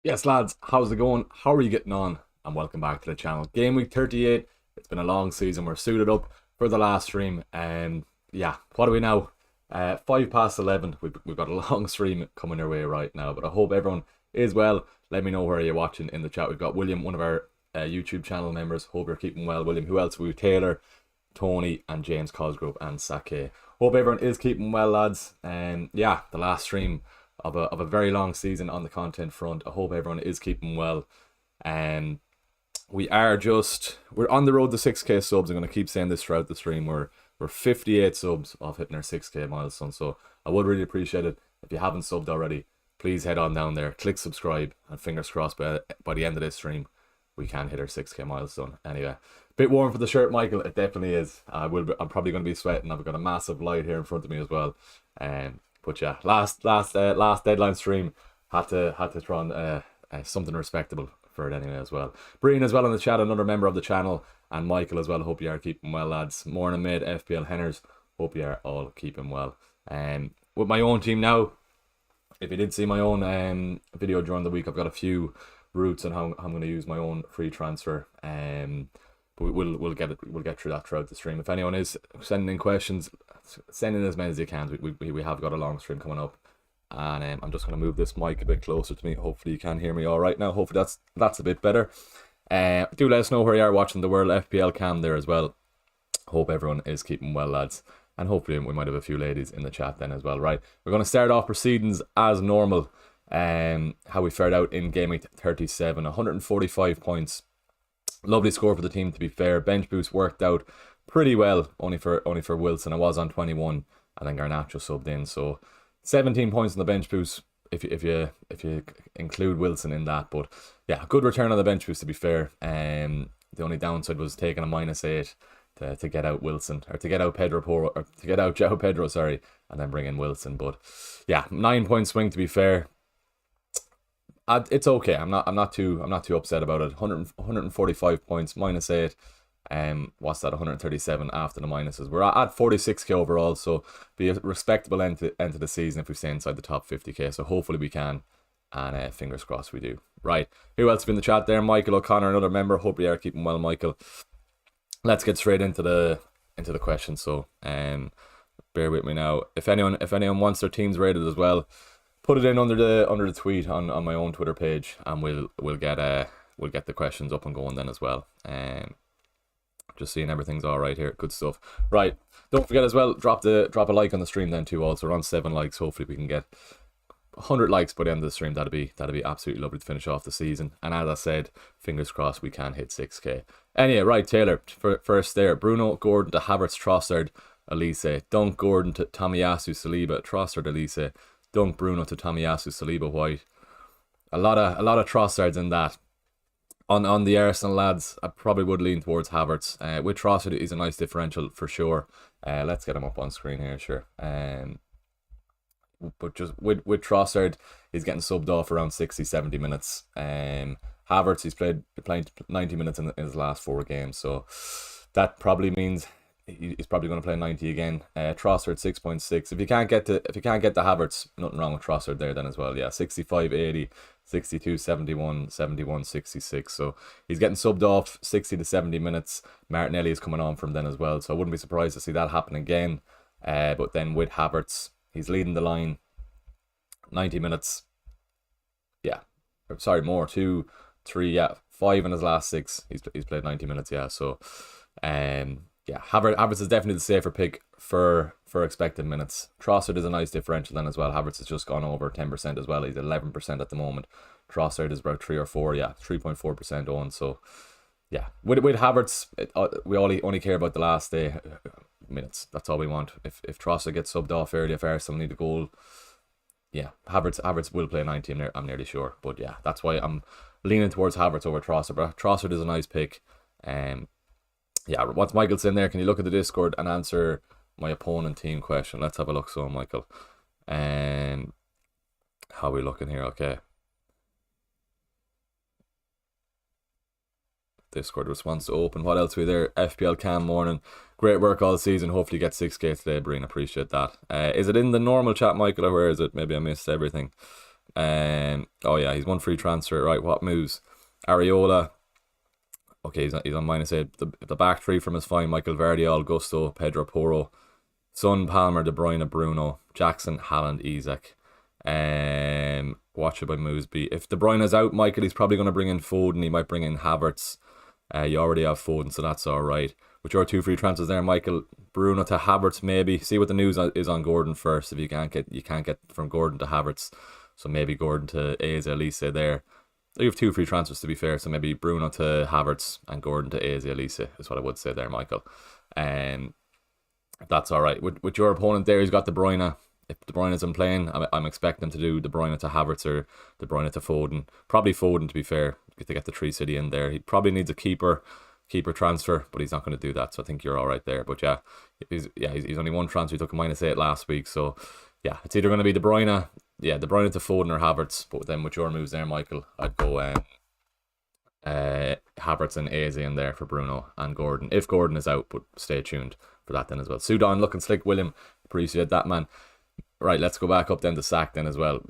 Yes, lads, how's it going? How are you getting on? And welcome back to the channel. Game week 38. It's been a long season. We're suited up for the last stream. And yeah, what are we now? 11:05. We've got a long stream coming our way right now. But I hope everyone is well. Let me know where you're watching in the chat. We've got William, one of our YouTube channel members. Hope you're keeping well, William. Who else? We've Taylor, Tony, and James Cosgrove, and Sake. Hope everyone is keeping well, lads. And yeah, the last stream of a very long season on the content front. I hope everyone is keeping well. And we're on the road to 6k subs. I'm going to keep saying this throughout the stream. We're 58 subs off hitting our 6k milestone. So I would really appreciate it. If you haven't subbed already, please head on down there, click subscribe, and fingers crossed by the end of this stream, we can hit our 6k milestone. Anyway, bit warm for the shirt, Michael. It definitely is. I'm probably going to be sweating. I've got a massive light here in front of me as well. But yeah, last deadline stream had to throw on something respectable for it anyway as well. Breen as well in the chat, another member of the channel, and Michael as well. Hope you are keeping well, lads. Morning mate, FPL Henners. Hope you are all keeping well. With my own team now, if you did see my own video during the week, I've got a few routes on how I'm going to use my own free transfer. But we'll get through that throughout the stream. If anyone is sending in questions, send in as many as you can. We have got a long stream coming up, and I'm just going to move this mic a bit closer to me. Hopefully you can hear me all right now. Hopefully that's a bit better. Do let us know where you are watching the World FPL cam there as well. Hope everyone is keeping well, lads, and hopefully we might have a few ladies in the chat then as well. Right, we're going to start off proceedings as normal. How we fared out in game week 37, 145 points. Lovely score for the team, to be fair. Bench boost worked out pretty well, only for Wilson. I was on 21, and then Garnacho subbed in, so 17 points on the bench boost if you include Wilson in that. But yeah, good return on the bench boost, to be fair. The only downside was taking a -8 to get out Wilson, or to get out João Pedro, sorry, and then bring in Wilson. But yeah, 9-point swing, to be fair. It's okay. I'm not too upset about it. 145 points, -8. What's that? 137 after the minuses. We're at 46k overall, so be a respectable end to the season if we stay inside the top 50k. So hopefully we can, and fingers crossed we do. Right. Who else in the chat there? Michael O'Connor, another member. Hope you are keeping well, Michael. Let's get straight into the questions. So bear with me now. If anyone wants their teams rated as well, put it in under the tweet on my own Twitter page, and we'll get the questions up and going then as well. Just seeing everything's all right here. Good stuff. Right, don't forget as well, drop a like on the stream then too. Also, we're on 7 likes. Hopefully we can get 100 likes by the end of the stream. That'd be absolutely lovely to finish off the season. And as I said, fingers crossed we can hit 6k. Anyway, right, Taylor first there. Bruno, Gordon to Havertz, Trossard, Elise. Dunk, Gordon to Tomiyasu, Saliba, Trossard, Elise. Dunk, Bruno to Tomiyasu, Saliba, White. A lot of Trossards in that. On the Arsenal lads, I probably would lean towards Havertz. With Trossard, he's a nice differential for sure. Let's get him up on screen here, sure. But just with Trossard, he's getting subbed off around 60-70 minutes. Havertz, he's playing 90 minutes in his last 4 games, so that probably means he's probably going to play 90 again. Trossard 6.6. If you can't get the Havertz, nothing wrong with Trossard there then as well. Yeah, 65, 80, 62, 71, 71, 66. So he's getting subbed off 60 to 70 minutes. Martinelli is coming on from then as well. So I wouldn't be surprised to see that happen again. But then with Havertz, he's leading the line 90 minutes. Yeah, sorry, more 2, 3, yeah, 5 in his last 6. He's played 90 minutes. Yeah, so yeah, Havertz is definitely the safer pick for expected minutes. Trossard is a nice differential then as well. Havertz has just gone over 10% as well. He's 11% at the moment. Trossard is about 3 or 4. Yeah, 3.4% on. So yeah, with Havertz, we only care about the last minutes. That's all we want. If Trossard gets subbed off early, if Arsenal need a goal, yeah, Havertz will play 90. I'm nearly sure. But yeah, that's why I'm leaning towards Havertz over Trossard. But Trossard is a nice pick. Yeah, what's Michael saying there? Can you look at the Discord and answer my opponent team question? Let's have a look. So, Michael, how are we looking here? Okay. Discord response to open. What else are we there? FPL Cam morning. Great work all season. Hopefully you get 6k today, Breen. Appreciate that. Is it in the normal chat, Michael, or where is it? Maybe I missed everything. Oh yeah, he's one free transfer. Right, what moves? Areola. Okay, he's on -8. The back three from his fine: Michael Vardiol, Gusto, Pedro Porro, Son, Palmer, De Bruyne, Bruno, Jackson, Haaland, Isak. Watch it by moves be. If De Bruyne is out, Michael, he's probably going to bring in Foden. He might bring in Havertz. You already have Foden, so that's all right. With your 2 free transfers there, Michael, Bruno to Havertz, maybe. See what the news is on Gordon first. If you can't get from Gordon to Havertz, so maybe Gordon to Eze, Elise there. You have 2 free transfers to be fair, so maybe Bruno to Havertz and Gordon to Eze, Elise is what I would say there, Michael. If that's all right. With your opponent there, he's got De Bruyne. If De Bruyne isn't playing, I'm expecting him to do De Bruyne to Havertz or De Bruyne to Foden. Probably Foden, to be fair, to get the 3 City in there. He probably needs a keeper transfer, but he's not going to do that. So I think you're all right there. But yeah, he's only 1 transfer. He took a -8 last week. So yeah, it's either going to be De Bruyne, De Bruyne to Foden or Havertz. But then with your moves there, Michael, I'd go Havertz and Eze in there for Bruno and Gordon. If Gordon is out, but stay tuned for that then as well. Sudan looking slick, William. Appreciate that, man. Right, let's go back up then to Sack then as well.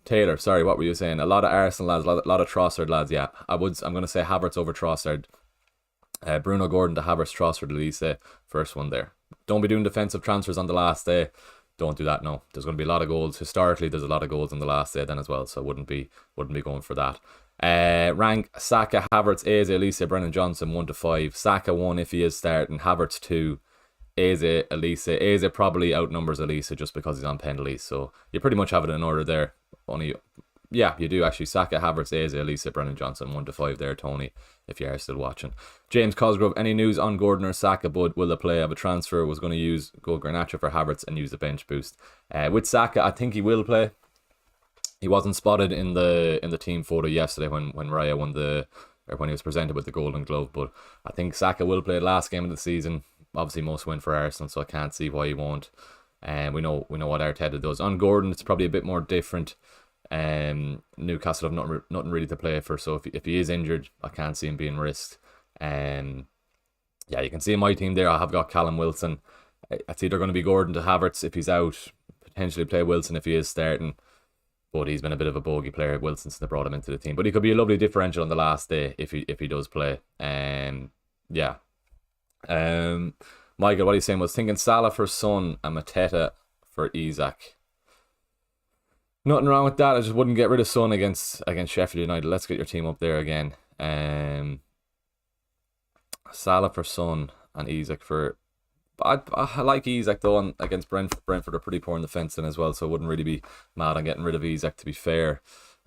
Taylor, sorry, what were you saying? A lot of Arsenal lads, a lot of Trossard lads. Yeah, I'm going to say Havertz over Trossard. Bruno, Gordon to Havertz, Trossard, Elise. First one there. Don't be doing defensive transfers on the last day. Don't do that, no. There's going to be a lot of goals. Historically, there's a lot of goals on the last day then as well, so I wouldn't be going for that. Rank Saka, Havertz, Eze, Elise, Brennan Johnson 1 to 5. Saka 1 if he is starting. Havertz 2. Eze, Elise. Eze probably outnumbers Elise just because he's on penalties. So you pretty much have it in order there. Yeah, you do actually. Saka, Havertz, Eze, Elise, Brennan Johnson 1 to 5 there, Tony, if you are still watching. James Cosgrove, any news on Gordon or Saka? Bud, will they play? Have a transfer? Was going to go Garnacho for Havertz and use the bench boost. With Saka, I think he will play. He wasn't spotted in the team photo yesterday when Raya won when he was presented with the Golden Glove, but I think Saka will play last game of the season. Obviously must win for Arsenal, so I can't see why he won't. And we know what Arteta does. On Gordon, it's probably a bit more different. Newcastle have nothing really to play for, so if he is injured, I can't see him being risked. Yeah, you can see in my team there, I have got Callum Wilson. It's either going to be Gordon to Havertz if he's out, potentially play Wilson if he is starting. But he's been a bit of a bogey player, Wilson, since they brought him into the team. But he could be a lovely differential on the last day if he does play. Yeah. Michael, what are you saying? Was thinking Salah for Son and Mateta for Isak. Nothing wrong with that. I just wouldn't get rid of Son against Sheffield United. Let's get your team up there again. Salah for Son and Isak for... I like Isak though against Brentford. Brentford are pretty poor in the fencing as well, so I wouldn't really be mad on getting rid of Isak, to be fair.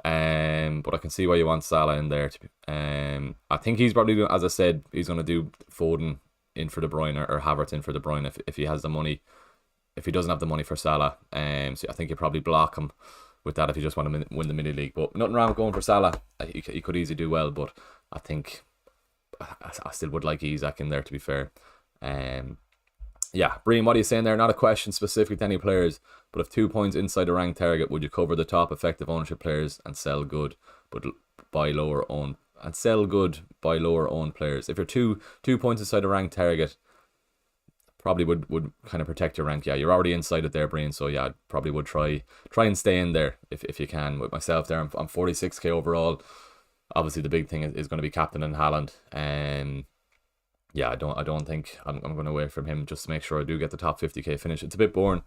But I can see why you want Salah in there. I think he's probably, as I said, he's going to do Foden in for De Bruyne or Havertz in for De Bruyne if he has the money. If he doesn't have the money for Salah, so I think you probably block him with that if you just want to win the mini league. But nothing wrong with going for Salah. He could easily do well, but I think I still would like Isak in there, to be fair. Yeah, Bream, what are you saying there? Not a question specific to any players, but if 2 points inside a ranked target, would you cover the top effective ownership players and sell good, but buy lower owned players? If you're two points inside a ranked target, probably would kind of protect your rank. Yeah, you're already inside it there, Brian. So yeah, I probably would try and stay in there if you can. With myself there, I'm 46k overall. Obviously, the big thing is going to be captain and Haaland. Yeah, I don't think I'm going to wait from him just to make sure I do get the top 50k finish. It's a bit boring.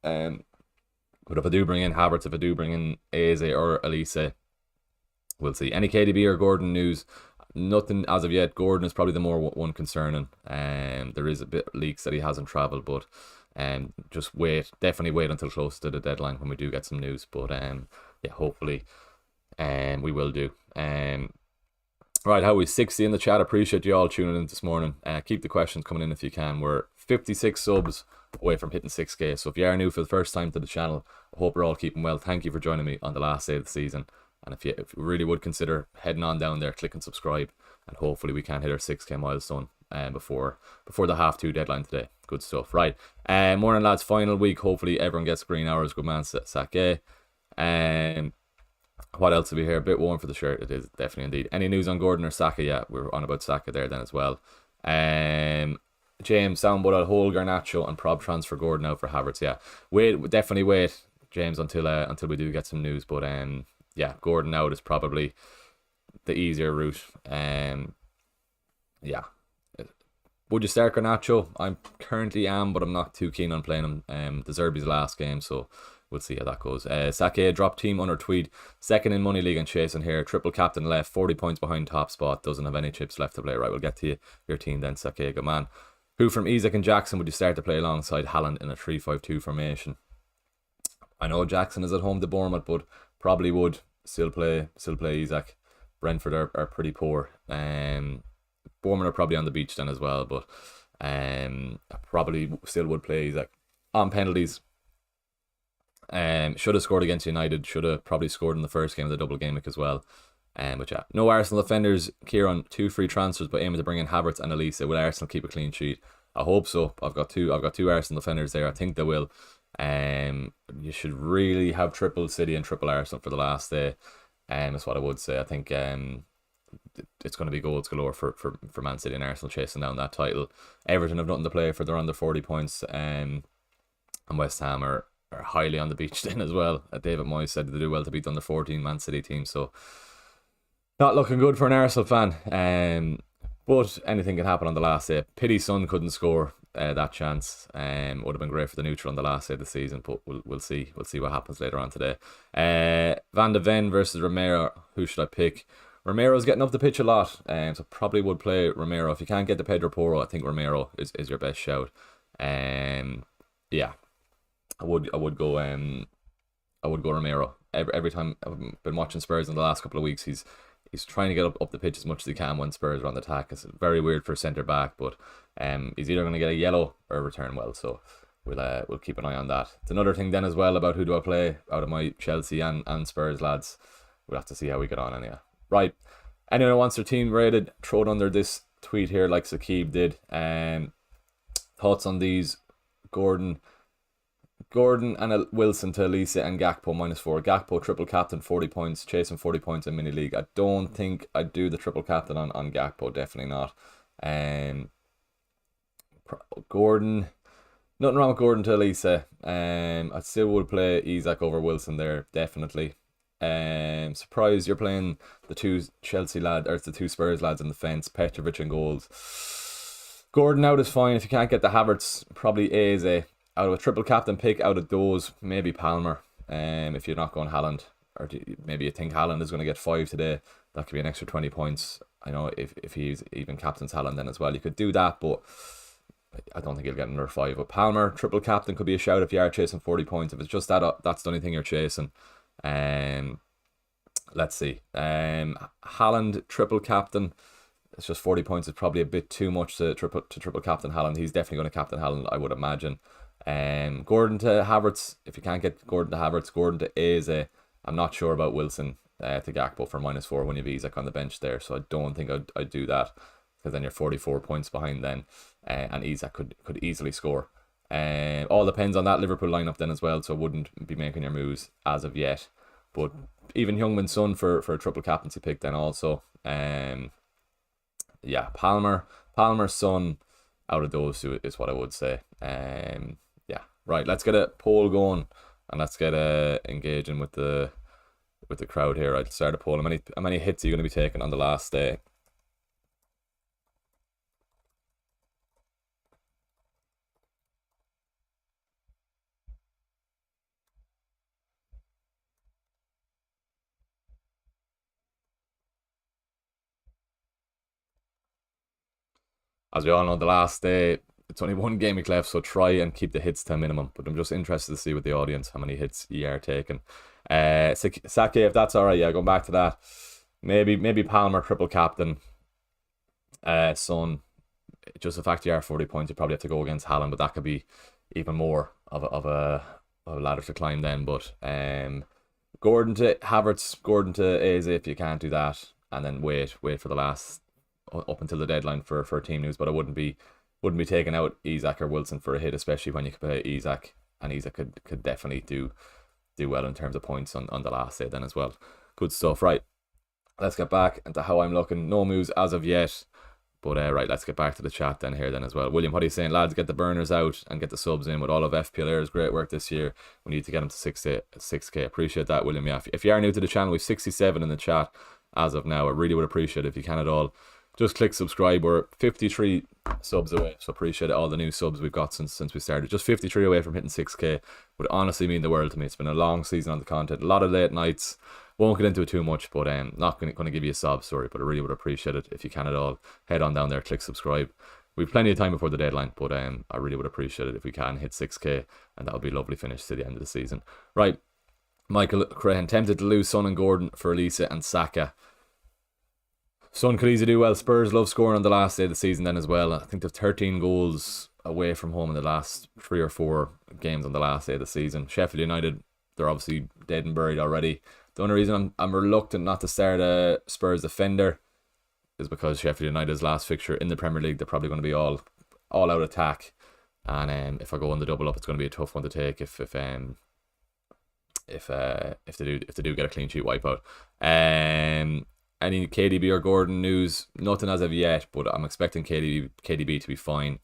But if I do bring in Havertz, if I do bring in Eze or Elise, we'll see. Any KDB or Gordon news? Nothing as of yet. Gordon is probably the more one concerning. There is a bit leaks that he hasn't travelled, but just definitely wait until close to the deadline when we do get some news. But yeah, hopefully we will do. Right, how are we? 60 in the chat. Appreciate you all tuning in this morning. Keep the questions coming in if you can. We're 56 subs away from hitting 6k. So if you are new for the first time to the channel, I hope we're all keeping well. Thank you for joining me on the last day of the season. And if you really would consider heading on down there, click and subscribe, and hopefully we can hit our 6k milestone before the half 2 deadline today. Good stuff. Right. Morning lads, final week. Hopefully everyone gets green hours. Good man, Sake. What else have we here? A bit warm for the shirt. It is definitely indeed. Any news on Gordon or Saka? Yeah, we were on about Saka there then as well. James, soundboard, I'll hold Garnacho and prob transfer Gordon out for Havertz. Yeah, definitely wait. James, until we do get some news. But yeah, Gordon out is probably the easier route. Yeah. Would you start Garnacho? I currently am, but I'm not too keen on playing him. The Zerbi's last game, so we'll see how that goes. Sake dropped team under tweed, second in Money League and chasing here. Triple captain left, 40 points behind top spot. Doesn't have any chips left to play. Right, we'll get to your team then, Sake. Good man. Who from Isak and Jackson would you start to play alongside Haaland in a 3-5-2 formation? I know Jackson is at home to Bournemouth, but probably would still play Isak. Brentford are pretty poor. Bournemouth are probably on the beach then as well, but I probably still would play Isak. On penalties, should have scored against United, should have probably scored in the first game of the double game week as well. But yeah, no Arsenal defenders. Kieran, 2 free transfers, but aiming to bring in Havertz and Elise. Will Arsenal keep a clean sheet? I hope so. I've got two Arsenal defenders there. I think they will. You should really have triple City and triple Arsenal for the last day. That's what I would say. I think it's going to be goals galore for Man City and Arsenal chasing down that title. Everton have nothing to play for. They're under 40 points. And West Ham are highly on the beach then as well. David Moyes said they do well to beat the under 14 Man City team. So not looking good for an Arsenal fan. But anything can happen on the last day. Pity Son couldn't score that chance. Would have been great for the neutral on the last day of the season, but we'll see. We'll see what happens later on today. Van de Ven versus Romero. Who should I pick? Romero's getting up the pitch a lot, so probably would play Romero. If you can't get the Pedro Porro, I think Romero is your best shout. Yeah, I would go Romero. Every time I've been watching Spurs in the last couple of weeks, he's trying to get up the pitch as much as he can when Spurs are on the attack. It's very weird for centre back, but he's either going to get a yellow or return well. So we'll keep an eye on that. It's another thing then as well about who do I play out of my Chelsea and Spurs lads. We'll have to see how we get on anyway. Right, anyone who wants their team rated, throw it under this tweet here like Sakib did. Thoughts on these? Gordon and Wilson to Elise and Gakpo -4. Gakpo triple captain, 40 points, chasing 40 points in mini league. I don't think I'd do the triple captain on Gakpo, definitely not. Gordon, nothing wrong with Gordon to Elise. I still would play Isak over Wilson there, definitely. Surprised you're playing the two Chelsea lads, or it's the two Spurs lads in the fence, Petrovic and goals. Gordon out is fine. If you can't get the Havertz, probably Eze. Out of a triple captain pick, out of those, maybe Palmer. If you're not going Haaland, or maybe you think Haaland is going to get 5 today, that could be an extra 20 points. I know if he's even captain's Haaland then as well, you could do that, but I don't think he'll get another 5. But Palmer triple captain could be a shout if you are chasing 40 points. If it's just that, that's the only thing you're chasing. Let's see. Haaland triple captain. It's just 40 points is probably a bit too much to triple captain Haaland. He's definitely going to captain Haaland, I would imagine. Gordon to Havertz. If you can't get Gordon to Havertz, Gordon to Eze. I'm not sure about Wilson to Gakpo for -4 when you have Isak on the bench there. So I don't think I'd do that, because then you're 44 points behind then, and Isak could easily score. All depends on that Liverpool lineup then as well. So I wouldn't be making your moves as of yet. But even Heung-min Son for a triple captaincy pick then also. Yeah, Palmer, Son, out of those two is what I would say. Yeah, right. Let's get a poll going, and let's get engaging with the crowd here. I'll start a poll. How many hits are you going to be taking on the last day? As we all know, the last day, it's only one game week left, so try and keep the hits to a minimum. But I'm just interested to see with the audience how many hits you are taking. Sake, if that's alright, yeah, going back to that. Maybe Palmer, triple captain. Son, just the fact you are 40 points, you probably have to go against Haaland, but that could be even more of a ladder to climb then. But Gordon to Havertz, Gordon to Eze if you can't do that, and then wait for the last, up until the deadline for team news. But I wouldn't be taking out Isak or Wilson for a hit, especially when you could play Isak, and Isak could definitely do well in terms of points on the last day then as well. Good stuff. Right, let's get back into how I'm looking. No moves as of yet, But right, let's get back to the chat then here then as well. William, what are you saying, lads? Get the burners out and get the subs in with all of FPL's great work this year. We need to get them to 6K. Appreciate that, William. Yeah, if you are new to the channel, we've 67 in the chat as of now. I really would appreciate it if you can at all. Just click subscribe. We're 53 subs away, so appreciate all the new subs we've got since we started. Just 53 away from hitting 6K would honestly mean the world to me. It's been a long season on the content, a lot of late nights. Won't get into it too much, but not going to give you a sob story, but I really would appreciate it if you can at all. Head on down there, click subscribe. We've plenty of time before the deadline, but I really would appreciate it if we can hit 6K, and that'll be a lovely finish to the end of the season. Right, Michael Crahan, tempted to lose Son and Gordon for Elisa and Saka. Son could easily do well. Spurs love scoring on the last day of the season then as well. I think they've 13 goals away from home in the last 3 or 4 games on the last day of the season. Sheffield United, they're obviously dead and buried already. The only reason I'm reluctant not to start a Spurs defender is because Sheffield United's last fixture in the Premier League, they're probably going to be all out attack. And if I go on the double up, it's going to be a tough one to take if they do get a clean sheet wipeout. Any KDB or Gordon news? Nothing as of yet, but I'm expecting KDB to be fine,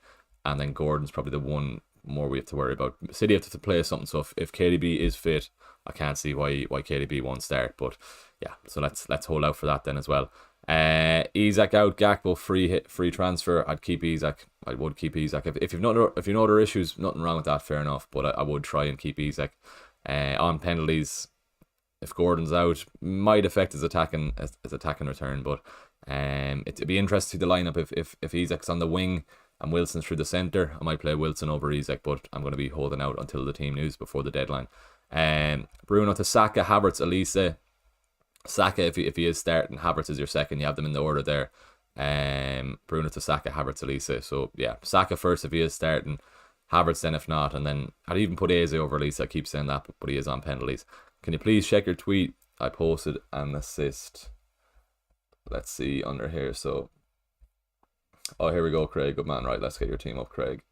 and then Gordon's probably the one more we have to worry about. City have to play something, so if KDB is fit, I can't see why KDB won't start. But yeah, so let's hold out for that then as well. Isak out, Gakpo free transfer. I'd keep Isak. I would keep Isak if you know there are issues. Nothing wrong with that, fair enough. But I would try and keep Isak. On penalties, if Gordon's out, might affect his attacking return, but it'd be interesting to see the lineup if Isak's on the wing and Wilson's through the centre. I might play Wilson over Isak, but I'm going to be holding out until the team news before the deadline. Bruno to Saka, Havertz, Elise. Saka if he is starting, Havertz is your second. You have them in the order there. Bruno to Saka, Havertz, Elise. So yeah, Saka first if he is starting, Havertz then if not, and then I'd even put Eze over Elise. I keep saying that, but he is on penalties. Can you please check your tweet? I posted an assist. Let's see under here. So, oh, here we go, Craig. Good man. Right, let's get your team up, Craig.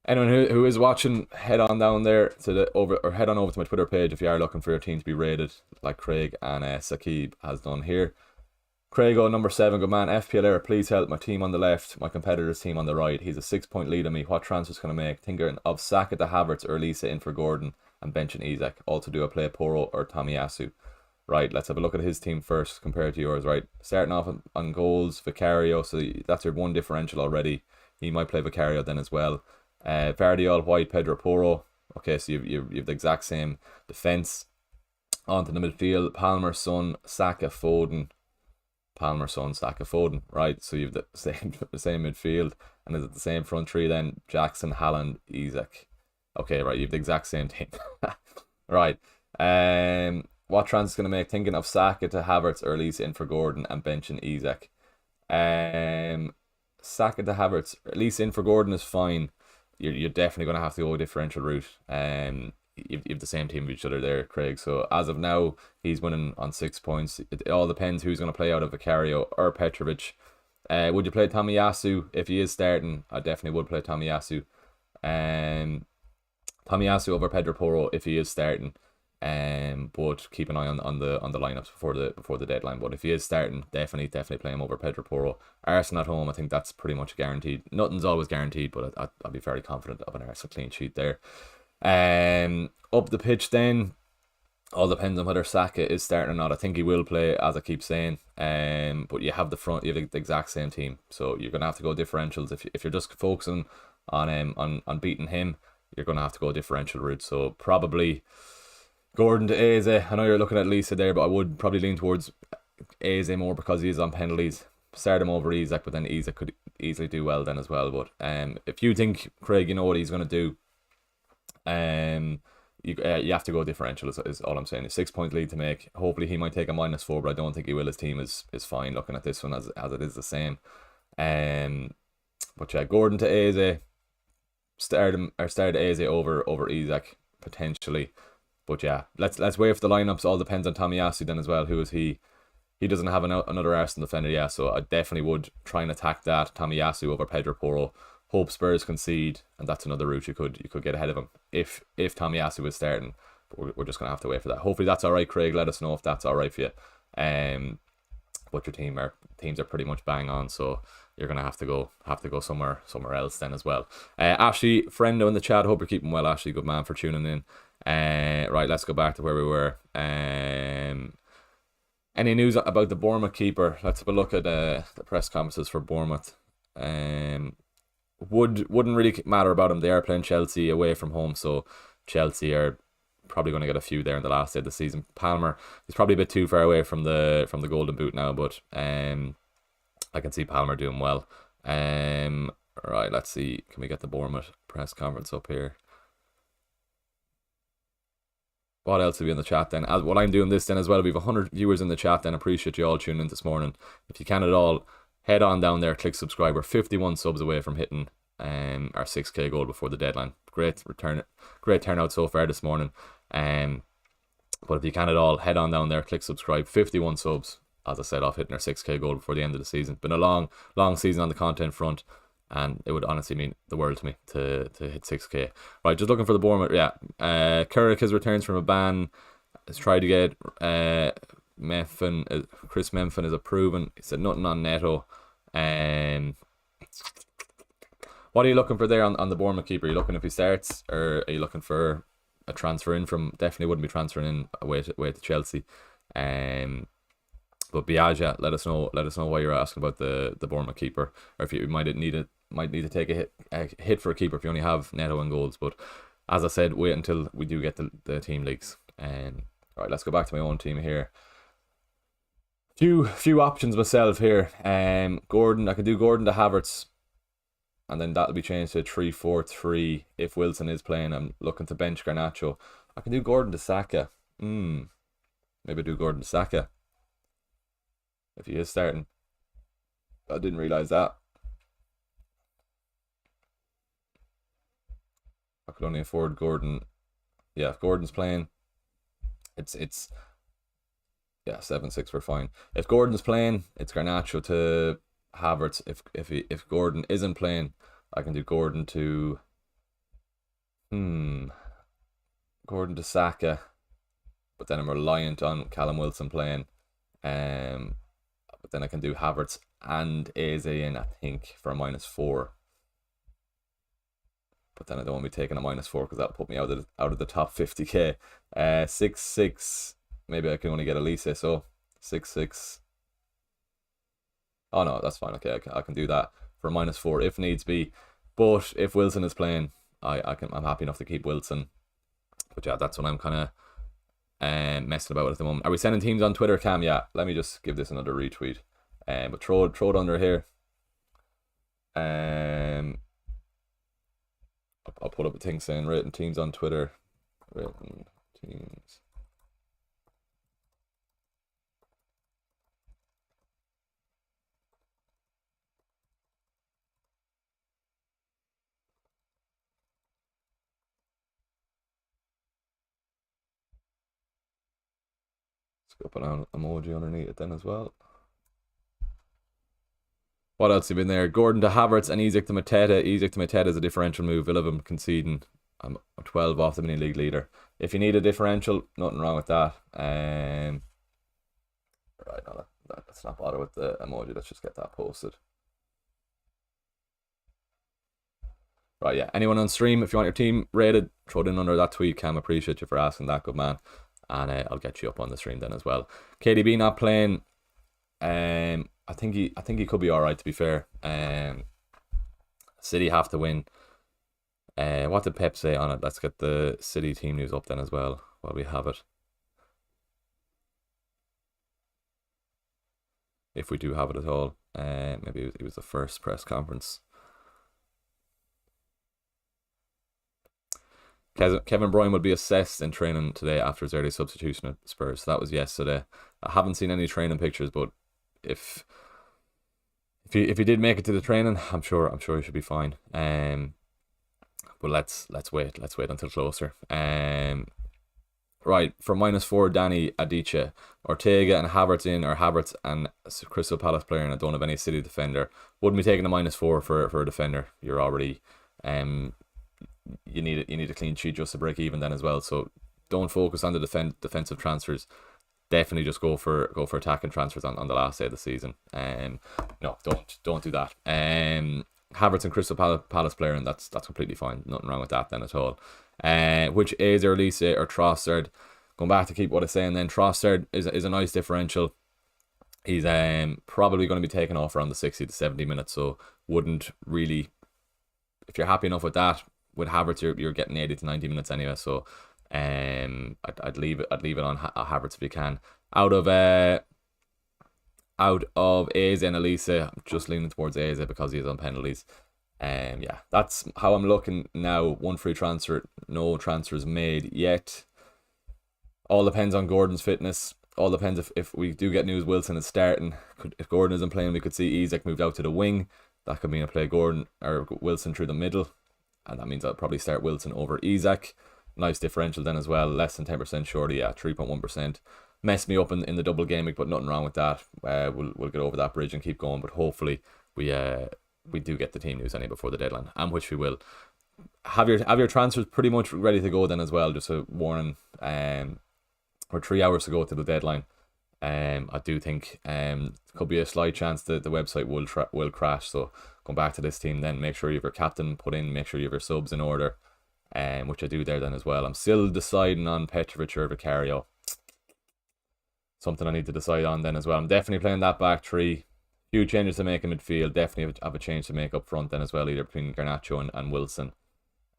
Anyone who is watching, head on down there to head on over to my Twitter page if you are looking for your team to be rated, like Craig and Sakib has done here. Craig, number 7, good man. FPL, please help. My team on the left, my competitor's team on the right. He's a 6-point lead on me. What transfers can I make? Thinking of Saka to Havertz or Elisa in for Gordon and benching Isak. Also, do I play Poro or Tomiyasu? Right, let's have a look at his team first compared to yours. Right, starting off on goals, Vicario. So that's your one differential already. He might play Vicario then as well. Vardy, White, Pedro Poro. Okay, so you've the exact same defence. On to the midfield, Palmer, Son, Saka, Foden. Palmer, Son, Saka, Foden. Right, so you've the same midfield. And is it the same front three then? Jackson, Haaland, Isak. Okay, right, you've the exact same team. Right. What transfer is going to make? Thinking of Saka to Havertz or Elise in for Gordon and benching Isak. Saka to Havertz. Elise in for Gordon is fine. You're definitely going to have to go a differential route. You've the same team of each other there, Craig. So as of now, he's winning on 6 points. It all depends who's going to play out of Vicario or Petrovic. Would you play Tomiyasu if he is starting? I definitely would play Tomiyasu. Tomiyasu over Pedro Poro if he is starting. But keep an eye on the lineups before the deadline. But if he is starting, definitely play him over Pedro Poro. Arsenal at home, I think that's pretty much guaranteed. Nothing's always guaranteed, but I'd be very confident of an Arsenal clean sheet there. Up the pitch then, all depends on whether Saka is starting or not. I think he will play, as I keep saying. But you have the exact same team, so you're gonna have to go differentials. If you're just focusing on beating him, you're gonna have to go differential route. So probably Gordon to Eze. I know you're looking at Lisa there, but I would probably lean towards Eze more because he is on penalties. Start him over Isak, but then Isak could easily do well then as well. But if you think, Craig, you know what he's going to do, you have to go differential is all I'm saying. A 6 point lead to make. Hopefully he might take a -4, but I don't think he will. His team is fine looking at this one as it is the same. But yeah, Gordon to Eze. Start Eze over Isak potentially. But yeah, let's wait for the lineups. All depends on Tomiyasu then as well. Who is he? He doesn't have another Arsenal defender yet, so I definitely would try and attack that. Tomiyasu over Pedro Poro. Hope Spurs concede, and that's another route you could get ahead of him if Tomiyasu is starting. But we're just gonna have to wait for that. Hopefully that's all right, Craig. Let us know if that's all right for you. but your teams are pretty much bang on, so you're gonna have to go somewhere else then as well. Ashley, friendo in the chat, hope you're keeping well, Ashley. Good man for tuning in. Right, let's go back to where we were. Any news about the Bournemouth keeper? Let's have a look at the press conferences for Bournemouth. Wouldn't really matter about them. They are playing Chelsea away from home, so Chelsea are probably going to get a few there in the last day of the season. Palmer is probably a bit too far away from the Golden Boot now, but I can see Palmer doing well. Right, let's see. Can we get the Bournemouth press conference up here? What else have we in the chat then? While I'm doing this then as well, we have 100 viewers in the chat then. Appreciate you all tuning in this morning. If you can at all, head on down there, click subscribe. We're 51 subs away from hitting our 6k goal before the deadline. Great turnout so far this morning. But if you can at all, head on down there, click subscribe. 51 subs, as I said, off hitting our 6k goal before the end of the season. Been a long season on the content front, and it would honestly mean the world to me to hit 6k. Right, just looking for the Bournemouth. Yeah, Carrick has returns from a ban. Has tried to get Chris Memphis is approving. He said nothing on Neto. What are you looking for there on the Bournemouth keeper? Are you looking if he starts, or are you looking for a transfer in from? Definitely wouldn't be transferring in away to Chelsea. But Biaggia, let us know why you're asking about the Bournemouth keeper, or if you might need to take a hit for a keeper if you only have Neto and goals. But as I said, wait until we do get the team leagues. Right, let's go back to my own team here. Few options myself here. Gordon, I can do Gordon to Havertz, and then that'll be changed to 3-4-3 if Wilson is playing. I'm looking to bench Garnacho. I can do Gordon to Saka. Maybe do Gordon to Saka if he is starting. I didn't realise that. I could only afford Gordon. Yeah, if Gordon's playing, it's 7-6 we're fine. If Gordon's playing, it's Garnacho to Havertz. If Gordon isn't playing, I can do Gordon to Gordon to Saka. But then I'm reliant on Callum Wilson playing. But then I can do Havertz and Eze in, I think, for a -4. But then I don't want to be taking a -4 because that'll put me out of the top 50k. 6-6. Maybe I can only get Elise, so 6-6. Oh no, that's fine. Okay, I can do that for -4 if needs be. But if Wilson is playing, I'm happy enough to keep Wilson. But yeah, that's what I'm kind of messing about at the moment. Are we sending teams on Twitter, Cam? Yeah, let me just give this another retweet. But throw it under here. I'll put up a thing saying written teams on Twitter. Written teams. Let's go put an emoji underneath it then as well. What else have been there? Gordon to Havertz and Isak to Mateta. Isak to Mateta is a differential move. Villa have conceding. I'm 12 off the mini league leader. If you need a differential, nothing wrong with that. Right, no, let's not bother with the emoji. Let's just get that posted. Right, yeah. Anyone on stream, if you want your team rated, throw it in under that tweet, Cam. Appreciate you for asking that, good man. And I'll get you up on the stream then as well. KDB not playing. I think he could be all right, to be fair. City have to win. What did Pep say on it? Let's get the City team news up then as well while we have it. If we do have it at all. Maybe it was the first press conference. Kevin Bryan will be assessed in training today after his early substitution at Spurs. So that was yesterday. I haven't seen any training pictures, but if he did make it to the training, I'm sure he should be fine. But let's wait until closer. Right, for -4, Danny Adichie, Ortega and Havertz in, or Havertz and Crystal Palace player, and I don't have any City defender. Wouldn't be taking a -4 for a defender. You're already you need a clean sheet just to break even then as well. So don't focus on the defensive transfers. definitely just go for attacking transfers on the last day of the season. No, don't do that. Havertz and Crystal Palace player, and that's completely fine. Nothing wrong with that then at all. Which is Elise or Trossard? Going back to keep what I say, and then Trossard is a nice differential. He's probably going to be taken off around the 60 to 70 minutes, so wouldn't really, if you're happy enough with that, with Havertz you're getting 80 to 90 minutes anyway, so I'd leave it on Havertz if you can. Out of Eze and Elise, I'm just leaning towards Eze because he's on penalties. Yeah, that's how I'm looking now. One free transfer, no transfers made yet. All depends on Gordon's fitness. All depends if we do get news Wilson is starting. If Gordon isn't playing, we could see Isak moved out to the wing. That could mean I play Gordon or Wilson through the middle, and that means I'll probably start Wilson over Isak. Nice differential then as well, less than 10% shorty, yeah, 3.1%. Messed me up in the double game week, but nothing wrong with that. We'll get over that bridge and keep going, but hopefully we do get the team news any before the deadline, and which we will. Have your transfers pretty much ready to go then as well. Just a warning, we're 3 hours to go to the deadline. I do think could be a slight chance that the website will crash. So going back to this team, then make sure you have your captain put in, make sure you have your subs in order, which I do there then as well. I'm still deciding on Petrovic or Vicario. Something I need to decide on then as well. I'm definitely playing that back three. Few changes to make in midfield. Definitely have a change to make up front then as well, either between Garnacho and Wilson.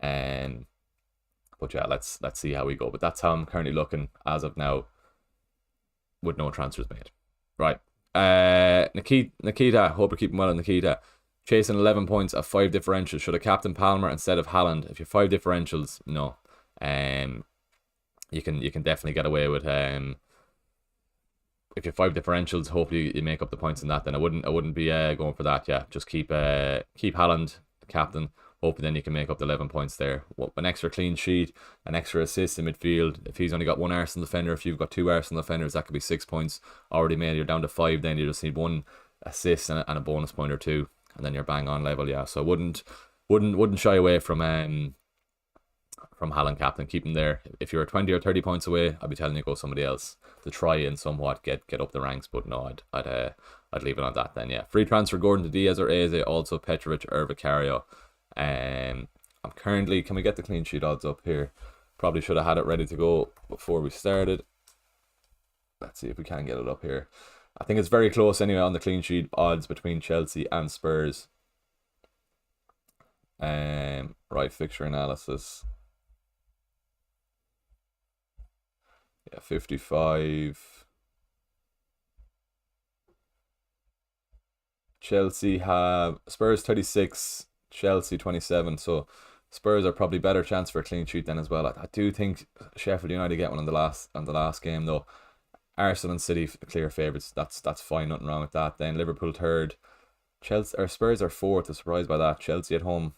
But yeah, let's see how we go. But that's how I'm currently looking as of now, with no transfers made. Right. Nikita, hope you're keeping well, Nikita. Chasing 11 points at 5 differentials. Should have captain Palmer instead of Haaland? If you're 5 differentials, no. You can definitely get away with if you're 5 differentials, hopefully you make up the points in that. Then I wouldn't be going for that. Yeah, just keep Haaland captain. Hopefully then you can make up the 11 points there. An extra clean sheet, an extra assist in midfield. If he's only got 1 Arsenal defender, if you've got 2 Arsenal defenders, that could be 6 points already made. You're down to 5. Then you just need 1 assist and a bonus point or 2, and then you're bang on level. Yeah, so I wouldn't shy away from Haaland captain. Keep him there. If you're 20 or 30 points away, I'd be telling you go somebody else to try and somewhat get up the ranks. But no, I'd leave it on that then. Yeah, free transfer Gordon to Diaz or Eze, also Petrovic or Vicario. I'm currently, can we get the clean sheet odds up here? Probably should have had it ready to go before we started. Let's see if we can get it up here. I think it's very close anyway on the clean sheet odds between Chelsea and Spurs. Right, fixture analysis. Yeah, 55. Chelsea have Spurs 36, Chelsea 27. So Spurs are probably better chance for a clean sheet then as well. I do think Sheffield United get one on the last game though. Arsenal and City clear favourites. That's fine, nothing wrong with that. Then Liverpool 3rd. Chelsea or Spurs are 4th. I'm surprised by that. Chelsea at home,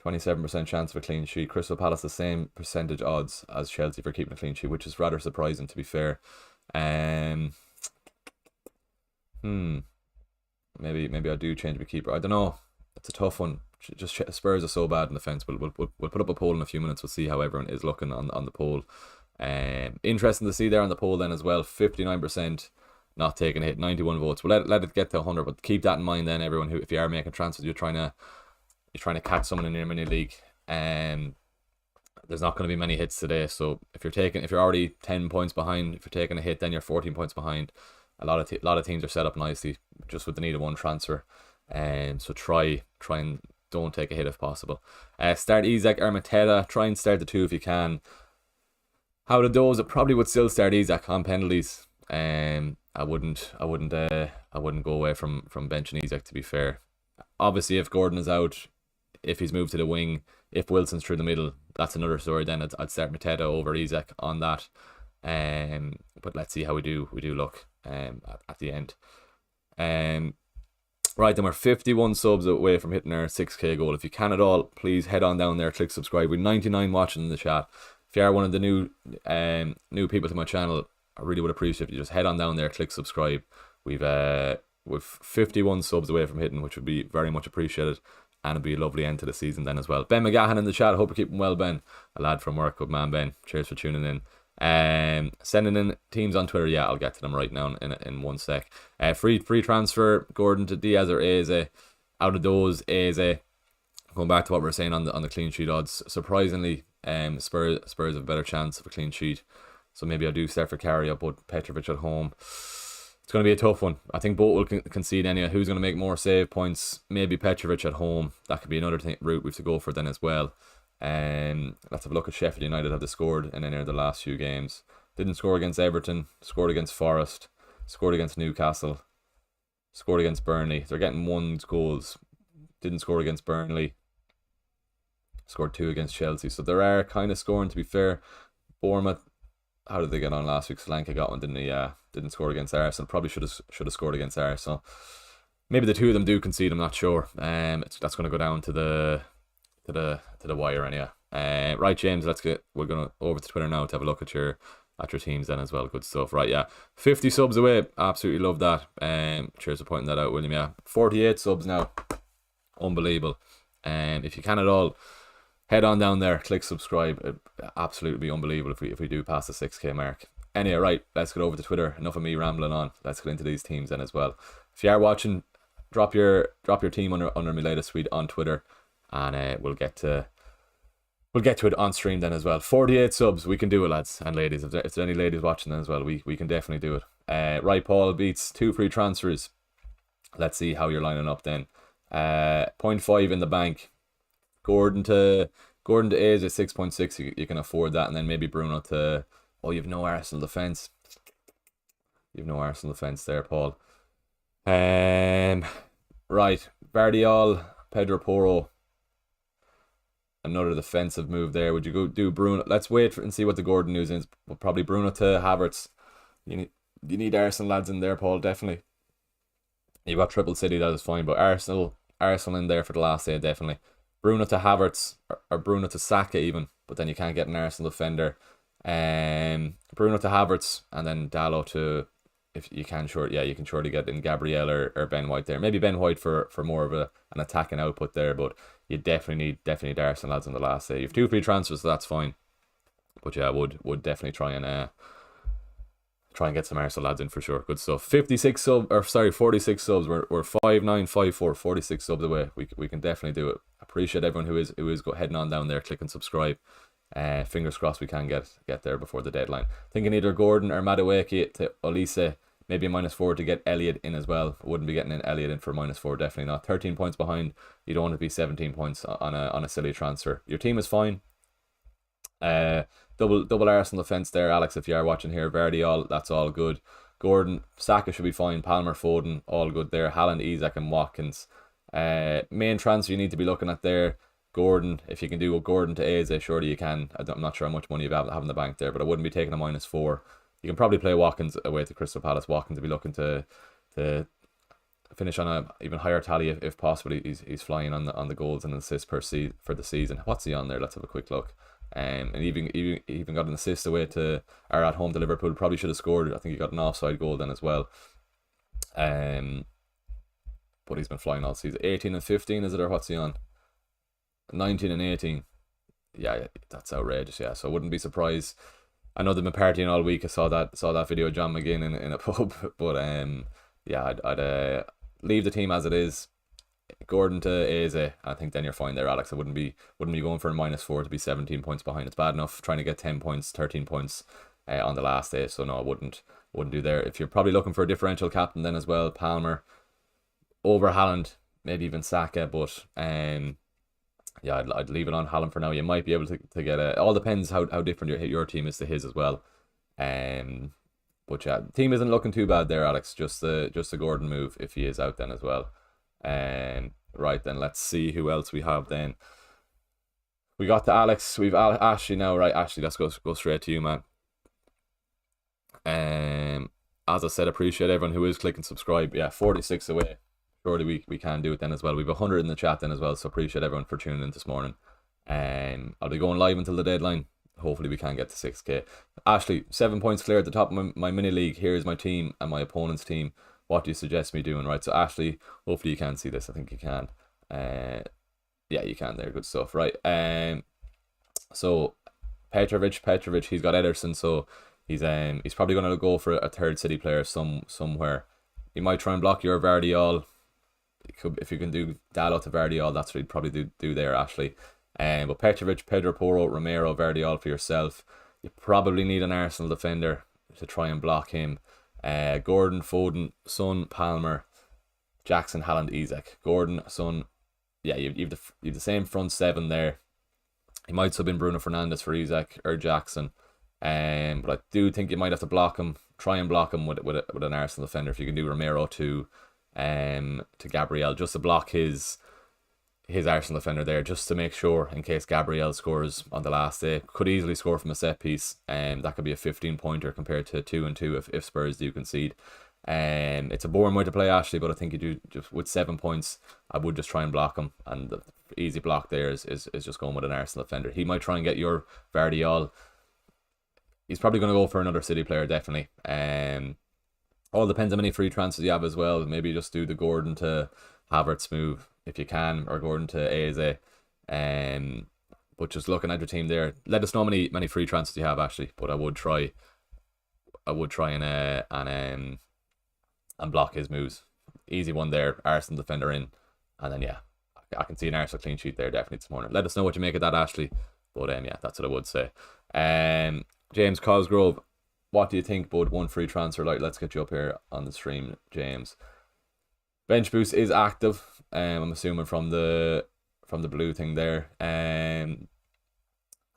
27% chance of a clean sheet. Crystal Palace the same percentage odds as Chelsea for keeping a clean sheet, which is rather surprising to be fair. Maybe I do change my keeper. I don't know. It's a tough one. Just Spurs are so bad in defence. We'll put up a poll in a few minutes. We'll see how everyone is looking on the poll. Interesting to see there on the poll then as well. 59% not taking a hit. 91 votes. We'll let it get to 100. But keep that in mind then, everyone who, if you are making transfers, you're trying to catch someone in your mini league. There's not going to be many hits today. So if you're already 10 points behind, if you're taking a hit, then you're 14 points behind. A lot of teams are set up nicely just with the need of 1 transfer. So try and don't take a hit if possible. Start Isak or Mateta. Try and start the 2 if you can. How to those? I probably would still start Isak on penalties. I wouldn't go away from benching Isak, to be fair. Obviously, if Gordon is out, if he's moved to the wing, if Wilson's through the middle, that's another story. Then I'd start Mateta over Isak on that. But let's see how we do look at the end. Right, then we're 51 subs away from hitting our 6k goal. If you can at all, please head on down there, click subscribe. We're 99 watching in the chat. If you are one of the new people to my channel, I really would appreciate if you just head on down there, click subscribe. We've 51 subs away from hitting, which would be very much appreciated, and it'd be a lovely end to the season then as well. Ben McGahan in the chat. I hope you're keeping well, Ben. A lad from work. Good man, Ben. Cheers for tuning in. Sending in teams on Twitter. Yeah, I'll get to them right now in 1 sec. Free transfer, Gordon to Diaz or Eze. Out of those, Eze. Going back to what we were saying on the clean sheet odds, surprisingly, Spurs have a better chance of a clean sheet. So maybe I do start for Carrier, but Petrovic at home. It's going to be a tough one. I think both will concede anyway. Who's going to make more save points? Maybe Petrovic at home. That could be another route we have to go for then as well. Let's have a look at Sheffield United. Have they scored in any of the last few games? Didn't score against Everton. Scored against Forest. Scored against Newcastle. Scored against Burnley. They're getting 1 goals. Didn't score against Burnley. Scored 2 against Chelsea. So there are kind of scoring, to be fair. Bournemouth, how did they get on last week? Solanke got one, didn't he? Yeah, didn't score against Arsenal. Probably should have scored against Arsenal. Maybe the two of them do concede. I'm not sure. That's going to go down to the wire anyway. Right, James. We're going over to Twitter now to have a look at your teams then as well. Good stuff. Right, yeah. 50 subs away. Absolutely love that. Cheers for pointing that out, William. Yeah, 48 subs now. Unbelievable. If you can at all, head on down there, click subscribe. It'd absolutely be unbelievable if we do pass the 6k mark. Anyway, right, let's get over to Twitter. Enough of me rambling on. Let's get into these teams then as well. If you are watching, drop your team under my latest tweet on Twitter, and we'll get to it on stream then as well. 48 subs, we can do it, lads and ladies. If there's any ladies watching then as well, we can definitely do it. Right, Paul beats 2 free transfers. Let's see how you're lining up then. 0.5 in the bank. Gordon to Eze at 6.6. You can afford that, and then maybe Bruno to. Oh, you've no Arsenal defense. You've no Arsenal defense there, Paul. Right, Vardiol, Pedro Porro. Another defensive move there. Would you go do Bruno? Let's wait and see what the Gordon news is. But probably Bruno to Havertz. You need Arsenal lads in there, Paul. Definitely. You've got Triple City, that is fine. But Arsenal in there for the last day, definitely. Bruno to Havertz or Bruno to Saka even, but then you can't get an Arsenal defender. Bruno to Havertz and then Dalot to, if you can you can surely get in Gabriel or Ben White there. Maybe Ben White for more of an attacking output there, but you definitely need Arsenal lads on the last day. You have 2 free transfers, so that's fine. But yeah, I would definitely try and get some Arsenal lads in for sure. Good stuff. 46 subs. We're 5954, 46 subs away. We can definitely do it. Appreciate everyone who is heading on down there, clicking subscribe. Fingers crossed we can get there before the deadline. Thinking either Gordon or Madueke to Olise, maybe a -4 to get Elliott in as well. Wouldn't be getting Elliott in for -4, definitely not. 13 points behind. You don't want to be 17 points on a silly transfer. Your team is fine. Double Arsenal defense there, Alex. If you are watching here, Vardy, that's all good. Gordon, Saka should be fine. Palmer, Foden, all good there. Haaland, Isak, and Watkins. Main transfer you need to be looking at there. Gordon, if you can do a Gordon to Eze, surely you can. I'm not sure how much money you have in the bank there, but I wouldn't be taking a -4. You can probably play Watkins away to Crystal Palace. Watkins to be looking to finish on a even higher tally if possible. He's flying on the goals and assists for the season. What's he on there? Let's have a quick look. And even got an assist away to or at home to Liverpool. Probably should have scored. I think he got an offside goal then as well. But he's been flying all season. 18 and 15 is it, or what's he on? 19 and 18. Yeah, that's outrageous. Yeah, so I wouldn't be surprised. I know they've been partying all week. I saw that video of John McGinn in a pub. But yeah, I'd leave the team as it is. Gordon to Eze, I think then you're fine there, Alex. I wouldn't be going for a -4 to be 17 points behind. It's bad enough trying to get 10 points, 13 points on the last day. So no, I wouldn't do there. If you're probably looking for a differential captain then as well, Palmer over Haaland, maybe even Saka, but yeah, I'd leave it on Haaland for now. You might be able to get it all depends how different your team is to his as well. But yeah, the team isn't looking too bad there, Alex. Just the Gordon move if he is out then as well. Right then, let's see who else we have then. We got to Alex. We've Ashley now, right? Ashley, let's go straight to you, man. As I said, appreciate everyone who is clicking subscribe. Yeah, 46 away. Surely we can do it then as well. We've 100 in the chat then as well, so appreciate everyone for tuning in this morning. I'll be going live until the deadline. Hopefully we can get to 6k. Ashley, 7 points clear at the top of my mini league. Here's my team and my opponent's team. What do you suggest me doing? Right, so Ashley, hopefully you can see this. I think you can. Yeah, you can there. Good stuff. Right. So Petrovic, he's got Ederson, so he's probably going to go for a third City player somewhere. He might try and block your Vardiol. If you can do Dalot to Vardiol, that's what he'd probably do there, Ashley. But Petrovic, Pedro Porro, Romero, Vardiol for yourself. You probably need an Arsenal defender to try and block him. Gordon, Foden, Son, Palmer, Jackson, Haaland, Isak. Gordon, Son. Yeah, you've the same front seven there. He might sub in Bruno Fernandes for Isak or Jackson. But I do think you might have to block him. Try and block him with an Arsenal defender. If you can do Romero to Gabriel, just to block his Arsenal defender there, just to make sure in case Gabriel scores on the last day. Could easily score from a set piece. That could be a 15-pointer compared to 2-2 if Spurs do concede. It's a boring way to play, Ashley, but I think you do just with 7 points. I would just try and block him, and the easy block there is just going with an Arsenal defender. He might try and get your Vardiol. He's probably going to go for another City player, definitely. All depends how many free transfers you have as well. Maybe just do the Gordon to Havertz move if you can, or Gordon to Eze. But just looking at your team there, let us know how many free transfers you have, Ashley. But I would try and block his moves. Easy one there, Arsenal defender in, and then yeah, I can see an Arsenal clean sheet there definitely this morning. Let us know what you make of that, Ashley. But yeah, that's what I would say. James Cosgrove, what do you think, bud? One free transfer, like, let's get you up here on the stream, James. Bench boost is active. I'm assuming from the blue thing there.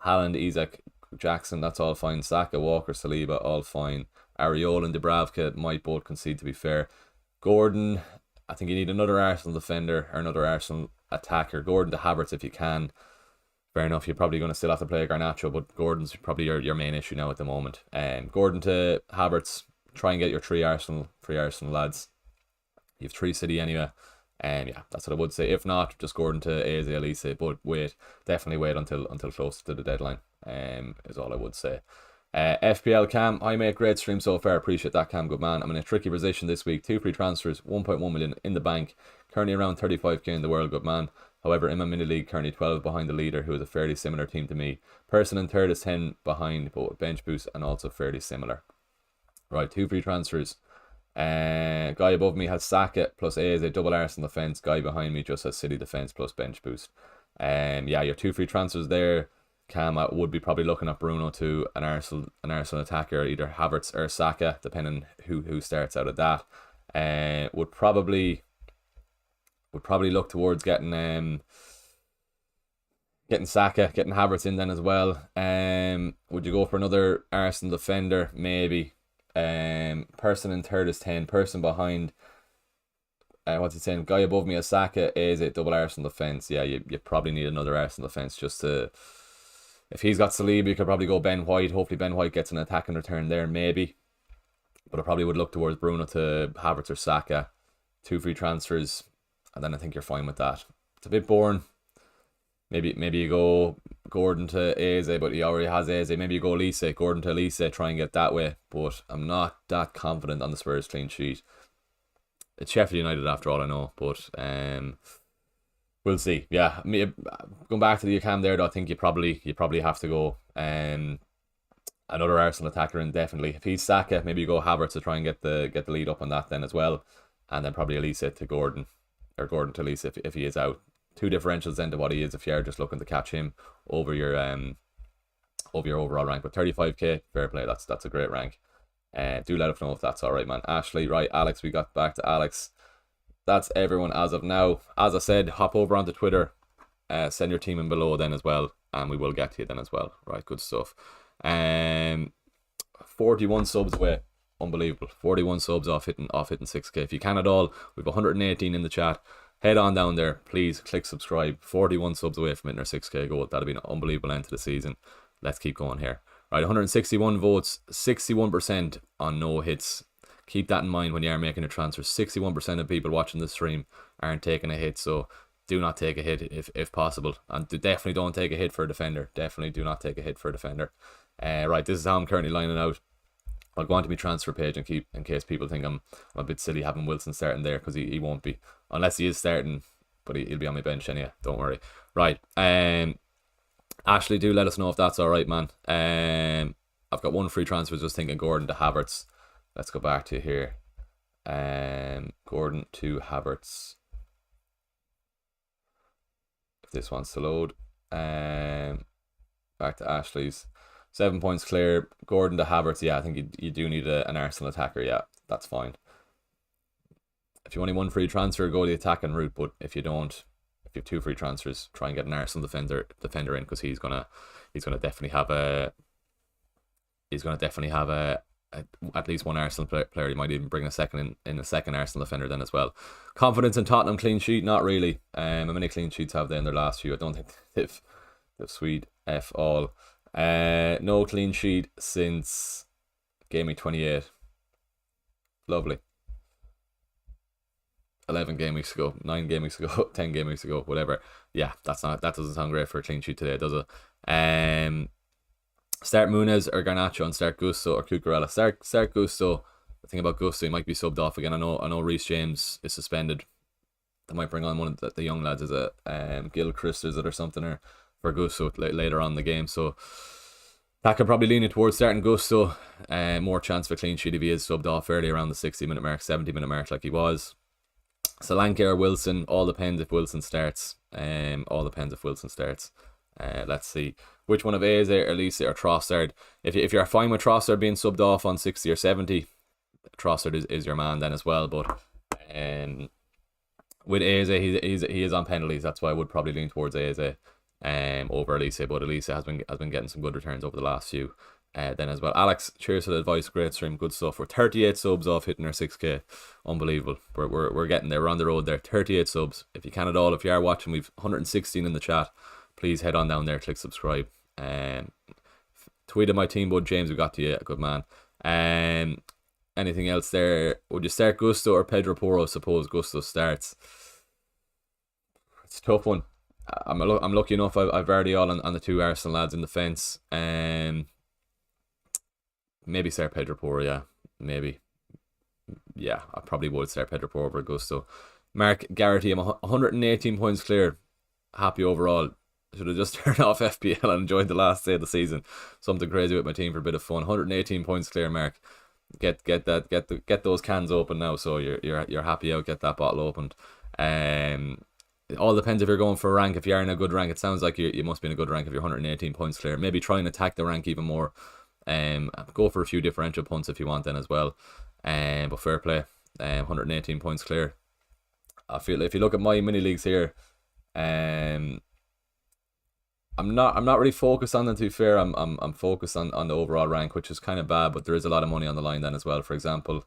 Haaland, Isak, Jackson, that's all fine. Saka, Walker, Saliba, all fine. Areola and Dubravka might both concede, to be fair. Gordon, I think you need another Arsenal defender or another Arsenal attacker. Gordon to Havertz if you can. Fair enough, you're probably going to still have to play Garnacho, but Gordon's probably your main issue now at the moment. Gordon to Havertz, try and get your three Arsenal lads. You have 3 City anyway. Yeah, that's what I would say. If not, just Gordon to Eze, Elise, but definitely wait until close to the deadline. Is all I would say. FPL Cam, hi mate, great stream so far. Appreciate that, Cam, good man. I'm in a tricky position this week. 2 free transfers, 1.1 million in the bank. Currently around 35k in the world, good man. However, in my mini league, currently 12 behind the leader, who is a fairly similar team to me. Person in third is 10 behind, but bench boost and also fairly similar. Right, 2 free transfers. Guy above me has Saka plus Eze, double Arsenal defence. Guy behind me just has City defence plus bench boost. Yeah, your 2 free transfers there, Cam. I would be probably looking at Bruno to an Arsenal attacker, either Havertz or Saka, depending who starts out of that. Would probably look towards getting Saka, getting Havertz in then as well. Would you go for another Arsenal defender? Maybe. Person in third is 10. Person behind, what's he saying? Guy above me is Saka, is it double Arsenal defence? Yeah, you probably need another Arsenal defence just to. If he's got Saliba, you could probably go Ben White. Hopefully Ben White gets an attacking return there, maybe. But I probably would look towards Bruno to Havertz or Saka. 2 free transfers, and then I think you're fine with that. It's a bit boring. Maybe you go Gordon to Eze, but he already has Eze. Maybe you go Elise, Gordon to Elise, try and get that way. But I'm not that confident on the Spurs clean sheet. It's Sheffield United after all, I know. But we'll see. Yeah, going back to the Cam there, though, I think you probably have to go another Arsenal attacker in, definitely. If he's Saka, maybe you go Havertz to try and get the lead up on that then as well. And then probably Elise to Gordon, or Gordon to Elise if he is out. 2 differentials then to what he is if you're just looking to catch him over your overall rank. But 35k, fair play, that's a great rank. Do let us know if that's alright, man. Ashley, right, Alex, we got back to Alex. That's everyone as of now. As I said, hop over onto Twitter, send your team in below then as well, and we will get to you then as well. Right, good stuff. 41 subs away. Unbelievable. 41 subs off hitting 6k. If you can at all, we've 118 in the chat. Head on down there, please click subscribe. 41 subs away from hitting our 6k goal. That'll be an unbelievable end to the season. Let's keep going here. Right, 161 votes, 61% on no hits. Keep that in mind when you are making a transfer. 61% of people watching the stream aren't taking a hit, so do not take a hit if possible. And definitely don't take a hit for a defender. Definitely do not take a hit for a defender. Right, this is how I'm currently lining out. I'll go onto my transfer page and keep, in case people think I'm a bit silly having Wilson starting there, because he won't be. Unless he is starting, but he'll be on my bench anyway, don't worry. Right, Ashley, do let us know if that's all right, man. I've got one free transfer. Just thinking Gordon to Havertz. Let's go back to here. Gordon to Havertz. If this wants to load. Back to Ashley's. 7 points clear. Gordon to Havertz. Yeah, I think you do need an Arsenal attacker. Yeah, that's fine. If you only one free transfer, go the attacking route. But if you don't, if you have two free transfers, try and get an Arsenal defender in, because he's gonna definitely have a at least one Arsenal player. He might even bring a second Arsenal defender then as well. Confidence in Tottenham clean sheet? Not really. How many clean sheets have they in their last few? I don't think they've Swede F all. No clean sheet since game week 28. Lovely. 11 game weeks ago, 9 game weeks ago, 10 game weeks ago, whatever. Yeah, that doesn't sound great for a clean sheet today, does it? Start Muniz or Garnacho and start Gusto or Cucurella. Start Gusto. The thing about Gusto, he might be subbed off again. I know Reece James is suspended. They might bring on one of the young lads as a Gil Christ, is it, or something, or for Gusto later on in the game. So that could probably lean it towards starting Gusto. More chance for clean sheet if he is subbed off early around the 60-minute mark, 70-minute mark like he was. Solanke or Wilson, all depends if Wilson starts. Let's see. Which one of Eze or Lisa or Trossard? If you're fine with Trossard being subbed off on 60 or 70, Trossard is your man then as well. But with Eze, he is on penalties. That's why I would probably lean towards Eze over Elise. But Elise has been getting some good returns over the last few. Then as well, Alex, cheers for the advice, great stream, good stuff. We're 38 subs off hitting our 6k, unbelievable. We're getting there, we're on the road there. 38 subs. If you can at all, if you are watching, we've 116 in the chat. Please head on down there, click subscribe. Tweeted my team bud James, we got to you, good man. Anything else there? Would you start Gusto or Pedro Porro? Suppose Gusto starts. It's a tough one. I'm lucky enough. I've already all on the two Arsenal lads in the fence. Maybe start Pedro Porro, yeah. Maybe. Yeah, I probably would start Pedro Porro over Gusto. Mark Garrity, I'm 118 points clear. Happy overall. Should have just turned off FPL and enjoyed the last day of the season. Something crazy with my team for a bit of fun. 118 points clear, Mark. Get those cans open now, so you're happy out. Get that bottle opened. It all depends if you're going for a rank. If you are in a good rank, it sounds like you must be in a good rank if you're 118 points clear. Maybe try and attack the rank even more. Go for a few differential punts if you want then as well. But fair play. 118 points clear. I feel if you look at my mini leagues here, I'm not really focused on them, to be fair. I'm focused on the overall rank, which is kind of bad, but there is a lot of money on the line then as well. For example,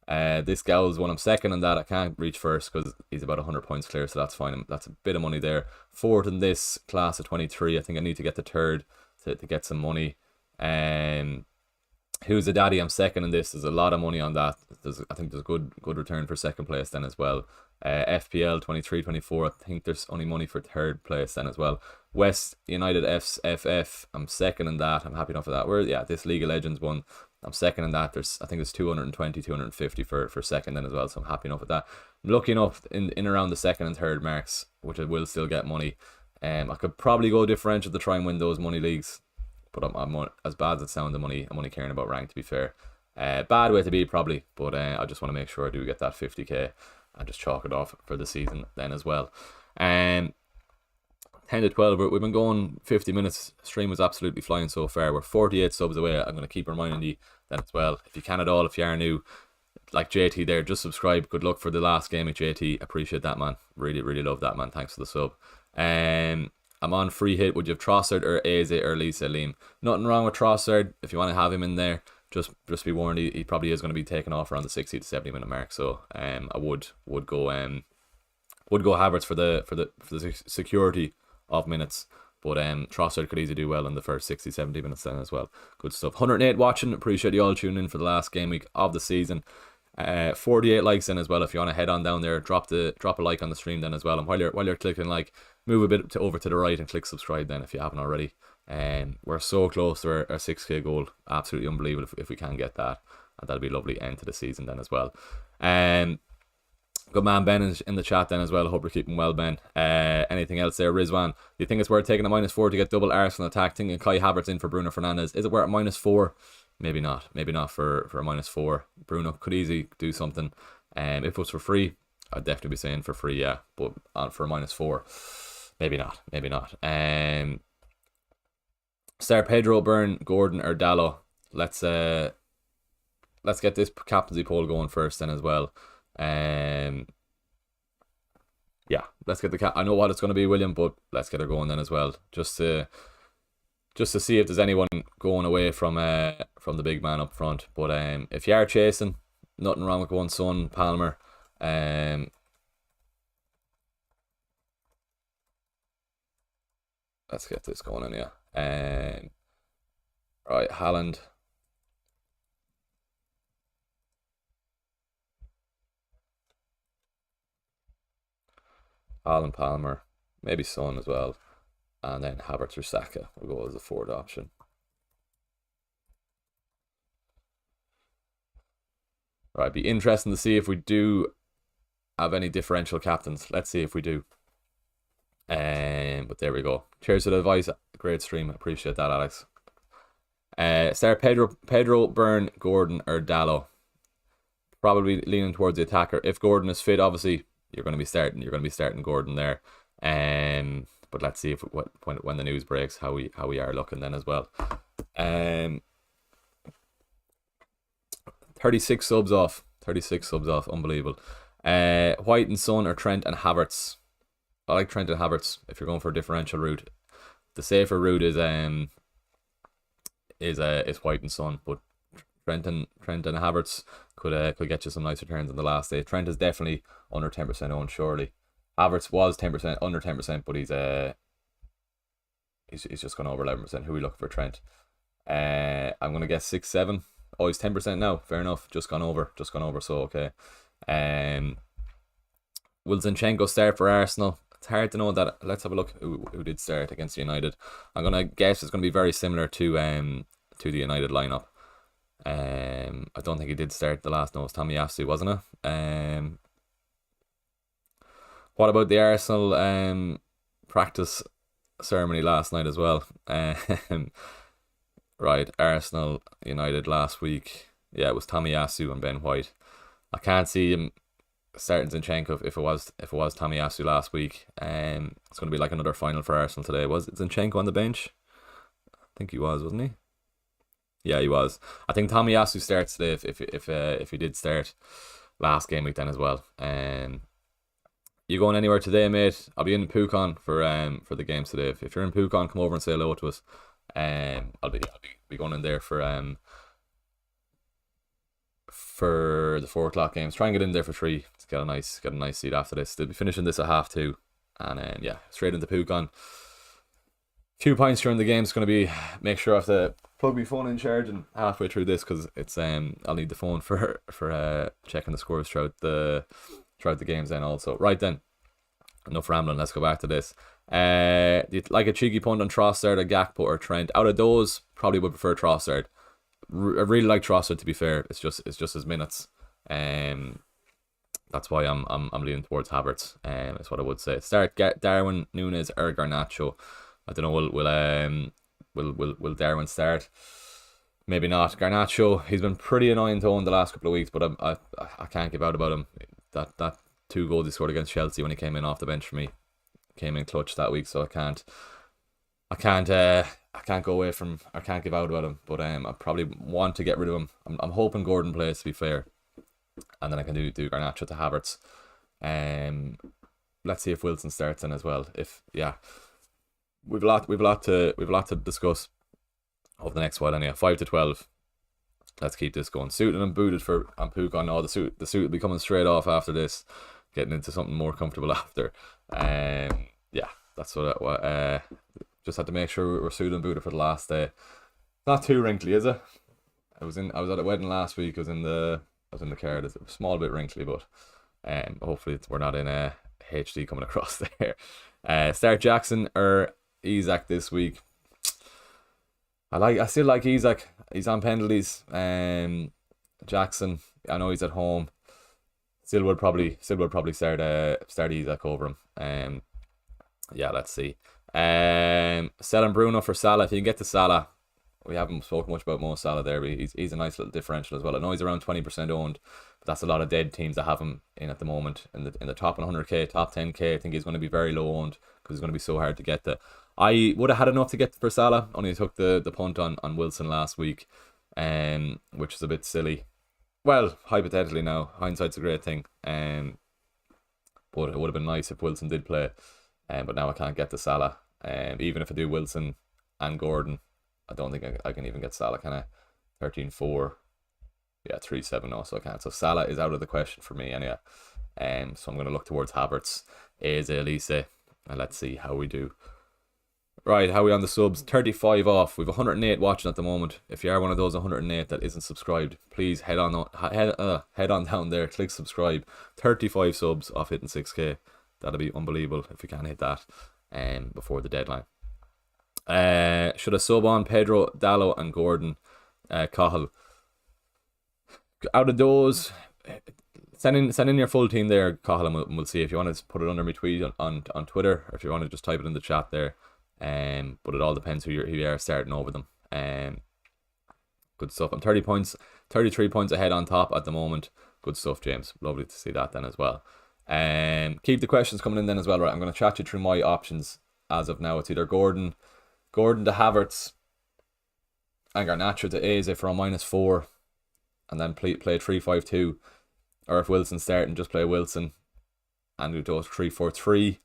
this gal's one, I'm second in that. I can't reach first because he's about 100 points clear, so that's fine. That's a bit of money there. Fourth in this class of 23. I think I need to get the third to get some money. Who's a daddy? I'm second in this. There's a lot of money on that. I think there's good return for second place then as well. FPL 23-24. I think there's only money for third place then as well. West United FF. I'm second in that. I'm happy enough with that. This League of Legends one. I'm second in that. I think there's 220, 250 for second then as well. So I'm happy enough with that. I'm lucky enough in around the second and third marks, which I will still get money. I could probably go differential to try and win those money leagues. But I'm as bad as it sounds, I'm only caring about rank, to be fair. Bad way to be probably, but I just want to make sure I do get that 50k and just chalk it off for the season then as well. 10 to 12, we've been going 50 minutes. Stream was absolutely flying so far. We're 48 subs away. I'm going to keep reminding you then as well. If you can at all, if you are new, like JT there, just subscribe. Good luck for the last game at JT. Appreciate that, man. Really, really love that, man. Thanks for the sub. I'm on free hit. Would you have Trossard or Eze or Lisa Liam? Nothing wrong with Trossard. If you want to have him in there, just be warned, he probably is going to be taken off around the 60 to 70 minute mark. So I would go Havertz for the security of minutes. But Trossard could easily do well in the first 60, 70 minutes then as well. Good stuff. 108 watching. Appreciate you all tuning in for the last game week of the season. 48 likes then as well. If you want to head on down there, drop a like on the stream then as well. And while you're clicking like, move a bit over to the right and click subscribe then if you haven't already. We're so close to our 6k goal. Absolutely unbelievable if we can get that. And that'll be a lovely end to the season then as well. Good man, Ben, is in the chat then as well. Hope you're keeping well, Ben. Anything else there, Rizwan? Do you think it's worth taking a -4 to get double Arsenal attack? Thinking Kai Havertz in for Bruno Fernandes. Is it worth a -4? Maybe not. Maybe not for a -4. Bruno could easily do something. If it was for free, I'd definitely be saying for free, yeah. But for a -4, maybe not. Maybe not. Start Pedro, Byrne, Gordon, or Dallo. Let's get this captaincy poll going first then as well. Yeah, let's get the I know what it's going to be, William, but let's get her going then as well, just to see if there's anyone going away from the big man up front. But if you are chasing, nothing wrong with going Son, Palmer. Let's get this going in, yeah. Right, Haaland. Haaland, Palmer, maybe Son as well, and then Havertz or Saka will go as the fourth option. Right, be interesting to see if we do have any differential captains. Let's see if we do. But there we go. Cheers to the advice. Great stream. Appreciate that, Alex. Start Pedro, Byrne, Gordon, or Dallo. Probably leaning towards the attacker. If Gordon is fit, obviously you're going to be starting Gordon there. But let's see if when the news breaks how we are looking then as well. 36 subs off. Unbelievable. White and Son or Trent and Havertz. I like Trent and Havertz if you're going for a differential route. The safer route is White and Son, but Trent and Havertz could get you some nice returns in the last day. Trent is definitely under 10% owned, surely. Havertz was 10%, under 10%, but he's just gone over 11%. Who are we looking for, Trent? I'm gonna guess 6-7. Oh, he's 10% now. Fair enough. Just gone over. So okay. Will Zinchenko start for Arsenal? It's hard to know that. Let's have a look who did start against United. I'm gonna guess it's gonna be very similar to the United lineup. I don't think he did start the last. No, it was Tomiyasu, wasn't it? What about the Arsenal practice ceremony last night as well? Right, Arsenal United last week. Yeah, it was Tomiyasu and Ben White. I can't see him starting Zinchenko if it was Tomiyasu last week. It's going to be like another final for Arsenal today. Was Zinchenko on the bench? I think he was, wasn't he? Yeah, he was. I think Tomiyasu starts today if he did start last game week then as well. You going anywhere today, mate? I'll be in Pukon for the games today. If you're in Pukon, come over and say hello to us. I'll be going in there for the 4 o'clock games. Try and get in there for 3 to get a nice seat after this. They'll be finishing this at 2:30, and then yeah, straight into Pukon. Few points during the game is going to be make sure I have to plug my phone in charging halfway through this because it's I'll need the phone for checking the scores throughout the games then also. Right then, enough rambling. Let's go back to this. Like a cheeky punt on Trossard, a Gakpo, or Trent. Out of those, probably would prefer Trossard. I really like Trossard, to be fair. It's just his minutes. That's why I'm leaning towards Havertz. That's what I would say. Start Darwin, Nunes, or Garnacho. I don't know. Will Darwin start? Maybe not. Garnacho, he's been pretty annoying to own the last couple of weeks, but I can't give out about him. That 2 goals he scored against Chelsea when he came in off the bench for me, came in clutch that week, so I can't go away from. I can't give out about him, but I probably want to get rid of him. I'm hoping Gordon plays, to be fair, and then I can do Garnacho to Havertz. Let's see if Wilson starts in as well. If yeah, we've a lot to discuss over the next while. Anyway, 5 to 12. Let's keep this going. Suited and booted for Pukon. No, the suit will be coming straight off after this. Getting into something more comfortable after. Yeah, that's what. Just had to make sure we're suited and booted for the last day. Not too wrinkly, is it? I was at a wedding last week. I was in the car. It's a small bit wrinkly, but hopefully we're not in a HD coming across there. Start Jackson or Isak this week. I still like Isak. He's on penalties. Jackson, I know he's at home. Still would probably start Isak over him. Yeah, let's see. Selling Bruno for Salah. If you can get to Salah, we haven't spoken much about Mo Salah there, but he's a nice little differential as well. I know he's around 20% owned, but that's a lot of dead teams that have him in at the moment. In the top 100k, top 10k, I think he's going to be very low owned because he's going to be so hard to get to. I would have had enough to get for Salah, only took the punt on Wilson last week, which is a bit silly. Well, hypothetically now, hindsight's a great thing. But it would have been nice if Wilson did play. But now I can't get to Salah. Even if I do Wilson and Gordon, I don't think I can even get Salah, can I? 13-4. Yeah, 3-7 also I can't. So Salah is out of the question for me anyway. So I'm going to look towards Havertz, Eze, Elise, and let's see how we do. Right, how are we on the subs? 35 off. We've 108 watching at the moment. If you are one of those 108 that isn't subscribed, please head on down there, click subscribe. 35 subs off hitting 6k. That'll be unbelievable if we can hit that before the deadline. Should I sub on Pedro, Dallo and Gordon Cahill? Out of those, send in your full team there, Cahill, and we'll see. If you want to put it under my tweet on Twitter, or if you want to just type it in the chat there. But it all depends who you are starting over them. Good stuff. I'm 33 points ahead on top at the moment. Good stuff, James. Lovely to see that then as well. Keep the questions coming in then as well. Right, I'm going to chat you through my options as of now. It's either Gordon to Havertz, and Garnacho to Eze for a -4, and then play 3-5-2. Or if Wilson's starting, just play Wilson and do those 3-4-3.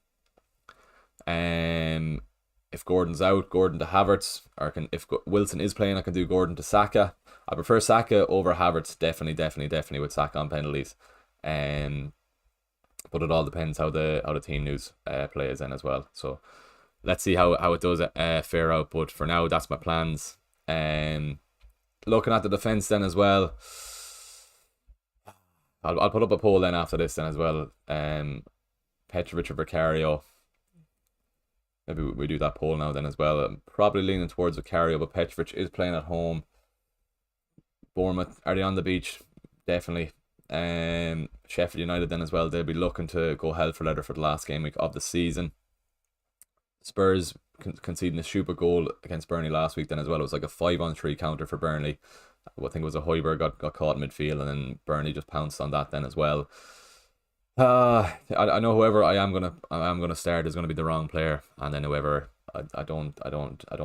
If Gordon's out, Gordon to Havertz, or if Wilson is playing, I can do Gordon to Saka. I prefer Saka over Havertz, definitely with Saka on penalties. But it all depends how the team news plays in as well. So let's see how it does fare out. But for now, that's my plans. Looking at the defence then as well, I'll put up a poll then after this then as well. Petrovic or Vicario. Maybe we do that poll now then as well. I'm probably leaning towards Vicario, but Petrovic is playing at home. Bournemouth, are they on the beach? Definitely. Sheffield United then as well. They'll be looking to go hell for leather for the last game week of the season. Spurs conceding a stupid goal against Burnley last week then as well. It was like a 5-on-3 counter for Burnley. I think it was a Højbjerg got caught in midfield, and then Burnley just pounced on that then as well. I know whoever I am gonna start is gonna be the wrong player, and then whoever I don't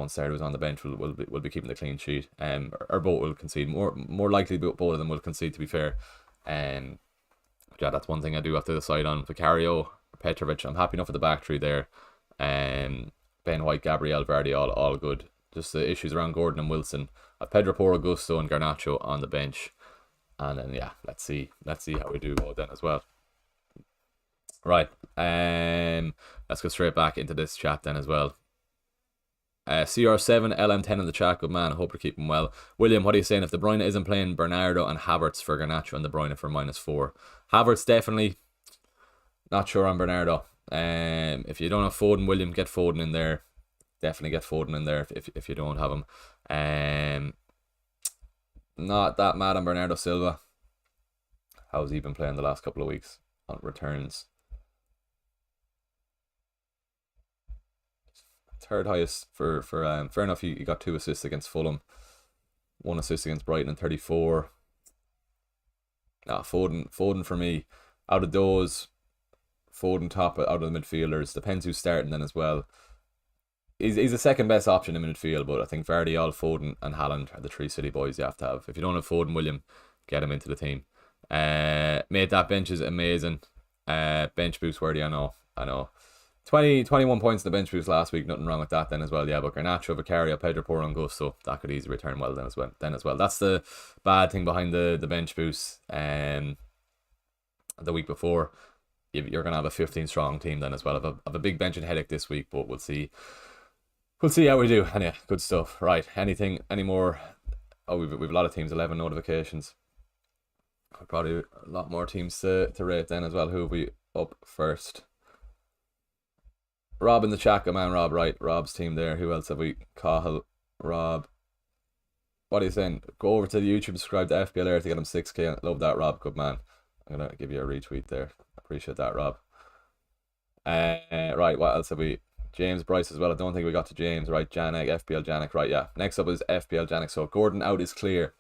start who's on the bench will be keeping the clean sheet. Or both will concede. More likely both of them will concede, to be fair. Yeah, that's one thing I do have to decide on. Vicario, Petrovic. I'm happy enough with the back three there. Ben White, Gabriel, Vardy, all good. Just the issues around Gordon and Wilson. Pedro Porro, Gusto, and Garnacho on the bench. And then yeah, let's see how we do then as well. Right, let's go straight back into this chat then as well. CR7, LM10 in the chat, good man, I hope you're keeping well. William, what are you saying? If De Bruyne isn't playing, Bernardo and Havertz for Garnacho and De Bruyne for -4. Havertz definitely, not sure on Bernardo. If you don't have Foden, William, get Foden in there. Definitely get Foden in there if you don't have him. Not that mad on Bernardo Silva. How's he been playing the last couple of weeks on returns? Third highest for fair enough. He got 2 assists against Fulham, 1 assist against Brighton, and 34. Foden for me. Out of those, Foden top out of the midfielders. Depends who's starting then as well. He's the second best option in midfield, but I think Vardy, Foden and Haaland are the 3 City boys you have to have. If you don't have Foden, William, get him into the team. Mate, that bench is amazing. Bench boost worthy, I know. 21 points in the bench boost last week, nothing wrong with that then as well. Yeah, but Garnacho, Vicario, Pedro Porro and Gusto, that could easily return well then as well. That's the bad thing behind the bench boost. The week before, you're going to have a 15 strong team then as well. I've a big benching headache this week, but we'll see how we do. Anyway, good stuff. Right, any more? Oh, we've a lot of teams, 11 notifications. Probably a lot more teams to rate then as well. Who have we up first? Rob in the chat, good man, Rob. Right, Rob's team there. Who else have we? Cahill, Rob. What are you saying? Go over to the YouTube, subscribe to FPL Air to get him 6k. Love that, Rob. Good man. I'm gonna give you a retweet there. Appreciate that, Rob. Right, what else have we? James Bryce as well. I don't think we got to James. Right, Janik, FPL Janik. Right, yeah. Next up is FPL Janik. So Gordon out is clear.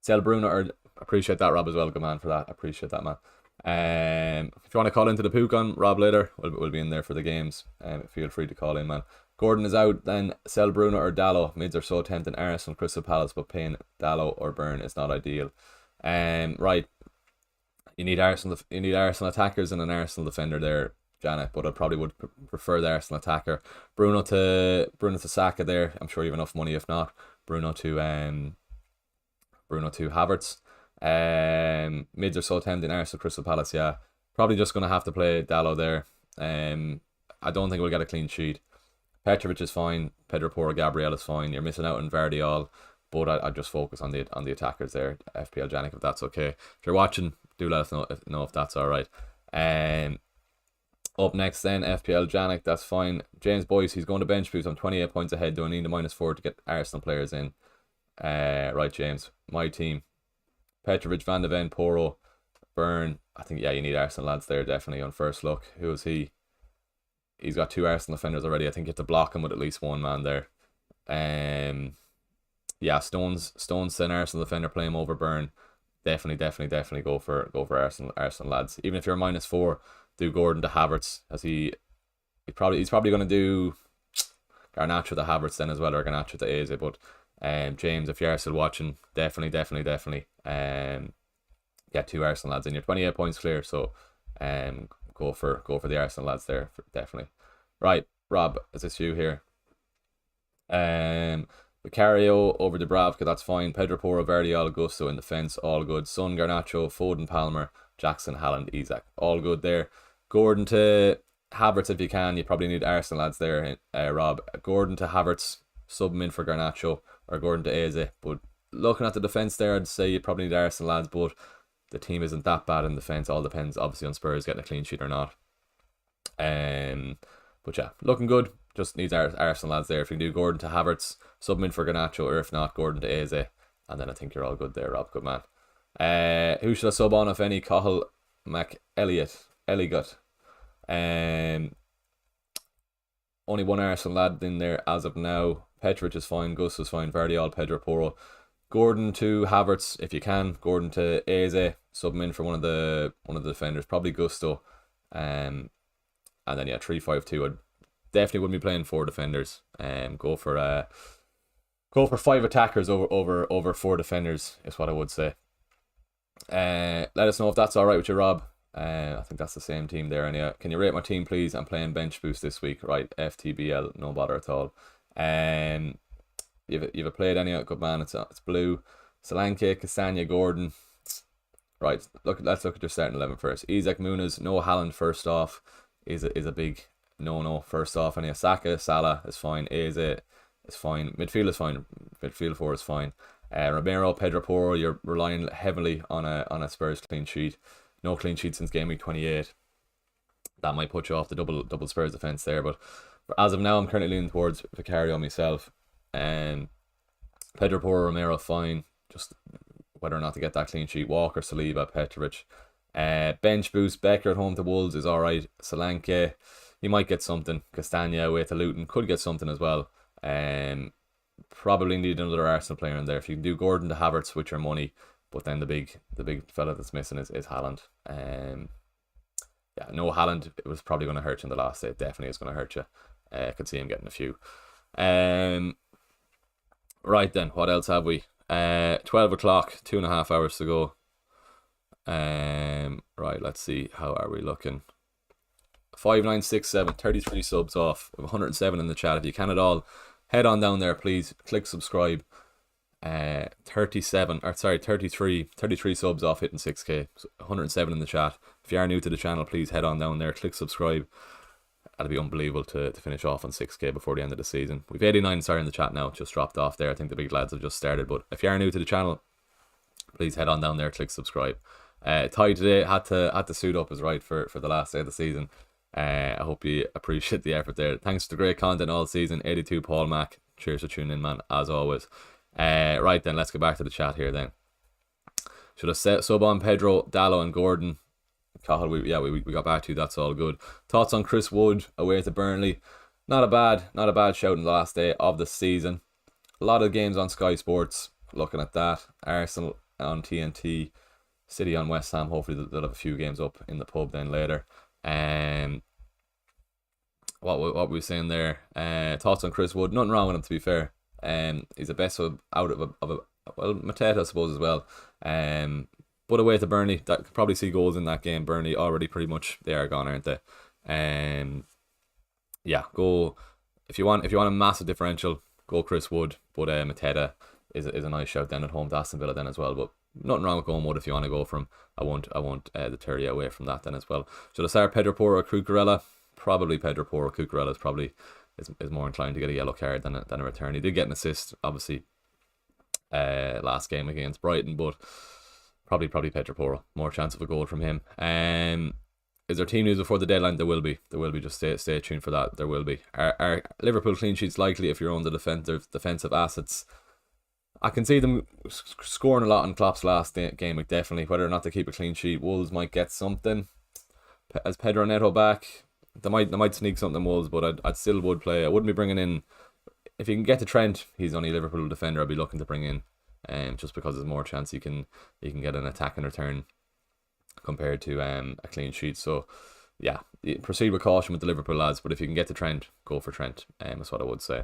Sell Bruno, or appreciate that, Rob, as well. Good man for that. Appreciate that, man. If you want to call into the Pook on Rob later, we'll be in there for the games. Feel free to call in, man. Gordon is out. Then sell Bruno or Dallo. Mids are so tempting. Arsenal, Crystal Palace, but paying Dallo or Burn is not ideal. Right. You need Arsenal attackers and an Arsenal defender there, Janet. But I probably would prefer the Arsenal attacker. Bruno to Saka there. I'm sure you have enough money. If not, Bruno to Havertz. Mids are so tempting. Arsenal, Crystal Palace. Yeah, probably just gonna have to play Dallo there. I don't think we'll get a clean sheet. Petrovic is fine. Pedro Porro, Gabriel is fine. You're missing out on Vardiol, but I just focus on the attackers there. FPL Janik, if that's okay. If you're watching, do let us know if that's all right. Up next then, FPL Janik, that's fine. James Boyce, he's going to bench boost. I'm 28 points ahead. Do I need a -4 to get Arsenal players in? Right, James. My team. Petrovic, Van de Ven, Porro, Burn. I think, yeah, you need Arsenal lads there, definitely, on first look. Who is he? He's got 2 Arsenal defenders already. I think you have to block him with at least one man there. Yeah, Stones an Arsenal defender, play him over Burn. Definitely go for Arsenal lads. Even if you're a -4, do Gordon to Havertz, as he's probably going to do Garnacho to Havertz then as well, or Garnacho to Eze. But James, if you're still watching, definitely get 2 Arsenal lads in. You're 28 points clear, so go for the Arsenal lads there, definitely. Right, Rob, is this you here? Vicario over Dubravka, that's fine. Pedro Porro, Vardiol, Gusto in defence, all good. Son, Garnacho, Foden, Palmer, Jackson, Haaland, Isak, all good there. Gordon to Havertz if you can. You probably need Arsenal lads there, Rob. Gordon to Havertz, sub him in for Garnacho, or Gordon to Eze. But looking at the defence there, I'd say you probably need Arsenal lads, but the team isn't that bad in defence. All depends obviously on Spurs getting a clean sheet or not. But yeah, looking good. Just needs Arsenal lads there. If you can do Gordon to Havertz, sub him in for Garnacho, or if not, Gordon to Eze, and then I think you're all good there, Rob. Good man. Who should I sub on, if any? Cahill Elliott. Only one Arsenal lad in there as of now. Petrovic is fine, Gus is fine, Vardiol, Pedro Porro. Gordon to Havertz if you can. Gordon to Eze, sub him in for one of the defenders, probably Gusto. And then yeah, 3-5-2. I definitely wouldn't be playing 4 defenders. Go for 5 attackers over 4 defenders is what I would say. Let us know if that's all right with you, Rob. I think that's the same team there. And yeah, can you rate my team, please? I'm playing bench boost this week, right? FTBL, no bother at all. You've played any? Good man. It's blue. Solanke, Castagna, Gordon. Right. Let's look at your starting 11 first. Isak, Muniz, no Haaland first off is a big no first off. And Saka, Salah is fine. Eze is fine. Midfield is fine. Midfield 4 is fine. Romero, Pedro Porro, you're relying heavily on a Spurs clean sheet. No clean sheet since game week 28. That might put you off the double Spurs defence there, but as of now, I'm currently leaning towards Vicario myself. Pedro Porro, Romero, fine. Just whether or not to get that clean sheet. Walker, Saliba, Petrovic. Bench boost, Becker at home to Wolves is alright. Solanke, you might get something. Castagna away to Luton could get something as well. Probably need another Arsenal player in there. If you can do Gordon to Havertz with your money, but then the big fella that's missing is Haaland. Yeah, no Haaland, it was probably going to hurt you in the last day. It definitely is going to hurt you. I could see him getting a few. Right then, what else have we? 12 o'clock, 2.5 hours to go. Right, let's see, how are we looking? 5967, 33 subs off. We have 107 in the chat. If you can at all, head on down there, please. Click subscribe. 33 subs off hitting 6k. So 107 in the chat. If you are new to the channel, please head on down there, click subscribe. That'd be unbelievable to finish off on 6k before the end of the season. We've 89 in the chat now. It just dropped off there. I think the big lads have just started. But if you are new to the channel, please head on down there, click subscribe. Ty today had to suit up as right for the last day of the season. I hope you appreciate the effort there. Thanks for the great content all season. 82 Paul Mac. Cheers for tuning in, man, as always. Right then, let's get back to the chat here then. Should have set sub on Pedro, Dallo, and Gordon. Cahill, we got back to you. That's all good. Thoughts on Chris Wood away to Burnley? Not a bad shout in the last day of the season. A lot of games on Sky Sports. Looking at that, Arsenal on TNT, City on West Ham. Hopefully they'll have a few games up in the pub then later. What were we saying there? Thoughts on Chris Wood? Nothing wrong with him, to be fair. He's the best out of a well, Mateta, I suppose, as well. But away to Burnley, that could probably see goals in that game. Burnley already pretty much, they are gone, aren't they? Yeah, go if you want a massive differential, go Chris Wood. But Mateta is a nice shout then at home to Aston Villa then as well. But nothing wrong with going Wood if you want to go from. I won't deter you away from that then as well. Should I start Pedro Porro or Cucurella? Probably Pedro Porro. Cucurella is probably is more inclined to get a yellow card than a return. He did get an assist, obviously, last game against Brighton, but probably Pedro Porro. More chance of a goal from him. Is there team news before the deadline? There will be. Just stay tuned for that. There will be. Are Liverpool clean sheets likely if you're on the defensive assets? I can see them scoring a lot in Klopp's last game, definitely. Whether or not they keep a clean sheet, Wolves might get something. As Pedro Neto back, they might sneak something Wolves, but I still would play. I wouldn't be bringing in, if you can get to Trent, he's only a Liverpool defender. I'd be looking to bring in, just because there's more chance you can get an attack and return compared to a clean sheet. So yeah, proceed with caution with the Liverpool lads, but if you can get to Trent, go for Trent. That's what I would say.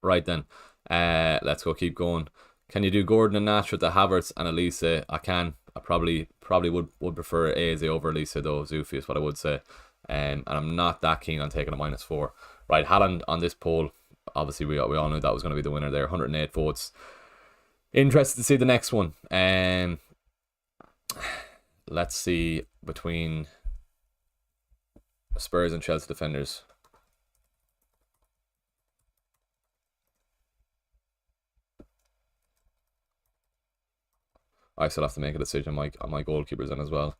Right then, let's go. Keep going. Can you do Gordon and Nash with the Havertz and Elise? I can. I probably would prefer Eze over Elise though. Zufi is what I would say. And I'm not that keen on taking a -4. Right, Haaland on this poll. Obviously, we all knew that was going to be the winner there. 108 votes. Interested to see the next one. Let's see between Spurs and Chelsea defenders. I still have to make a decision on my goalkeepers then as well.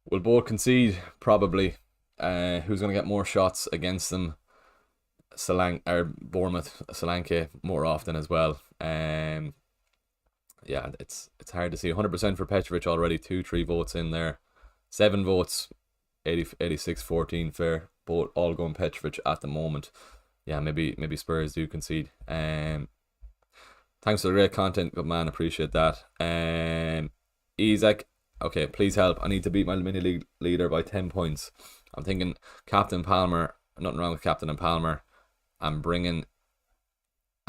Will both concede? Probably. Who's going to get more shots against them? Bournemouth, Solanke more often as well. Yeah, it's hard to see. 100% for Petrovic already. 3 votes in there. 7 votes. 86-14 fair. Both all going Petrovic at the moment. Yeah, maybe Spurs do concede. Thanks for the great content, good man. Appreciate that. Isaac. Okay, please help. I need to beat my mini league leader by 10 points. I'm thinking Captain Palmer. Nothing wrong with Captain and Palmer. I'm bringing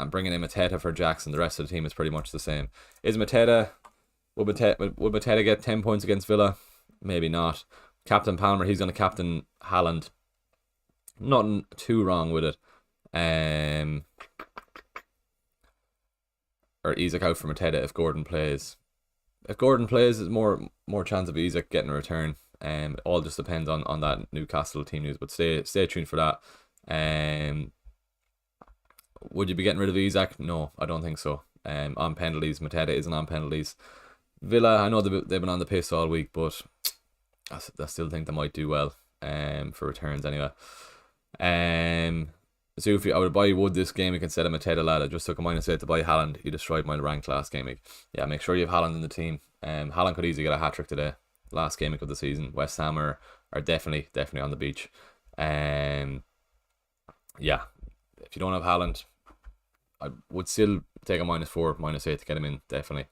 in Mateta for Jackson. The rest of the team is pretty much the same. Would Mateta get 10 points against Villa? Maybe not. Captain Palmer, he's going to captain Haaland. Nothing too wrong with it. Or Isaac out for Mateta if Gordon plays. If Gordon plays, there's more chance of Isaac getting a return. It all just depends on that Newcastle team news. But stay tuned for that. Would you be getting rid of Isaac? No, I don't think so. On penalties, Mateta isn't on penalties. Villa, I know they've been on the piss all week, but I still think they might do well. For returns anyway. Zufi, I would buy Wood this game week instead of Mateta, lad. I just took a -8 to buy Haaland. He destroyed my rank last game week. Yeah, make sure you have Haaland in the team. Haaland could easily get a hat-trick today. Last game week of the season. West Ham are definitely on the beach. Yeah, if you don't have Haaland, I would still take a -4, -8 to get him in, definitely.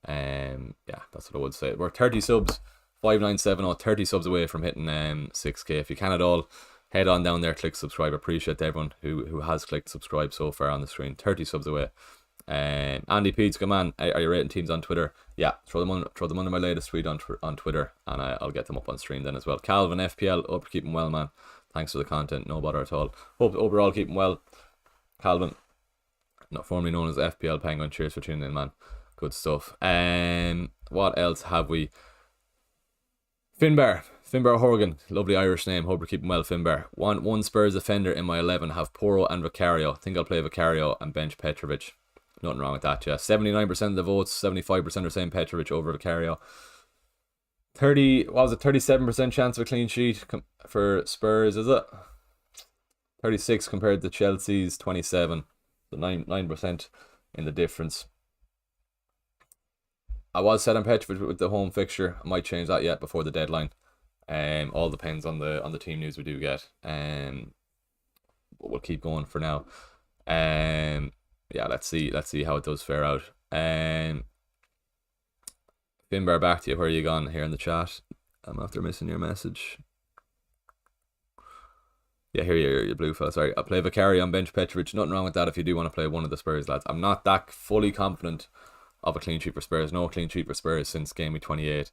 Yeah, that's what I would say. We're 30 subs, 5970, 30 subs away from hitting 6k. If you can at all, head on down there, click subscribe. Appreciate everyone who has clicked subscribe so far on the screen. 30 subs away. Andy Peets, good man. Are you rating teams on Twitter? Yeah, throw them under my latest tweet on Twitter, and I'll get them up on stream then as well. Calvin, FPL, hope you're keeping well, man. Thanks for the content, no bother at all. Hope we're all keeping well. Calvin, not formerly known as FPL Penguin, cheers for tuning in, man. Good stuff. What else have we? Finbar Horgan, lovely Irish name. Hope you're keeping well, Finbar. One Spurs defender in my 11. Have Porro and Vicario. Think I'll play Vicario and bench Petrovic. Nothing wrong with that, yeah. 79% of the votes, 75% are saying Petrovic over Vicario. 37% chance of a clean sheet for Spurs, is it? 36 compared to Chelsea's 27. So 9% in the difference. I was set on Petrovic with the home fixture. I might change that yet before the deadline. All depends on the team news we do get. But we'll keep going for now. Yeah, let's see how it does fare out. Finbar, back to you. Where are you gone here in the chat? I'm after missing your message. Yeah, here you're blue fella. Sorry, I play Vicari on bench Petrovic. Nothing wrong with that if you do want to play one of the Spurs lads. I'm not that fully confident of a clean sheet for Spurs. No clean sheet for Spurs since game week 28.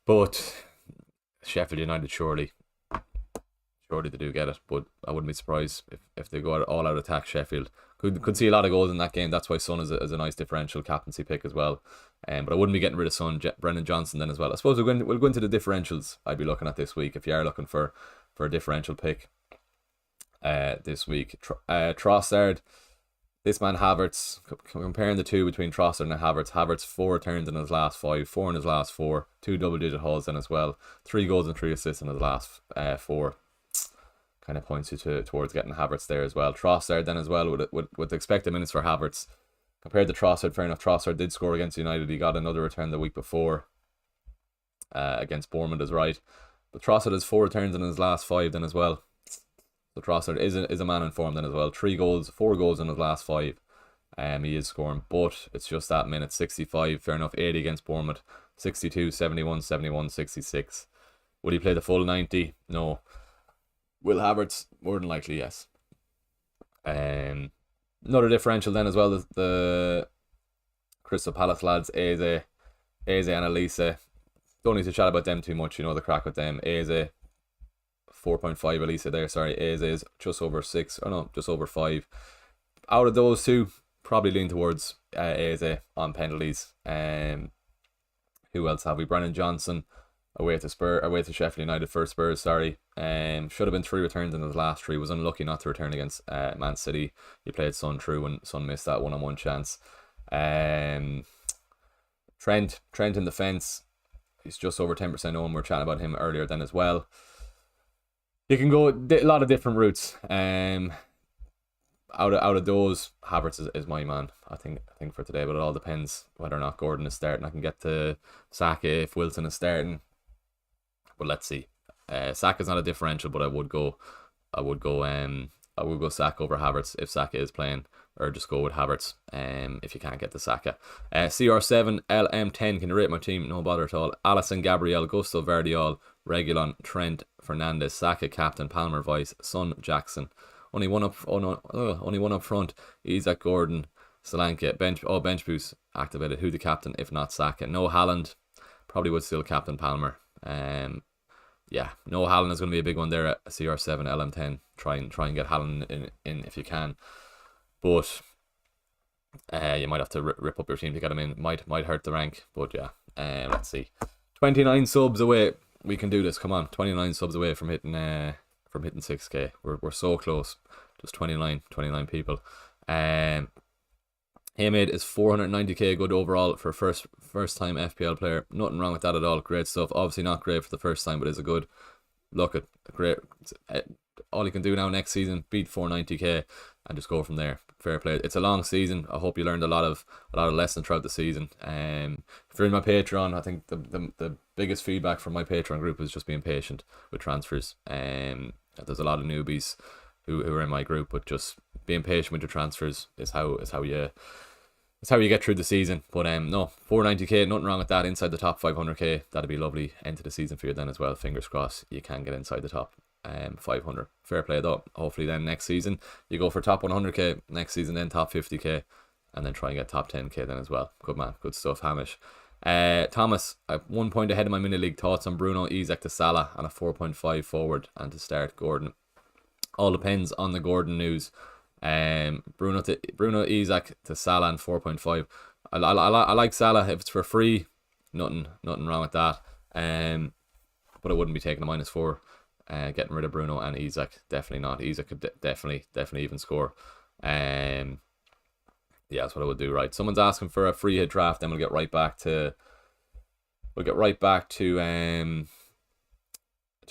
But Sheffield United surely they do get it. But I wouldn't be surprised if they go all out attack Sheffield. Could see a lot of goals in that game. That's why Son is a nice differential captaincy pick as well. But I wouldn't be getting rid of Son, Brennan Johnson then as well. I suppose we'll go into the differentials I'd be looking at this week if you are looking for a differential pick this week. Trossard, this man Havertz, comparing the two between Trossard and Havertz 4 returns in his last 5, 4 in his last 4, 2 double-digit hauls then as well, 3 goals and 3 assists in his last 4. Kind of points you towards getting Havertz there as well. Trossard then as well with the expected minutes for Havertz. Compared to Trossard, fair enough, Trossard did score against United. He got another return the week before against Bournemouth is right. But Trossard has 4 returns in his last 5 then as well. So Trossard is a man in form then as well. 4 goals in his last 5. He is scoring, but it's just that minute. 65, fair enough. 80 against Bournemouth. 62, 71, 71, 66. Would he play the full 90? No. Will Havertz? More than likely, yes. Another differential then as well. The Crystal Palace lads, Eze and Elise. Don't need to chat about them too much. You know the crack with them. Eze 4.5, Elise there. Sorry, Eze is just over 6. Or no, just over 5. Out of those two, probably lean towards Eze on penalties. Who else have we? Brennan Johnson away to Sheffield United for Spurs. Sorry. Should have been 3 returns in his last 3. Was unlucky not to return against Man City. He played Son through and Son missed that one-on-one chance. Trent in the fence. He's just over 10% owned. We were chatting about him earlier then as well. You can go a lot of different routes. Out of those, Havertz is my man. I think for today, but it all depends whether or not Gordon is starting. I can get to Saka if Wilson is starting, but let's see. Saka's not a differential, but I would go Saka over Havertz if Saka is playing, or just go with Havertz if you can't get the Saka. CR7 LM10, can you rate my team? No bother at all. Alisson, Gabriel, Gusto, Verdiol, Reguilon, Trent, Fernandes, Saka captain, Palmer vice, Son, Jackson. Only one up front. Isaac, Gordon, Solanke, bench boost activated. Who the captain if not Saka? No Haaland. Probably would still captain Palmer. Yeah, no Haaland is going to be a big one there at CR7 LM10. Try and get Haaland in if you can. But you might have to rip up your team to get him in. Might hurt the rank. But yeah, let's see. 29 subs away. We can do this. Come on, 29 subs away from hitting 6k. We're so close. Just 29 people. Hamid is 490k good overall for first time FPL player. Nothing wrong with that at all. Great stuff. Obviously not great for the first time, but is a good look at great. All you can do now next season, beat 490k and just go from there. Fair play. It's a long season. I hope you learned a lot of lessons throughout the season. If you're in my Patreon, I think the biggest feedback from my Patreon group is just being patient with transfers. There's a lot of newbies who are in my group, but just being patient with your transfers is how you get through the season. But no, 490k, nothing wrong with that. Inside the top 500k, that'd be lovely end to the season for you then as well. Fingers crossed you can get inside the top 500. Fair play though. Hopefully then next season you go for top 100k, next season then top 50k, and then try and get top 10k then as well. Good man, good stuff, Hamish. Thomas, 1 point ahead of my mini league. Thoughts on Bruno, Isak to Salah and a 4.5 forward and to start Gordon. All depends on the Gordon news. Bruno, Isak to Salah and 4.5. I like Salah if it's for free. Nothing wrong with that. But I wouldn't be taking a -4. Getting rid of Bruno and Isak, definitely not. Isak could definitely even score. Yeah, that's what I would do. Right, someone's asking for a free hit draft. Then we'll get right back to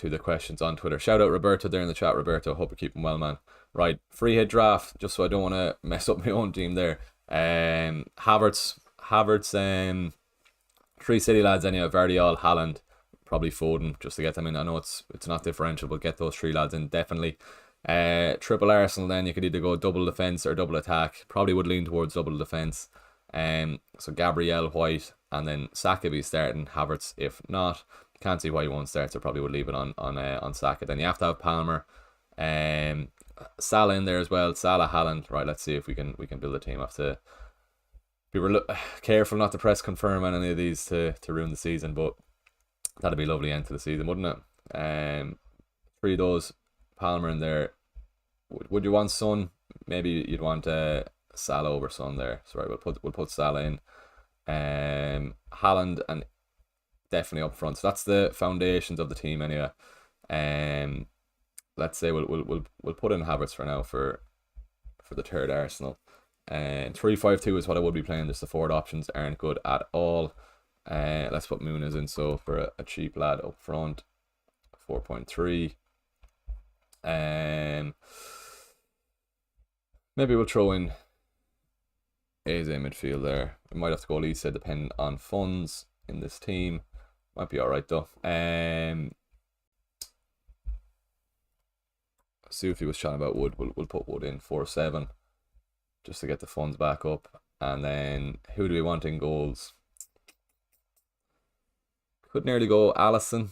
the questions on Twitter. Shout out Roberto there in the chat. Roberto, hope you're keeping well, man. Right, free hit draft. Just so I don't want to mess up my own team there. Havertz. Three City lads anyway, Vardiol, Haaland, probably Foden, just to get them in. I know it's not differential, but get those three lads in, definitely. Triple Arsenal, then you could either go double defence or double attack. Probably would lean towards double defence. So Gabriel, White, and then Saka be starting, Havertz if not. Can't see why he won't start, so probably would leave it on Saka. Then you have to have Palmer. Salah in there as well. Salah, Haaland. Right, let's see if we can build a team. Have to be careful not to press confirm on any of these to ruin the season, but that'd be a lovely end to the season, wouldn't it? Three of those, Palmer in there. Would you want Son? Maybe you'd want Salah over Son there. Sorry, we'll put Salah in. Haaland and definitely up front. So that's the foundations of the team anyway. Let's say we'll put in Havertz for now for the third Arsenal. 3-5-2 is what I would be playing. Just the forward options aren't good at all. Let's put Muniz in, so for a cheap lad up front. 4.3. Maybe we'll throw in Eze midfield there. We might have to go Lisa depending on funds in this team. Might be alright though. Sufi was chatting about Wood. We'll put Wood in 4-7 just to get the funds back up. And then who do we want in goals? Could nearly go Allison.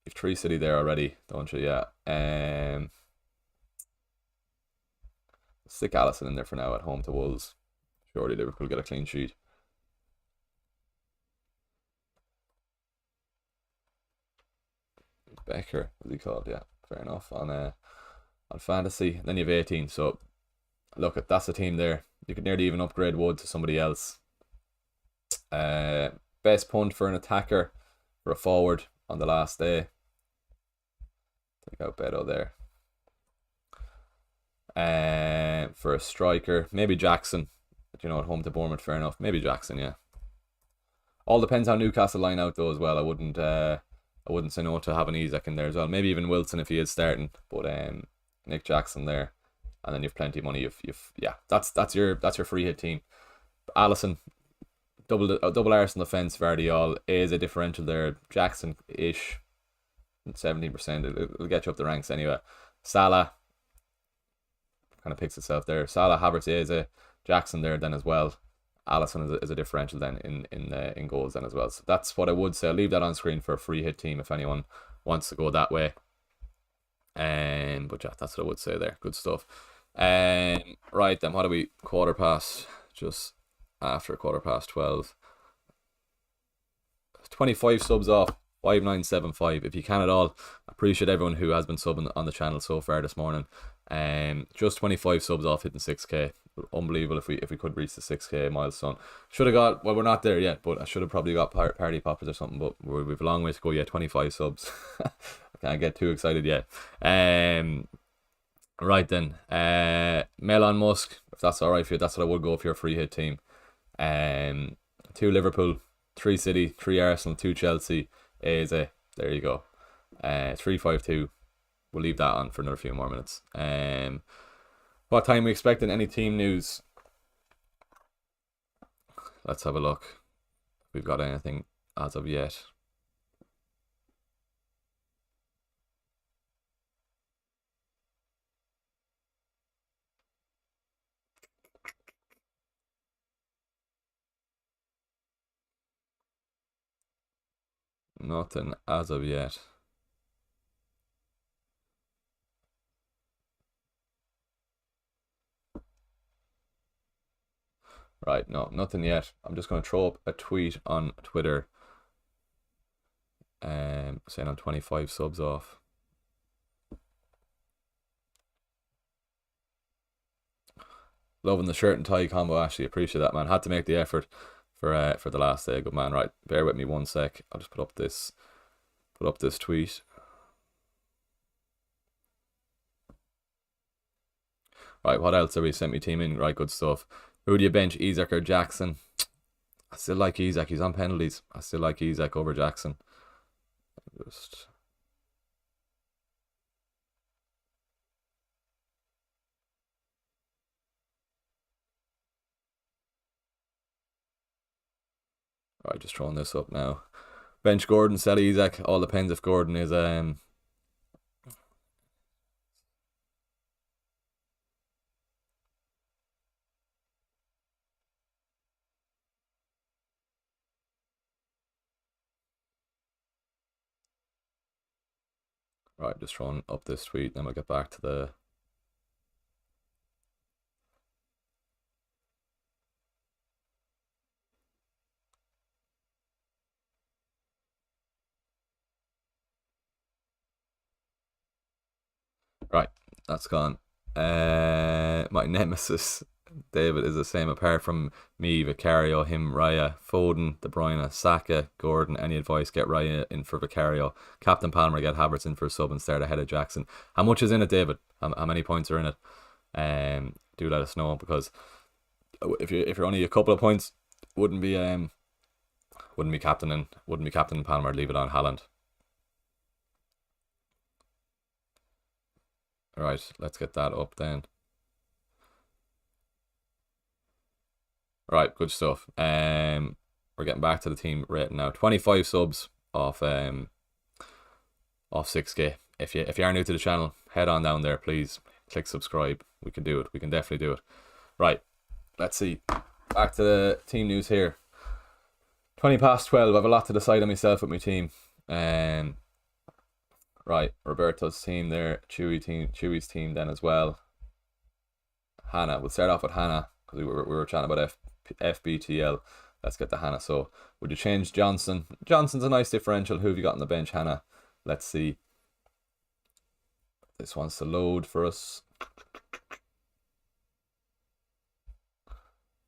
You've 3 City there already, don't you? Yeah. Stick Allison in there for now at home to Wolves. Surely Liverpool get a clean sheet. Becker, was he called? Yeah, fair enough. On fantasy, then you have 18. So look, that's the team there. You could nearly even upgrade Wood to somebody else. Best punt for an attacker, for a forward on the last day. Take out Beto there. For a striker, maybe Jackson. But, at home to Bournemouth, fair enough. Maybe Jackson, yeah. All depends how Newcastle line out though as well. I wouldn't say no to having Isak in there as well. Maybe even Wilson if he is starting. But Nick Jackson there, and then you've plenty of money. Yeah, that's your free hit team. Allison, double Arsenal defence. Vardiol is a differential there. Jackson ish, 17%. It'll get you up the ranks anyway. Salah kind of picks itself there. Salah, Havertz, Eze, Jackson there then as well. Allison is a differential then in goals then as well. So that's what I would say. I'll leave that on screen for a free hit team if anyone wants to go that way. But yeah, that's what I would say there. Good stuff. Right then, what are we? Quarter past, just after 12. 25 subs off. 5975 if you can at all. Appreciate everyone who has been subbing on the channel so far this morning. Just 25 subs off hitting 6k. Unbelievable if we could reach the 6k milestone. Should have got, well, we're not there yet, but I should have probably got party poppers or something, but we've a long way to go yet. 25 subs. I can't get too excited yet. Right then, Melon Musk, if that's alright for you, that's what I would go for your free hit team. 2 Liverpool, 3 City, 3 Arsenal, 2 Chelsea, Eze, there you go. 3-5-2. We'll leave that on for another few more minutes. What time are we expecting? Any team news? Let's have a look. If we've got anything as of yet. Nothing as of yet. Right, no, nothing yet. I'm just going to throw up a tweet on Twitter saying I'm 25 subs off. Loving the shirt and tie combo, Ashley. Appreciate that, man. Had to make the effort for the last day. Good man. Right, bear with me 1 sec. I'll just put up this tweet. Right, what else have we sent me team in? Right, good stuff. Who do you bench, Isak or Jackson? I still like Isak. He's on penalties. I still like Isak over Jackson. Just Right, just throwing this up now. Bench Gordon, sell Isaac. All depends if Gordon is right, just throwing up this tweet, then we'll get back to the right, that's gone. My nemesis David is the same apart from me, Vicario, him, Raya, Foden, De Bruyne, Saka, Gordon. Any advice? Get Raya in for Vicario. Captain Palmer, get Havertz in for a sub and start ahead of Jackson. How much is in it, David? How many points are in it? Do let us know, because if you're only a couple of points, wouldn't be captaining Palmer. Leave it on Haaland. All right, let's get that up then. Right, good stuff. We're getting back to the team rating now. 25 subs off 6k. If you are new to the channel, head on down there, please. Click subscribe. We can do it. We can definitely do it. Right, let's see. Back to the team news here. 20 past 12. I have a lot to decide on myself with my team. Right, Roberto's team there, Chewy's team then as well. Hannah. We'll start off with Hannah because we were chatting about FBTL. Let's get to Hannah. So would you change Johnson? Johnson's a nice differential. Who have you got on the bench, Hannah? Let's see. This wants to load for us.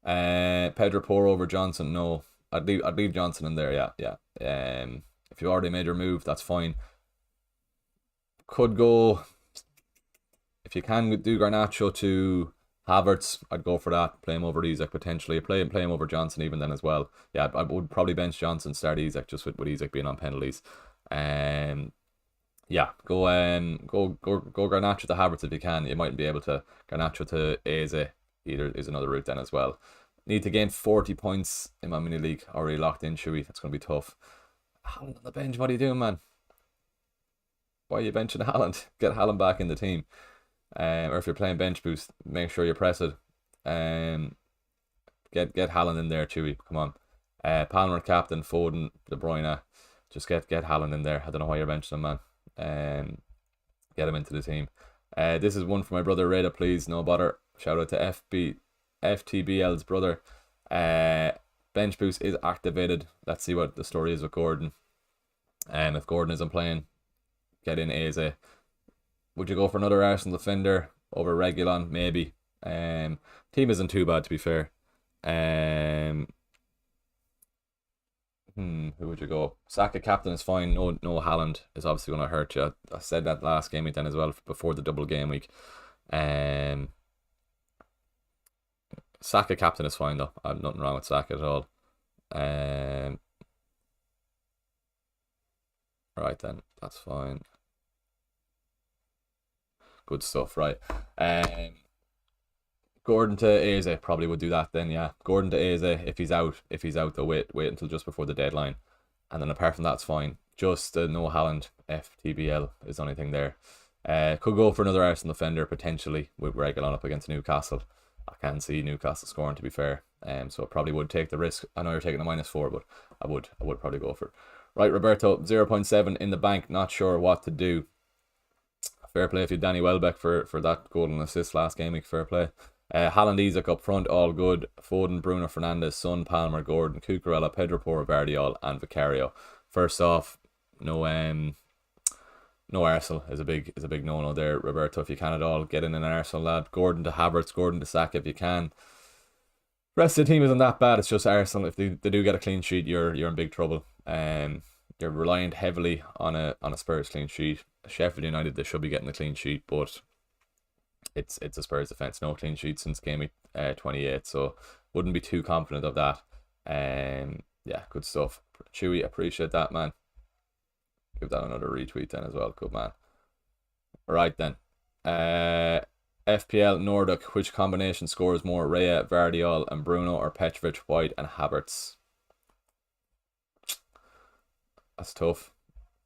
Pedro Porro over Johnson. No, I'd leave Johnson in there. Yeah. If you already made your move, that's fine. Could go, if you can do Garnacho to Havertz, I'd go for that. Play him over Isak potentially. Play him over Johnson even then as well. Yeah, I would probably bench Johnson, start Isak just with Isak being on penalties. Yeah, go Garnacho to Havertz if you can. You mightn't be able to. Garnacho to Eze either is another route then as well. Need to gain 40 points in my mini league. Already locked in, Chewy. That's going to be tough. Haaland on the bench. What are you doing, man? Why are you benching Haaland? Get Haaland back in the team. Or if you're playing bench boost, make sure you press it. Get Haaland in there, Chewy. Come on. Palmer captain, Foden, De Bruyne. Just get Haaland in there. I don't know why you're benching him, man. Get him into the team. This is one for my brother Reda, please. No bother. Shout out to FTBL's brother. Bench boost is activated. Let's see what the story is with Gordon. If Gordon isn't playing, get in Eze. Would you go for another Arsenal defender over Reguilon? Maybe. Team isn't too bad, to be fair. Who would you go? Saka captain is fine. No Haaland is obviously going to hurt you. I said that last game week then as well, before the double game week. Saka captain is fine though. I have nothing wrong with Saka at all. Right then, that's fine. Good stuff, right? Gordon to Eze probably would do that then, yeah. Gordon to Eze if he's out. If he's out, though, wait until just before the deadline. And then apart from that, it's fine. Just no Haaland. FTBL is the only thing there. Could go for another Arsenal defender potentially with Reguilon up against Newcastle. I can't see Newcastle scoring, to be fair. So I probably would take the risk. I know you're taking a -4, but I would probably go for it. Right, Roberto, 0.7 in the bank. Not sure what to do. Fair play if you Danny Welbeck for that golden assist last game week. Fair play. Haaland, Isak up front, all good. Foden, Bruno Fernandes, Son, Palmer, Gordon, Cucurella, Pedro Porro, Vardiol, and Vicario. First off, no Arsenal is a big no there, Roberto. If you can at all, get in an Arsenal lad. Gordon to Havertz, Gordon to Saka if you can. Rest of the team isn't that bad. It's just Arsenal. If they do get a clean sheet, you're in big trouble. You're reliant heavily on a Spurs clean sheet. Sheffield United, they should be getting a clean sheet, but it's a Spurs defense. No clean sheet since game week 28, so wouldn't be too confident of that. Yeah, good stuff. Chewy, appreciate that, man. Give that another retweet then as well. Good man. Right then. FPL Nordic, which combination scores more? Raya, Vardiol, and Bruno, or Petrovic, White, and Havertz? That's tough.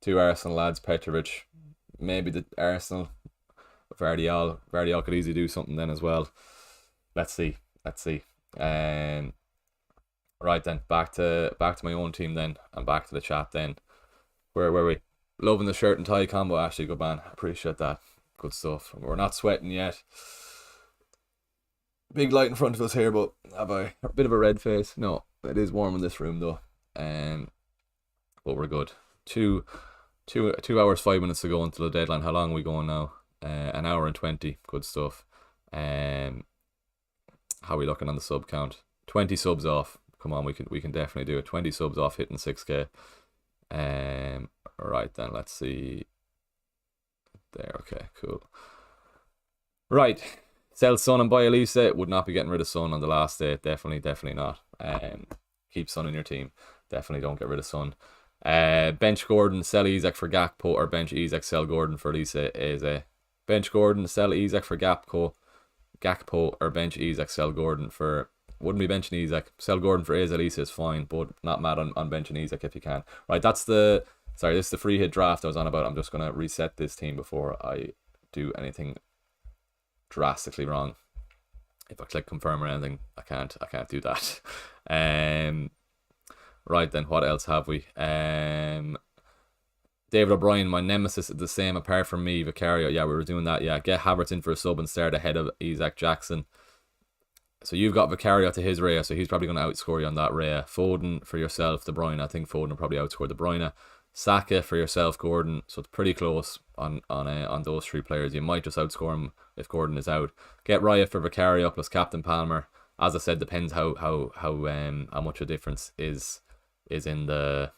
Two Arsenal lads, Petrovic. Maybe the Arsenal. Vardiol could easily do something then as well. Let's see. Let's see. Right then, back to my own team then, and back to the chat then. Where were we? Loving the shirt and tie combo, Ashley. Good man. Appreciate that. Good stuff. We're not sweating yet. Big light in front of us here, but have I a bit of a red face? No, it is warm in this room though. But we're good. Two hours 5 minutes to go until the deadline. How long are we going now? An hour and 20. Good stuff. How are we looking on the sub count? 20 subs off. Come on, we can definitely do it. 20 subs off hitting 6k. Right then, let's see. There, okay, cool. Right. Sell Son and buy Elise. Would not be getting rid of Son on the last day. Definitely not. Keep Son in your team. Definitely don't get rid of Son. Bench Gordon, sell Isak for Gakpo, or bench Isak, sell Gordon for Elise. Is a bench Gordon, sell Isak for Gakpo, or bench Isak, sell Gordon for. Wouldn't be benching Isak. Sell Gordon for Elise is fine, but not mad on benching Isak if you can. Right, this is the free hit draft I was on about. I'm just gonna reset this team before I do anything drastically wrong. If I click confirm or anything, I can't do that. Right then, what else have we? David O'Brien, my nemesis is the same apart from me, Vicario. Yeah, we were doing that. Yeah, get Havertz in for a sub and start ahead of Isak Jackson. So you've got Vicario to his Raya, so he's probably going to outscore you on that Raya. Foden for yourself, De Bruyne. I think Foden will probably outscore De Bruyne. Saka for yourself, Gordon. So it's pretty close on those three players. You might just outscore him if Gordon is out. Get Raya for Vicario plus Captain Palmer. As I said, depends how much a difference is in the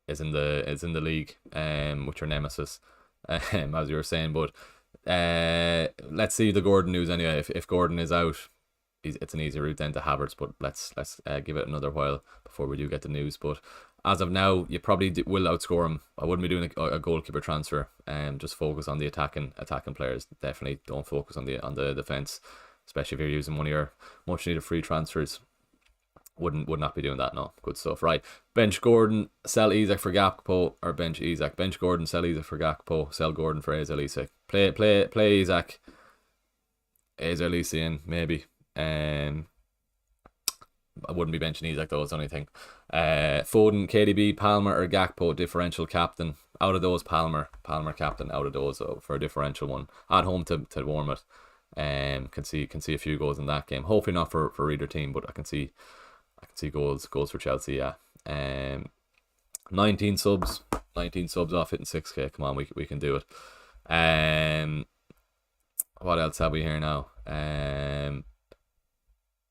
league with your nemesis, as you were saying. But let's see the Gordon news anyway. If Gordon is out, it's an easy route then to Havertz. But let's give it another while before we do get the news. But as of now, you probably will outscore him. I wouldn't be doing a goalkeeper transfer. Just focus on the attacking players. Definitely don't focus on the defense, especially if you're using one of your much needed free transfers. Would not be doing that. No, good stuff. Right, bench Gordon, sell Isak for Gakpo, or bench Isak. Bench Gordon, sell Isak for Gakpo, sell Gordon for Elise. Play Isak. Elise in maybe. I wouldn't be benching Isak though. It's the only thing. Foden, KDB, Palmer, or Gakpo differential captain. Out of those, Palmer captain. Out of those for a differential one at home to warm it. Can see a few goals in that game. Hopefully not for either team, but I can see goals for Chelsea. Yeah. 19 subs off hitting 6k. Come on, we can do it. What else have we here now?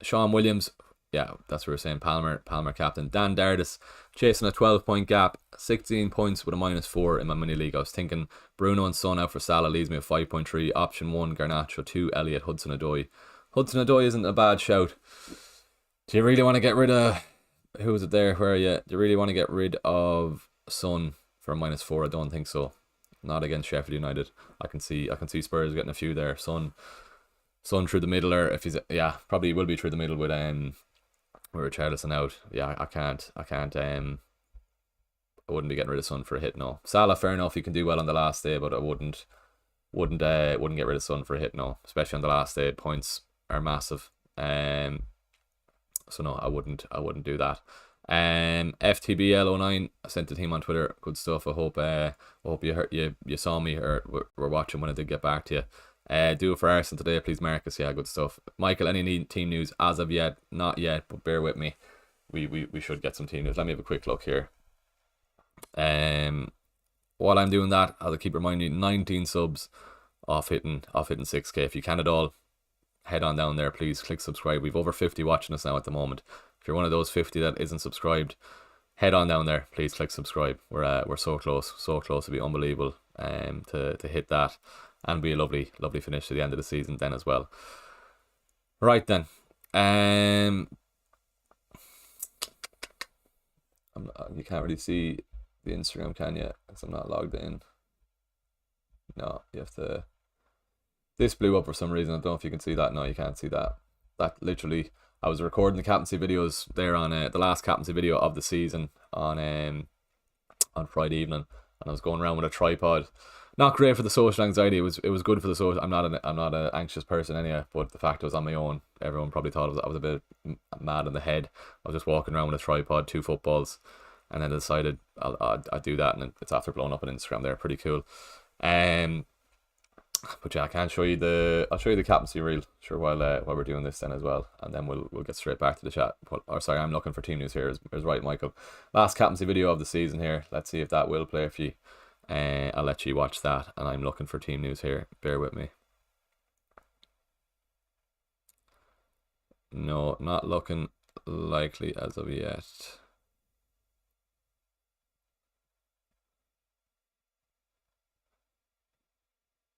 Sean Williams. Yeah, that's what we're saying. Palmer captain. Dan Dardis chasing a 12-point gap, 16 points with a -4 in my mini league. I was thinking Bruno and Son out for Salah leaves me at 5.3. Option 1 Garnacho, 2 Elliott, Hudson-Odoi. Hudson-Odoi isn't a bad shout. Do you really want to get rid of, who was it there? Where are you? Do you really want to get rid of Son for a -4? I don't think so. Not against Sheffield United. I can see Spurs getting a few there. Son through the middle, or if he's probably will be through the middle with Richarlison out. Yeah, I can't. I wouldn't be getting rid of Son for a hit. No. Salah, fair enough. He can do well on the last day, but I wouldn't get rid of Son for a hit. No, especially on the last day. Points are massive. So no, I wouldn't do that. FTBL09, I sent the team on Twitter. Good stuff. I hope you saw me or were watching when I did get back to you. Do it for Arsenal today, please, Marcus. Yeah, good stuff. Michael, any team news as of yet? Not yet, but bear with me. We should get some team news. Let me have a quick look here. While I'm doing that, I'll keep reminding you, 19 subs off hitting 6k. If you can at all, head on down there, please. Click subscribe. We've over 50 watching us now at the moment. If you're one of those 50 that isn't subscribed, head on down there, please. Click subscribe. We're so close to be unbelievable. To hit that. And be a lovely finish to the end of the season then as well. Right then. You can't really see the Instagram, can you? Because I'm not logged in. No, you have to. This blew up for some reason. I don't know if you can see that. No, you can't see that. That I was recording the captaincy videos there on the last captaincy video of the season on on Friday evening, and I was going around with a tripod. Not great for the social anxiety. It was good for the social. I'm not an anxious person anyway, but the fact I was on my own, everyone probably thought I was a bit mad in the head. I was just walking around with a tripod, 2 footballs, and then I decided I'd do that, and it's after blowing up on Instagram. They're pretty cool. But yeah, I'll show you the captaincy reel, sure, while we're doing this then as well, and then we'll get straight back to the chat. Or sorry, I'm looking for team news here. Is right, Michael. Last captaincy video of the season here. Let's see if that will play for you. I'll let you watch that, and I'm looking for team news here. Bear with me. No, not looking likely as of yet.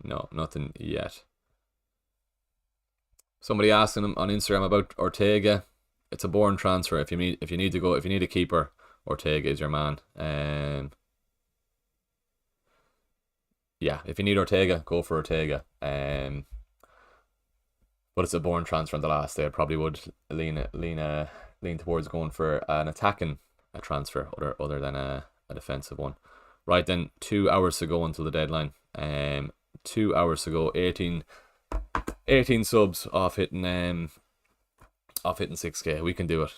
No, nothing yet. Somebody asking him on Instagram about Ortega. It's a boring transfer. If you need a keeper, Ortega is your man. Yeah, if you need Ortega, go for Ortega. But it's a boring transfer in the last day. I probably would lean towards going for an attacking transfer other than a defensive one. Right then, 2 hours to go until the deadline. 2 hours to go. 18 subs off hitting 6k. We can do it.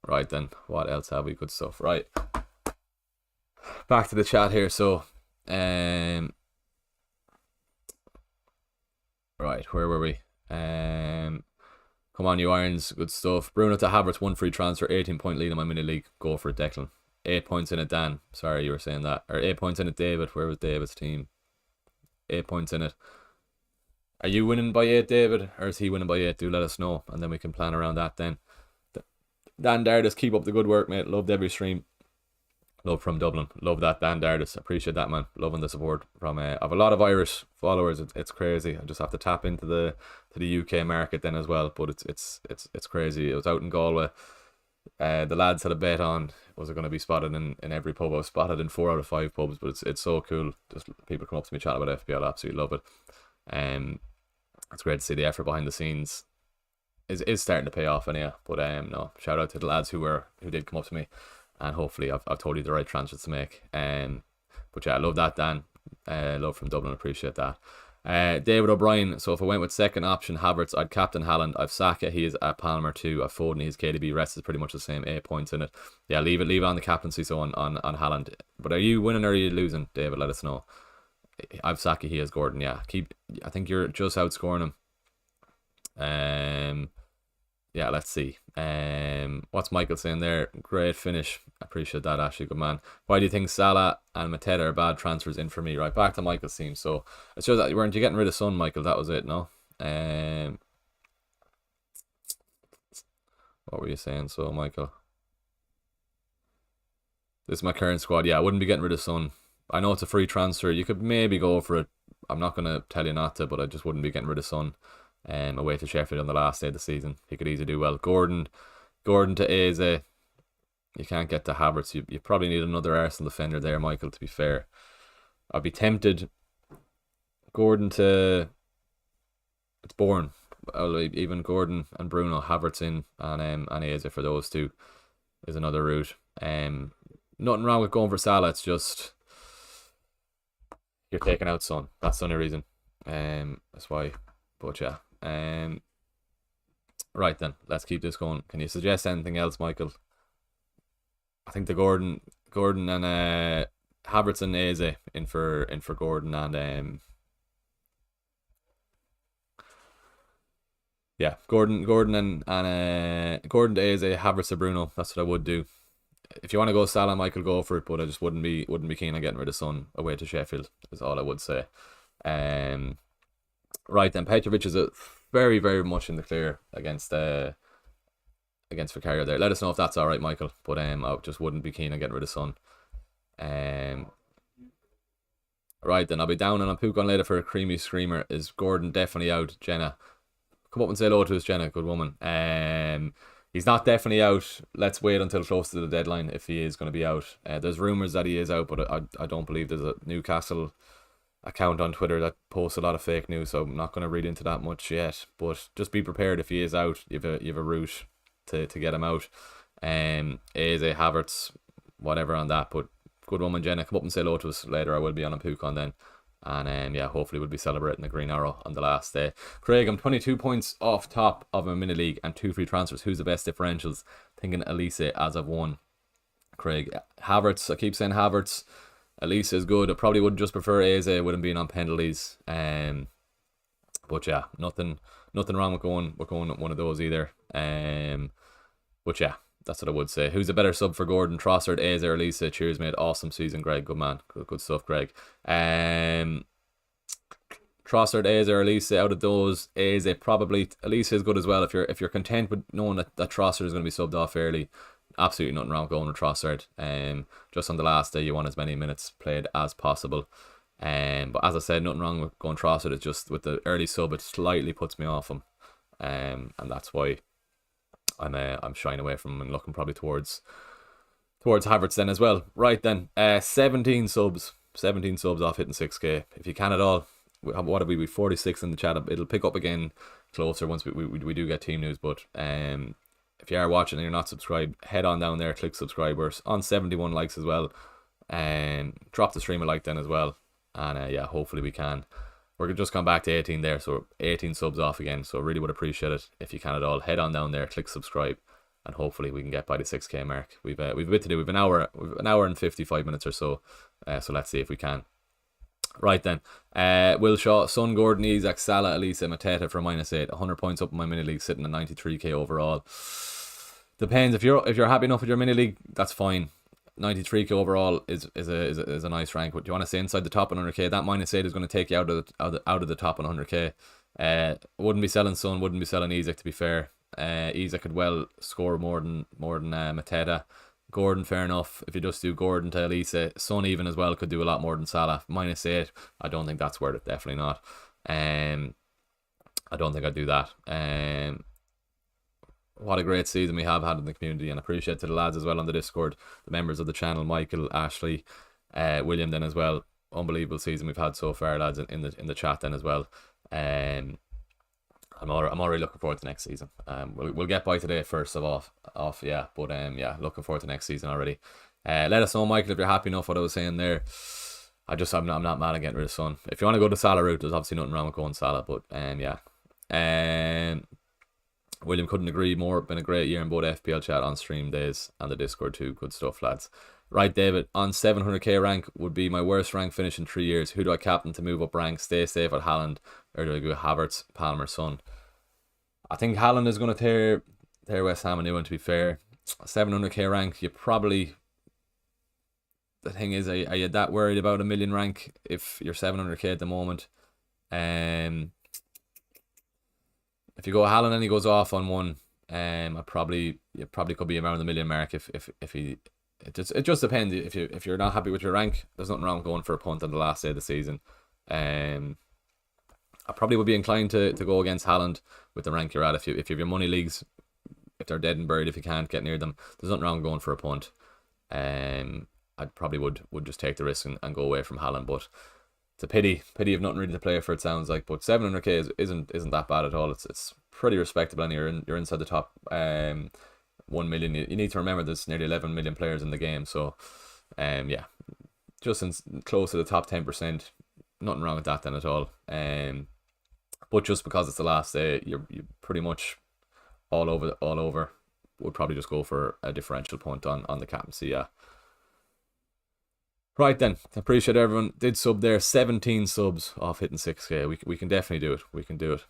Right then, what else have we? Good stuff. Right, back to the chat here. So right, where were we? Come on, you Irons, good stuff. Bruno to Havertz, 1 free transfer, 18-point lead in my mini league. Go for it, Declan. 8 points in it, Dan. Sorry, you were saying that. Or 8 points in it, David. Where was David's team? 8 points in it. Are you winning by 8, David? Or is he winning by 8? Do let us know, and then we can plan around that then. Dan Dardis, keep up the good work, mate. Loved every stream. Love from Dublin. Love that, Dan Dardis. Appreciate that, man. Loving the support from I have a lot of Irish followers. It's crazy. I just have to tap into the UK market then as well. But it's crazy. It was out in Galway. The lads had a bet on was it going to be spotted in every pub. I was spotted in 4 out of 5 pubs, but it's so cool. Just people come up to me chatting about FPL. Absolutely love it. It's great to see the effort behind the scenes is starting to pay off anyhow. But no, shout out to the lads who did come up to me, and hopefully I've told you the right transfers to make. But yeah, I love that, Dan. Love from Dublin. Appreciate that. David O'Brien. So if I went with second option Havertz, I'd captain Haaland. I've Saka. He is at Palmer too. I've Foden. His KDB rest is pretty much the same. 8 points in it. Yeah, leave it on the captaincy. So on Haaland. But are you winning or are you losing, David? Let us know. I've Saka. He has Gordon. Yeah, I think you're just outscoring him. Yeah, let's see. What's Michael saying there? Great finish. Appreciate that, Ashley. Good man. Why do you think Salah and Mateta are bad transfers in for me? Right, back to Michael's team. So it's just that weren't you getting rid of Son, Michael? That was it, no? What were you saying? So, Michael, this is my current squad. Yeah, I wouldn't be getting rid of Son. I know it's a free transfer. You could maybe go for it. I'm not gonna tell you not to, but I just wouldn't be getting rid of Son. Away to Sheffield on the last day of the season. He could easily do well. Gordon to Eze. You can't get to Havertz. You probably need another Arsenal defender there, Michael, to be fair. I'd be tempted. Gordon to... It's boring. Even Gordon and Bruno, Havertz in, and Eze for those two is another route. Nothing wrong with going for Salah. It's just... You're taking out Son. That's the only reason. That's why. But yeah. Right then, let's keep this going. Can you suggest anything else, Michael? I think the Gordon and Havertz and Eze in for Gordon and yeah, Gordon to Eze, Havertz to Bruno. That's what I would do. If you want to go Salah, Michael, go for it. But I just wouldn't be keen on getting rid of Son away to Sheffield. Is all I would say. Right then, Petrovic is very, very much in the clear against Vicario there. Let us know if that's all right, Michael. But I just wouldn't be keen on getting rid of Son. Right then, I'll be down and I'm Pook on later for a creamy screamer. Is Gordon definitely out, Jenna? Come up and say hello to us, Jenna. Good woman. He's not definitely out. Let's wait until close to the deadline if he is going to be out. There's rumours that he is out, but I don't believe there's a Newcastle account on Twitter that posts a lot of fake news, so I'm not going to read into that much yet. But just be prepared if he is out. You have a route to get him out. Eze, Havertz, whatever on that. But good woman, Jenna. Come up and say hello to us later. I will be on a Pukon then. And yeah, hopefully we'll be celebrating the green arrow on the last day. Craig, I'm 22 points off top of a mini league and 2 free transfers. Who's the best differentials? Thinking Elise as of 1. Craig, Havertz. I keep saying Havertz. Elise is good. I probably would just prefer Eze with him being on penalties. But yeah, nothing wrong with going with one of those either. But yeah, that's what I would say. Who's a better sub for Gordon? Trossard, Eze, or Elise? Cheers, mate. Awesome season, Greg. Good man. Good stuff, Greg. Trossard, Eze, or Elise? Out of those, Eze probably. Elise is good as well. If you're content with knowing that Trossard is going to be subbed off early, absolutely nothing wrong with going with Trossard. Just on the last day, you want as many minutes played as possible. But as I said, nothing wrong with going Trossard. It's just with the early sub, it slightly puts me off him, and that's why I'm shying away from him and looking probably towards Havertz then as well. Right then, 17 subs off hitting 6k. If you can at all, what have we? 46 in the chat. It'll pick up again closer once we do get team news. But if you are watching and you're not subscribed, head on down there, click subscribe. We're on 71 likes as well. Drop the stream a like then as well. And yeah, hopefully we can. We're just gone back to 18 there, so 18 subs off again. So really would appreciate it if you can at all. Head on down there, click subscribe, and hopefully we can get by the 6k mark. We've a bit to do. We've an hour and 55 minutes or so. So let's see if we can. Right then, Will Shaw, Son, Gordon, Isak, Salah, Elise, Mateta for -8. 100 points up in my mini league, sitting at 93k overall. Depends if you're happy enough with your mini league, that's fine. 93k overall is a nice rank. But do you want to say inside the top 100k? That -8 is going to take you out of the top 100k. Wouldn't be selling Son, wouldn't be selling Isak, to be fair. Isak could well score more than Mateta. Gordon, fair enough. If you just do Gordon to Elise, Son even as well could do a lot more than Salah. -8, I don't think that's worth it. Definitely not. I don't think I'd do that. What a great season we have had in the community, and appreciate to the lads as well on the Discord, the members of the channel, Michael, Ashley, William then as well. Unbelievable season we've had so far, lads, in the chat then as well. I'm already looking forward to next season. We'll get by today first off, yeah. But yeah, looking forward to next season already. Let us know, Michael, if you're happy enough what I was saying there. I'm not mad at getting rid of Son. If you want to go the Salah route, there's obviously nothing wrong with going Salah. But yeah. William, couldn't agree more. Been a great year in both FPL chat on stream days and the Discord too. Good stuff, lads. Right, David, on 700k rank would be my worst rank finish in 3 years. Who do I captain to move up rank? Stay safe at Haaland, or do I go Havertz, Palmer, Son? I think Haaland is going to tear West Ham a new one, to be fair. 700k rank, you probably... The thing is, are you that worried about a million rank if you're 700k at the moment? If you go Haaland and he goes off on one, you probably could be around the million mark if he. It just depends. If you're not happy with your rank, there's nothing wrong with going for a punt on the last day of the season. I probably would be inclined to go against Haaland with the rank you're at. If you have your money leagues, if they're dead and buried, if you can't get near them, there's nothing wrong with going for a punt. I probably would just take the risk and go away from Haaland, but it's a pity of nothing really to play for, it sounds like. But 700k isn't that bad at all. It's pretty respectable, and you're inside the top 1 million. You need to remember there's nearly 11 million players in the game, so yeah, just close to the top 10%. Nothing wrong with that then at all. But just because it's the last day, you're pretty much all over. Would probably just go for a differential punt on the captaincy, yeah. Right then, appreciate everyone did sub there. 17 subs off hitting 6k. We can definitely do it. We can do it.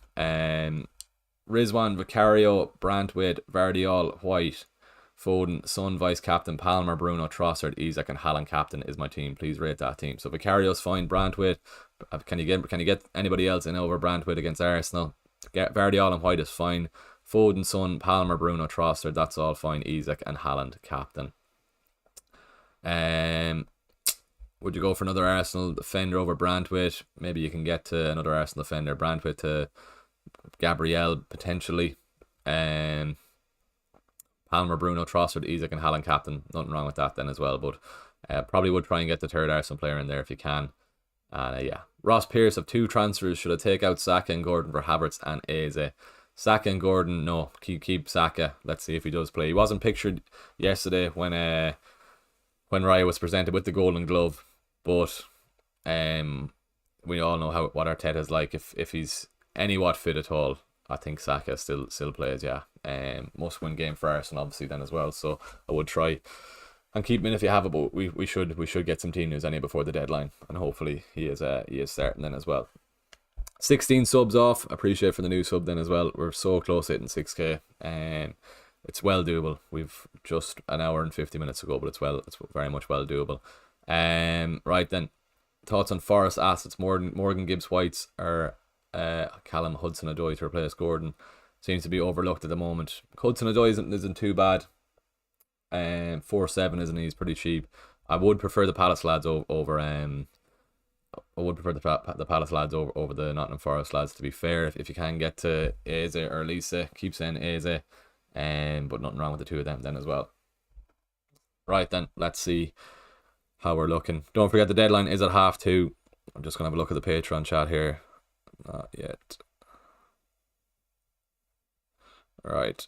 Rizwan, Vicario, Brantwaite, Vardiol, White, Foden, Son, Vice Captain, Palmer, Bruno, Trossard, Isak, and Haaland Captain is my team. Please rate that team. So Vicario's fine. Brantwaite, can you get anybody else in over Brantwaite against Arsenal? Vardiol and White is fine. Foden, Son, Palmer, Bruno, Trossard, that's all fine. Isak and Haaland Captain. Would you go for another Arsenal defender over Brantwaite? Maybe you can get to another Arsenal defender. Brantwaite to Gabriel, potentially. Palmer, Bruno, Trossard, Isak, and Haaland Captain. Nothing wrong with that then as well. But probably would try and get the third Arsenal player in there if you can. And yeah. Ross Pearce of 2 transfers. Should I take out Saka and Gordon for Havertz and Eze? Saka and Gordon, no. Keep Saka. Let's see if he does play. He wasn't pictured yesterday when when Raya was presented with the Golden Glove, but we all know what Arteta's like. If he's anywhat fit at all, I think Saka still plays. Yeah, must win game for Arsenal obviously then as well. So I would try and keep him in if you have it, but we should get some team news anyway before the deadline, and hopefully he is starting then as well. 16 subs off. Appreciate for the new sub then as well. We're so close hitting 6k, and it's well doable. We've just an hour and 50 minutes to go, but it's very much well doable. Right then, thoughts on Forest assets. Morgan Gibbs Whites or Callum Hudson-Odoi to replace Gordon seems to be overlooked at the moment. Hudson-Odoi isn't too bad. 4.7 isn't he? He's pretty cheap. I would prefer the Palace lads over the Palace lads over the Nottingham Forest lads, to be fair. If you can get to Eze or Lisa, keep saying Eze, but nothing wrong with the two of them then as well. Right then, let's see how we're looking. Don't forget the deadline is at 2:30. I'm just going to have a look at the Patreon chat here. Not yet. Right.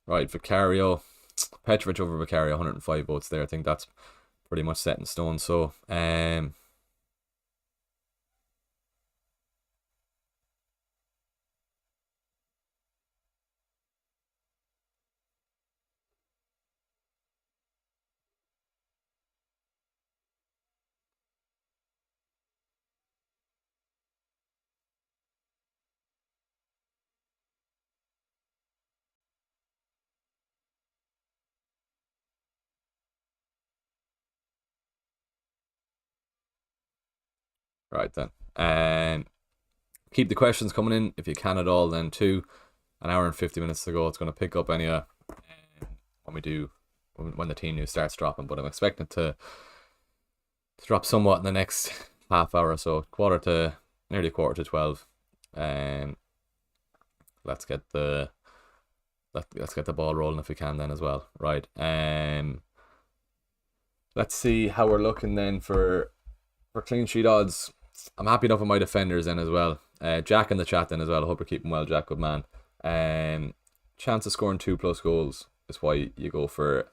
Right, Vicario. Petrovic over Vicario, 105 votes there. I think that's pretty much set in stone. So, right then. Keep the questions coming in if you can at all then too. An hour and 50 minutes to go. It's going to pick up anyway when the team news starts dropping, but I'm expecting it to drop somewhat in the next half hour or so. Nearly quarter to 12. Let's get the ball rolling if we can then as well. Right. Let's see how we're looking then for clean sheet odds. I'm happy enough with my defenders then as well. Jack in the chat then as well. I hope you're keeping well, Jack. Good man. Chance of scoring 2+ goals is why you go for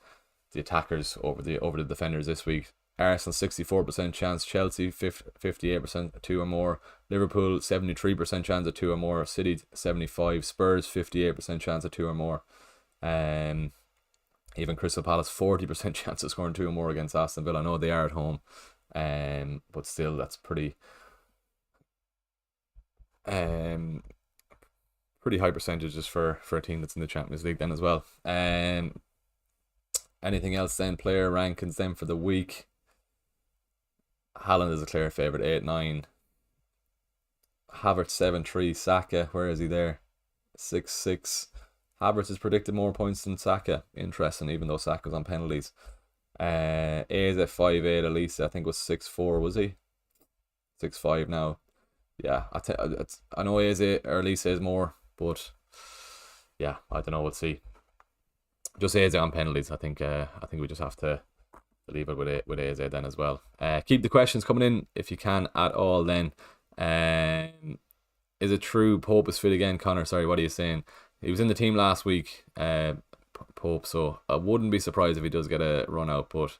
the attackers over the defenders this week. Arsenal 64% chance, Chelsea 58% 2 or more, Liverpool 73% chance of 2 or more, City 75%, Spurs 58% chance of 2 or more. Even Crystal Palace 40% chance of scoring 2 or more against Aston Villa. I know they are at home, but still that's pretty high percentages for a team that's in the Champions League then as well. Anything else then? Player rankings then for the week. Haaland is a clear favourite, 8-9. Havertz 7-3. Saka, where is he there? 6-6. Havertz has predicted more points than Saka. Interesting, even though Saka's on penalties. Eze 5-8. Elisa, I think was 6-4, was he? 6-5 now. Yeah, I know Eze or Elisa is more, but yeah, I don't know. We'll see. Just Eze on penalties. I think we just have to leave it with Eze then as well. Keep the questions coming in if you can at all then. Is it true Pope is fit again, Connor? Sorry, what are you saying? He was in the team last week, Pope, so I wouldn't be surprised if he does get a run out, but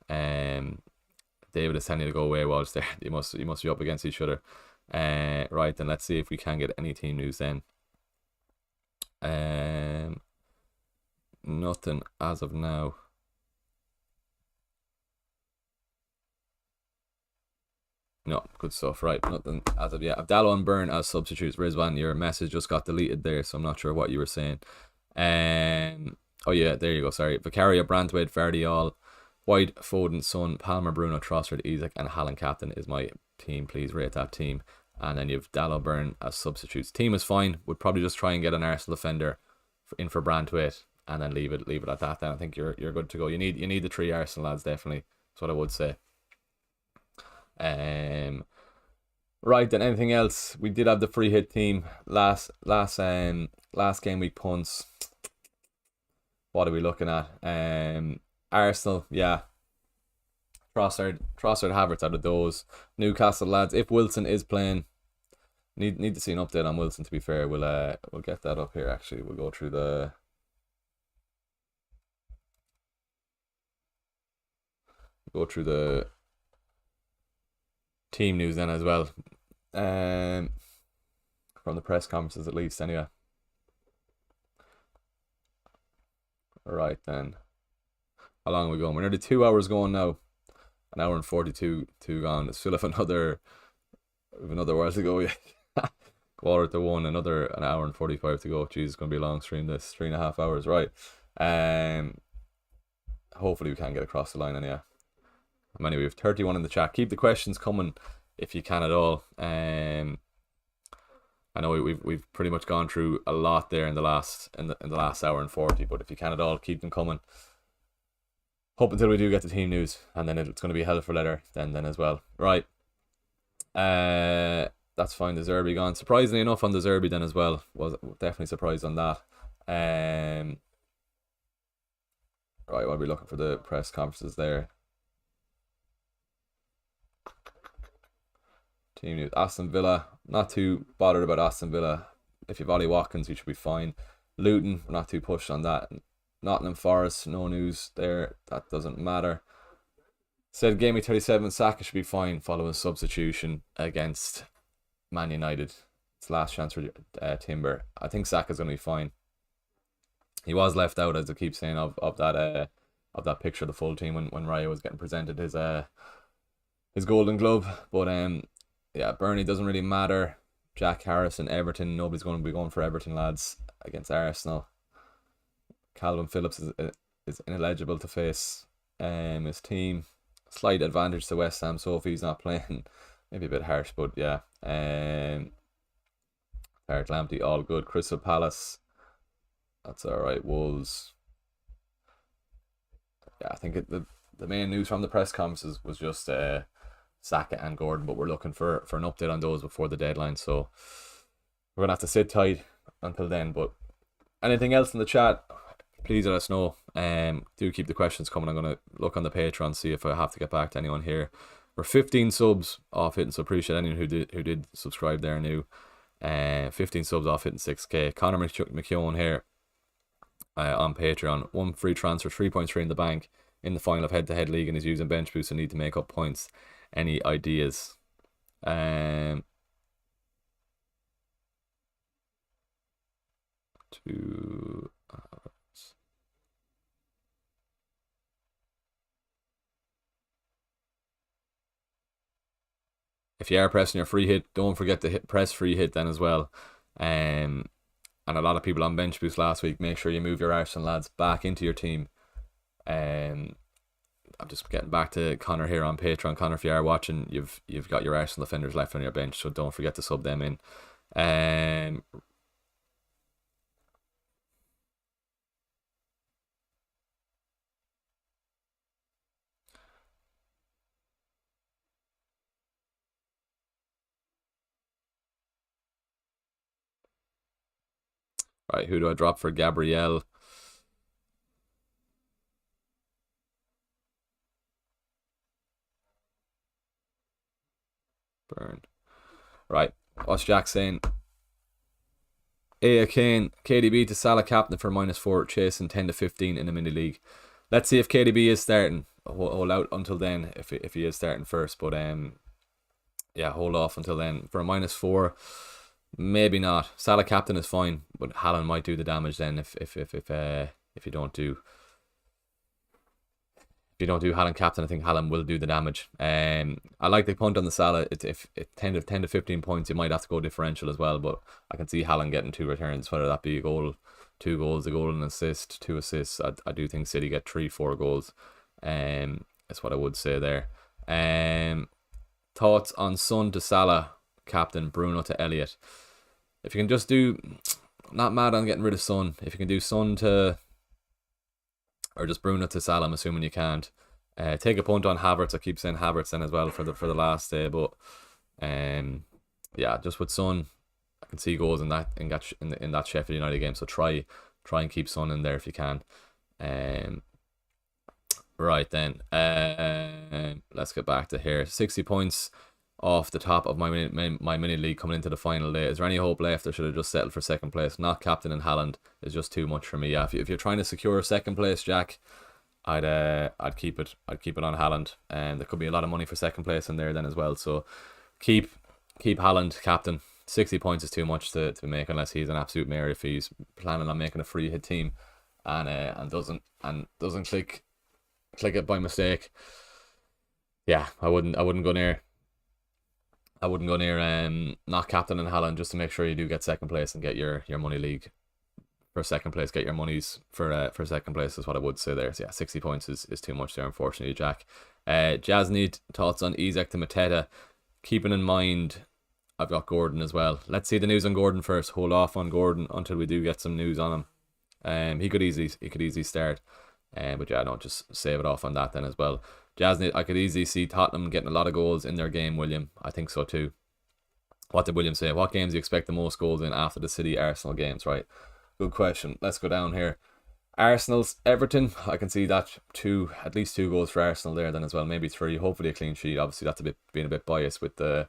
David is telling you to go away while it's there. You must be up against each other. Right, then let's see if we can get any team news then. Nothing as of now. No, good stuff. Right, nothing as of yet. Abdallah and Byrne as substitutes. Rizwan, your message just got deleted there, so I'm not sure what you were saying. Oh yeah, there you go. Sorry. Vicario, Brantwaite, Vardy, White, Foden, Son, Palmer, Bruno, Trossard, Isaac, and Haaland captain is my team. Please rate that team. And then you have Dallo, Byrne as substitutes. Team is fine. Would probably just try and get an Arsenal defender in for Brantwaite, and then leave it at that. Then I think you're good to go. You need the 3 Arsenal lads, definitely. That's what I would say. Right then, anything else? We did have the free hit team last game week punts. What are we looking at? Arsenal, yeah. Trossard Havertz out of those. Newcastle lads, if Wilson is playing, need to see an update on Wilson. To be fair, we'll get that up here. Actually, we'll go through the team news then as well. From the press conferences at least, anyway. Right then, how long are we going? We're nearly 2 hours going now. An hour and 42 gone. Still have another while to go yet. 1:45, another an hour and 45 to go. Jeez, it's gonna be a long stream. This 3.5 hours, right? Hopefully we can get across the line. Anyway, we have 31 in the chat. Keep the questions coming if you can at all. I know we've pretty much gone through a lot there in the last hour and 40, but if you can at all, keep them coming. Hope until we do get the team news, and then it's going to be a hell of a letter then as well. Right. That's fine. The Zerbi gone. Surprisingly enough on the Zerbi then as well. Was definitely surprised on that. Right, while we're looking for the press conferences there. Team news. Aston Villa. Not too bothered about Aston Villa. If you've Ollie Watkins, we should be fine. Luton, we're not too pushed on that. Nottingham Forest, no news there. That doesn't matter. Said game week 37, Saka should be fine following substitution against Man United. It's last chance for Timber. I think Saka's going to be fine. He was left out, as I keep saying, of that picture of the full team when Raya was getting presented his Golden Glove. But yeah, Burnley doesn't really matter. Jack Harrison, Everton. Nobody's going to be going for Everton, lads, against Arsenal. Calvin Phillips is ineligible to face his team. Slight advantage to West Ham, so if he's not playing, maybe a bit harsh, but yeah. Tarek Lamptey, all good. Crystal Palace, that's alright. Wolves, yeah, I think the main news from the press conferences was just Saka and Gordon, but we're looking for an update on those before the deadline, so we're going to have to sit tight until then. But anything else in the chat, please let us know. Do keep the questions coming. I'm going to look on the Patreon, see if I have to get back to anyone here. We're 15 subs off hitting, so appreciate anyone who did subscribe there new. 15 subs off hitting 6k. Connor McKeown here on Patreon. 1 free transfer, 3.3 in the bank in the final of head-to-head league, and is using bench boost and need to make up points. Any ideas? If you are pressing your free hit, don't forget to press free hit then as well. And a lot of people on bench boost last week, make sure you move your Arsenal lads back into your team. I'm just getting back to Connor here on Patreon. Connor, if you are watching, you've got your Arsenal defenders left on your bench, so don't forget to sub them in. Right, who do I drop for Gabriel? Burn. Right, what's Jack saying? Aya Kane, KDB to Salah captain for -4, chasing 10 to 15 in a mini league. Let's see if KDB is starting. Hold out until then if he is starting first, but yeah, hold off until then. For a -4, maybe not. Salah captain is fine, but Haaland might do the damage then if you don't do. If you don't do Haaland captain, I think Haaland will do the damage. I like the punt on the Salah. If 10 to 15 points, you might have to go differential as well. But I can see Haaland getting 2 returns, whether that be a goal, 2 goals, a goal and an assist, 2 assists. I do think City get 3-4 goals. That's what I would say there. Thoughts on Son to Salah captain, Bruno to Elliott. If you can just do, not mad on getting rid of Son. If you can do Son to, or just Bruno to Salah, I'm assuming you can't. Take a punt on Havertz. I keep saying Havertz then as well for the last day, but yeah, just with Son, I can see goals in that Sheffield United game. So try and keep Son in there if you can. Right then. Let's get back to here. 60 points off the top of my mini league coming into the final day. Is there any hope left, or should I just settle for second place? Not captain in Haaland is just too much for me. Yeah, if you're trying to secure second place, Jack, I'd keep it. I'd keep it on Haaland, and there could be a lot of money for second place in there then as well. So keep keep Haaland captain. 60 points is too much to make unless he's an absolute mare, if he's planning on making a free hit team and doesn't click it by mistake. Yeah, I wouldn't go near. I wouldn't go near not captain in Haaland, just to make sure you do get second place and get your money league for second place. Get your monies for second place is what I would say there. So yeah, 60 points is too much there, unfortunately, Jack. Jazz need thoughts on Isaac to Mateta. Keeping in mind I've got Gordon as well. Let's see the news on Gordon first. Hold off on Gordon until we do get some news on him. He could easily start. But yeah, no, just save it off on that then as well. I could easily see Tottenham getting a lot of goals in their game, William. I think so too. What did William say? What games do you expect the most goals in after the City Arsenal games, right? Good question. Let's go down here. Arsenal's Everton. I can see that at least two goals for Arsenal there then as well. Maybe three. Hopefully a clean sheet. Obviously that's being a bit biased with the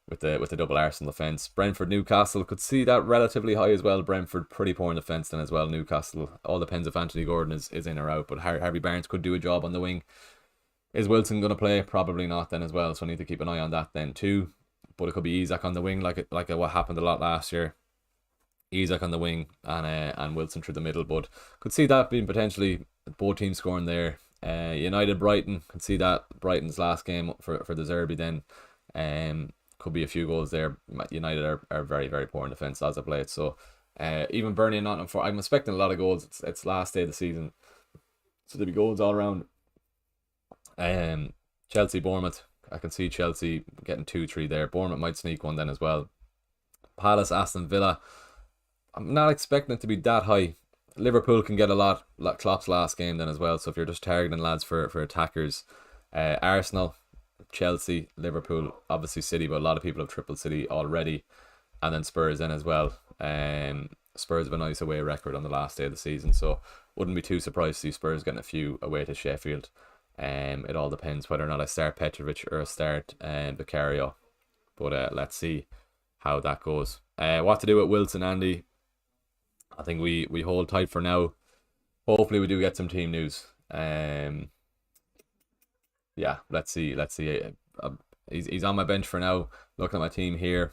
double Arsenal defence. Brentford Newcastle, could see that relatively high as well. Brentford pretty poor in defence then as well. Newcastle, all depends if Anthony Gordon is in or out, but Harvey Barnes could do a job on the wing. Is Wilson going to play? Probably not then as well, so I need to keep an eye on that then too. But it could be Isak on the wing, like what happened a lot last year. Isak on the wing and Wilson through the middle, but could see that being potentially both teams scoring there. United Brighton, could see that Brighton's last game for the Zerbi then. Could be a few goals there. United are very, very poor in defence as of late. So even Burnley and Nottingham, I'm expecting a lot of goals. It's last day of the season, so there'll be goals all around. Chelsea, Bournemouth, I can see Chelsea getting 2-3 there. Bournemouth might sneak one then as well. Palace, Aston Villa, I'm not expecting it to be that high. Liverpool can get a lot, like Klopp's last game then as well. So if you're just targeting lads for attackers, Arsenal, Chelsea, Liverpool, obviously City, but a lot of people have tripled City already, and then Spurs in as well. Spurs have a nice away record on the last day of the season, so wouldn't be too surprised to see Spurs getting a few away to Sheffield. It all depends whether or not I start Petrovic or I start Vicario, but let's see how that goes. What to do with Wilson, Andy? I think we hold tight for now. Hopefully we do get some team news. Yeah, let's see. He's on my bench for now. Looking at my team here,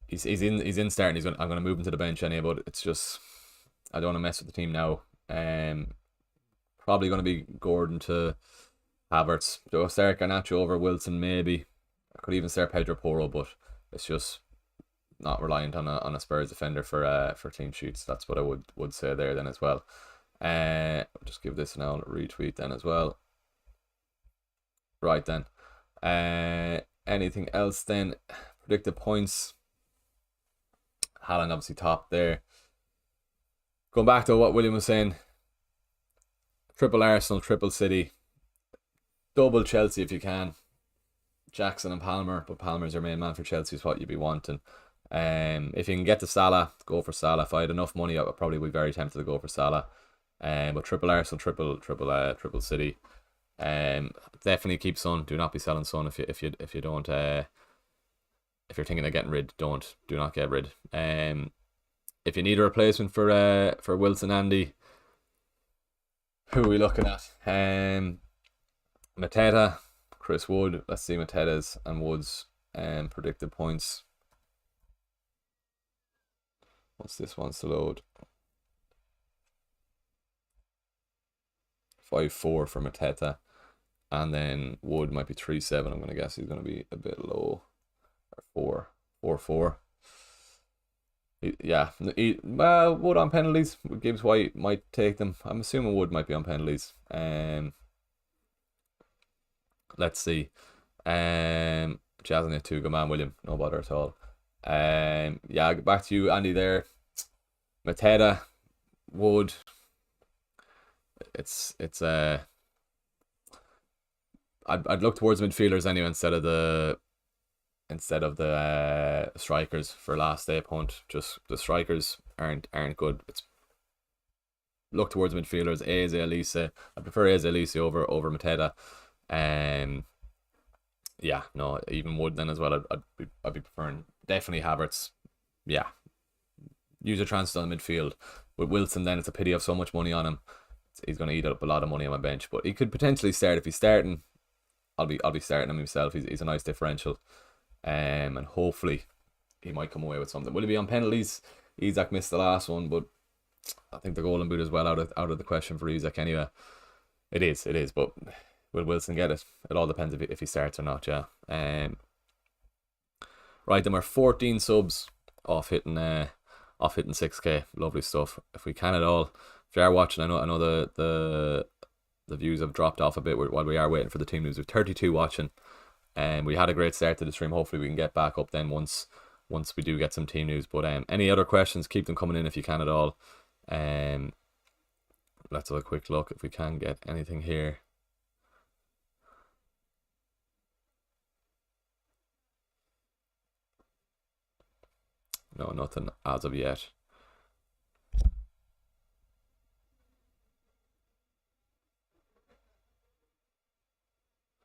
he's in starting. I'm gonna move him to the bench anyway, but it's just I don't want to mess with the team now. Probably gonna be Gordon to Havertz. Do I start Garnacho over Wilson? Maybe I could even start Pedro Porro, but it's just not reliant on a Spurs defender for clean sheets. That's what I would say there then as well. I'll just give this now a retweet then as well. Right then. Anything else then? Predicted points. Haaland obviously top there. Going back to what William was saying. Triple Arsenal, triple City. Double Chelsea if you can. Jackson and Palmer, but Palmer's your main man for Chelsea is what you'd be wanting. If you can get to Salah, go for Salah. If I had enough money, I would probably be very tempted to go for Salah. But triple Arsenal, triple City. Definitely keep Son. Do not be selling Son if you don't. If you're thinking of getting rid, do not get rid. If you need a replacement for Wilson, Andy, who are we looking at? Mateta, Chris Wood. Let's see Mateta's and Wood's predicted points. What's this one to load? 5-4 for Mateta, and then Wood might be 3-7. I'm gonna guess he's gonna be a bit low, or 4-4. Yeah, Wood on penalties. Gibbs White might take them. I'm assuming Wood might be on penalties. Let's see. Jasmine 2, good man, William. No bother at all. Yeah, back to you, Andy. There, Mateta, Wood. It's I'd look towards midfielders anyway instead of the strikers for last day punt. Just the strikers aren't good. look towards midfielders. Eze, Elise. I prefer Eze, Elise over Mateta. Yeah, no, even Wood then as well. I'd be preferring definitely Havertz. Yeah, use a transfer on the midfield. With Wilson, then it's a pity of so much money on him. He's going to eat up a lot of money on my bench, but he could potentially start. If he's starting, I'll be starting him myself. He's a nice differential, and hopefully he might come away with something. Will he be on penalties? Isak missed the last one, but I think the golden boot is well out of the question for Isak anyway. It is, but will Wilson get it? It all depends if he starts or not. Yeah. Right, then we're 14 subs off hitting 6K. Lovely stuff. If we can at all. If you are watching, I know the views have dropped off a bit while we are waiting for the team news. We've 32 watching, and we had a great start to the stream. Hopefully we can get back up then once we do get some team news. But any other questions, keep them coming in if you can at all. Let's have a quick look if we can get anything here. No, nothing as of yet.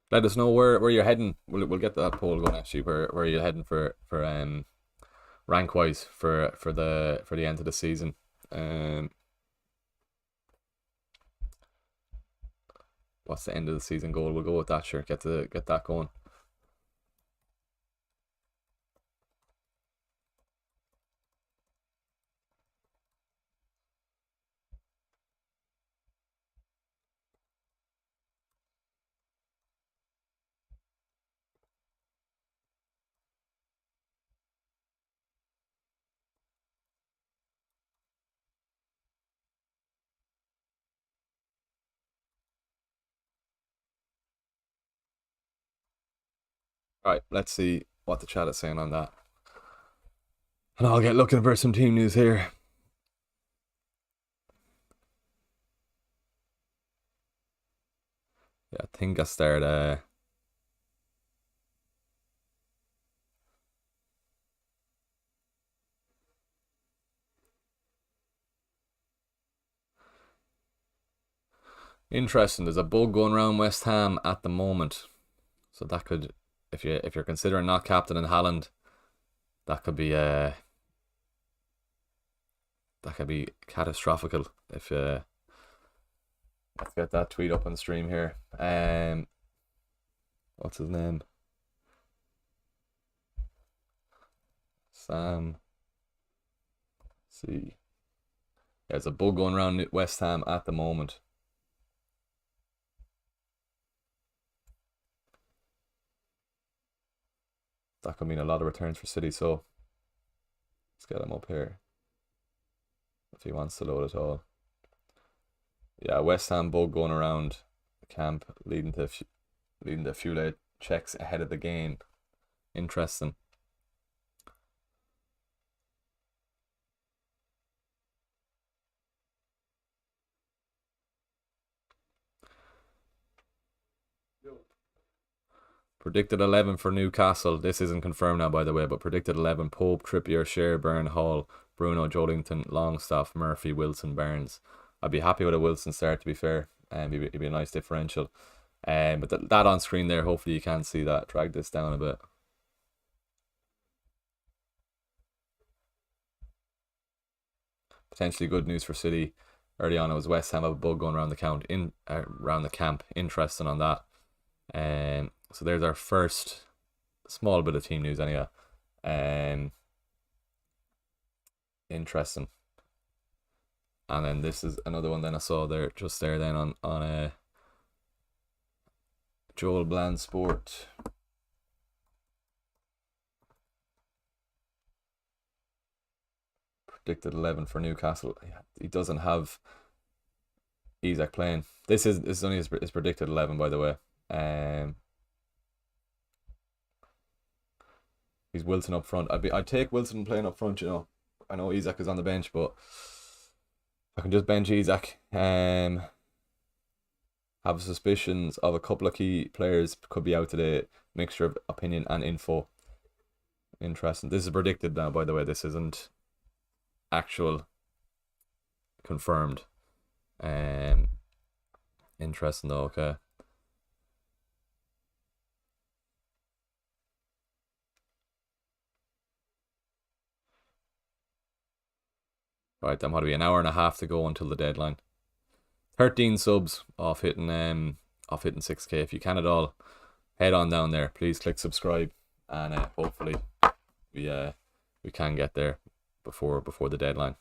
Let us know where you're heading. We'll get that poll going actually. Where you're heading for rank wise for the end of the season. What's the end of the season goal? We'll go with that. Sure, get that going. Right, let's see what the chat is saying on that. And I'll get looking for some team news here. Yeah, I think I start interesting. There's a bug going around West Ham at the moment. So that could, if you're considering not captaining Haaland, that could be catastrophical. If let's get that tweet up on the stream here. What's his name? Sam. Let's see. There's a bug going around West Ham at the moment. That could mean a lot of returns for City, so let's get him up here if he wants to load at all. Yeah, West Ham bug going around the camp, leading to a few late checks ahead of the game. Interesting. Predicted 11 for Newcastle. This isn't confirmed now, by the way, but predicted 11: Pope, Trippier, Sherburn, Hall, Bruno, Joelinton, Longstaff, Murphy, Wilson, Barnes. I'd be happy with a Wilson start, to be fair, and it'd be a nice differential. But that on screen there, hopefully you can see that. Drag this down a bit. Potentially good news for City. Early on, it was West Ham have a bug going around the camp. Interesting on that. So there's our first small bit of team news anyway. Interesting. And then this is another one then I saw there, just there then on Joel Bland Sport. Predicted 11 for Newcastle. He doesn't have Isak playing. This is only his predicted 11, by the way. He's Wilson up front. I'd take Wilson playing up front. You know, I know Isak is on the bench, but I can just bench Isak. Have suspicions of a couple of key players could be out today. Mixture of opinion and info. Interesting. This is predicted now, by the way. This isn't actual confirmed. Interesting though. Okay. Right, then what do we? An hour and a half to go until the deadline. 13 subs off hitting 6K. If you can at all, head on down there. Please click subscribe, and hopefully we can get there before the deadline.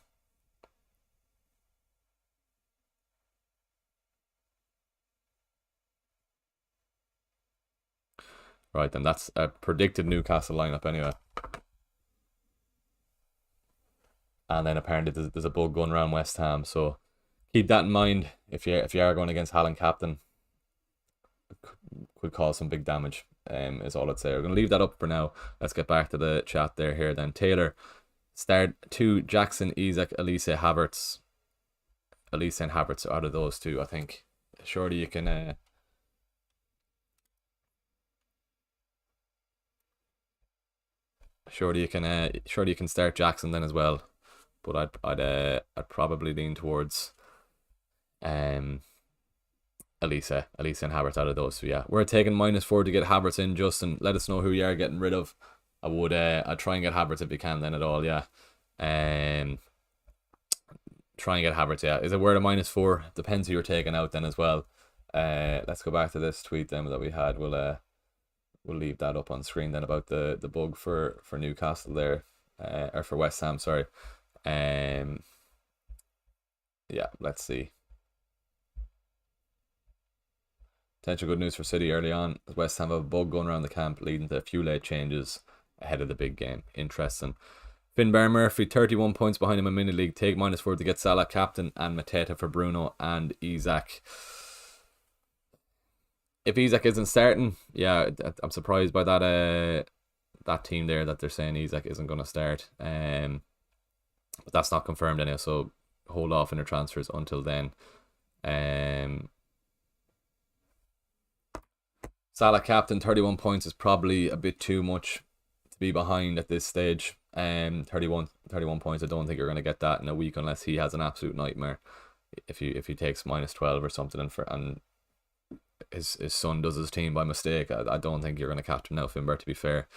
Right, then that's a predicted Newcastle lineup anyway. And then apparently there's a bug going around West Ham, so keep that in mind if you are going against Haaland captain. Could cause some big damage. Is all I'd say. We're gonna leave that up for now. Let's get back to the chat there here then. Taylor, start 2 Jackson, Isak, Elise, Havertz. Elise and Havertz out of those two, I think. Surely you can surely you can start Jackson then as well. But I'd probably lean towards Elise and Havertz out of those. So yeah, we're taking -4 to get Havertz in. Justin, let us know who you are getting rid of. I'd try and get Havertz if you can then at all. Yeah, try and get Havertz. Yeah, is it worth a -4? Depends who you're taking out then as well. Let's go back to this tweet then that we had. We'll leave that up on screen then about the bug for Newcastle there, or for West Ham. Sorry. Yeah, let's see. Potential good news for City early on. West Ham have a bug going around the camp, leading to a few late changes ahead of the big game. Interesting. Finbar Murphy, 31 points behind him in mini league. Take -4 to get Salah captain and Mateta for Bruno and Isak. If Isak isn't starting, yeah, I'm surprised by that team there that they're saying Isak isn't going to start. But that's not confirmed anyway, so hold off in their transfers until then. Salah captain, 31 points is probably a bit too much to be behind at this stage. 31 points, I don't think you're going to get that in a week unless he has an absolute nightmare. If he takes -12 or something and his son does his team by mistake, I don't think you're going to captain now Finbar, to be fair.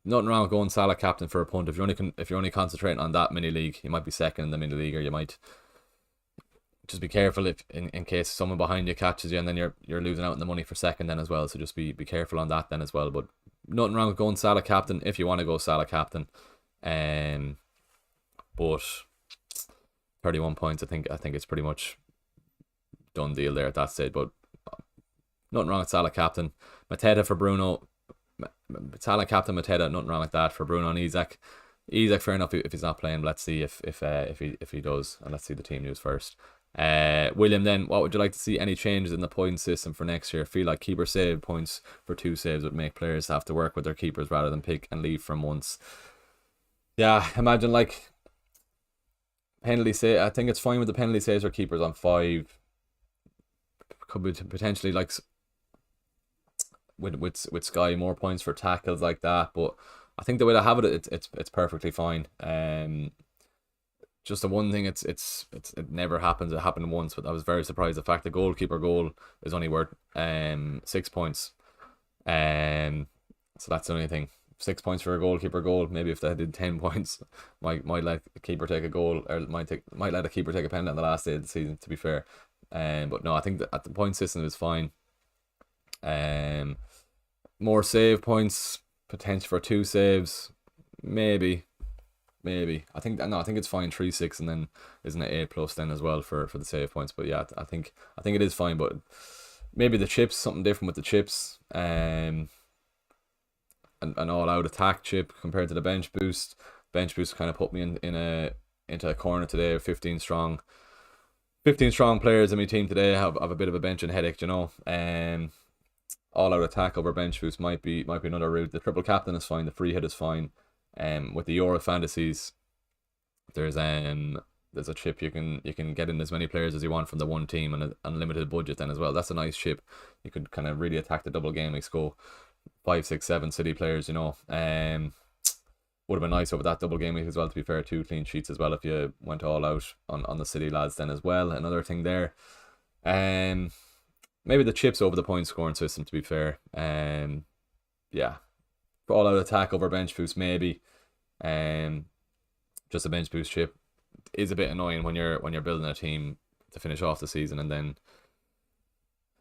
Nothing wrong with going Salah captain for a punt. If you're only concentrating on that mini league, you might be second in the mini league, or you might just be careful if in case someone behind you catches you, and then you're losing out on the money for second then as well. So just be careful on that then as well. But nothing wrong with going Salah captain if you want to go Salah captain. But 31 points, I think it's pretty much done deal there at that stage. But nothing wrong with Salah captain. Mateta for Bruno. Salah captain Mateta, nothing wrong with that for Bruno and Isak. Isak, fair enough if he's not playing. But let's see if he does, and let's see the team news first. William, then what would you like to see? Any changes in the point system for next year? I feel like keeper save points for 2 saves would make players have to work with their keepers rather than pick and leave from once. Yeah, imagine like penalty save. I think it's fine with the penalty saves for keepers on 5. Could be potentially like with Sky more points for tackles like that, but I think the way they have it, it's perfectly fine. Just the one thing, it never happens. It happened once, but I was very surprised. The fact the goalkeeper goal is only worth 6 points. So that's the only thing. 6 points for a goalkeeper goal. Maybe if they did 10 points, might let the keeper take a goal, or might let a keeper take a penalty on the last day of the season, to be fair. But no, I think that at the point system is fine. More save points, potential for 2 saves, maybe. I think it's fine 3-6, and then isn't it 8+ then as well for the save points. But yeah, I think it is fine. But maybe the chips, something different with the chips, an all out attack chip compared to the bench boost. Bench boost kind of put me into a corner today of 15 strong players in my team today. I have a bit of a benching headache, you know. All out attack over bench boost might be another route. The triple captain is fine. The free hit is fine. With the Euro fantasies, there's a chip you can get in as many players as you want from the one team, and an unlimited budget then as well. That's a nice chip. You could kind of really attack the double game weeks, go 5, 6, 7 City players, you know. would have been nice over that double game week as well, to be fair. 2 clean sheets as well if you went all out on the City lads then as well. Another thing there. Maybe the chips over the point scoring system, to be fair. Yeah. All out attack over bench boost, maybe. Just a bench boost chip is a bit annoying when you're building a team to finish off the season, and then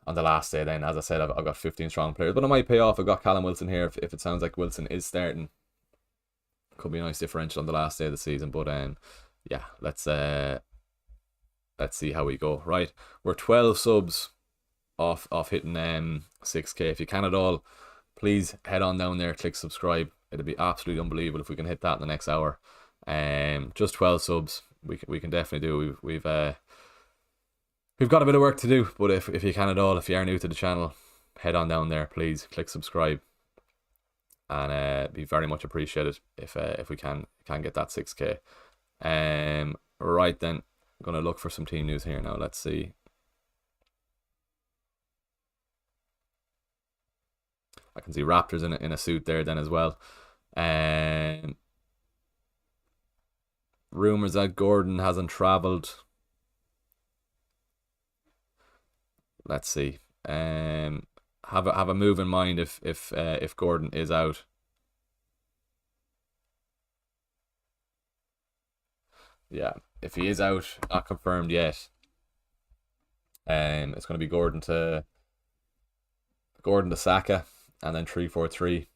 on the last day, then as I said, I've got 15 strong players, but it might pay off. I've got Callum Wilson here. If it sounds like Wilson is starting, could be a nice differential on the last day of the season. But yeah, let's see how we go. Right, we're 12 subs off hitting 6k. If you can at all, please head on down there, click subscribe. It'll be absolutely unbelievable if we can hit that in the next hour. Just 12 subs, we can definitely do. We've got a bit of work to do, but if you can at all, if you are new to the channel, head on down there, please click subscribe, and be very much appreciated if we can get that 6k. Right then, I'm gonna look for some team news here now. Let's see. I can see Raptors in a suit there then as well. Rumors that Gordon hasn't travelled. Let's see. Have a move in mind if Gordon is out. Yeah, if he is out, not confirmed yet. It's going to be Gordon to Saka, and then 3-4-3.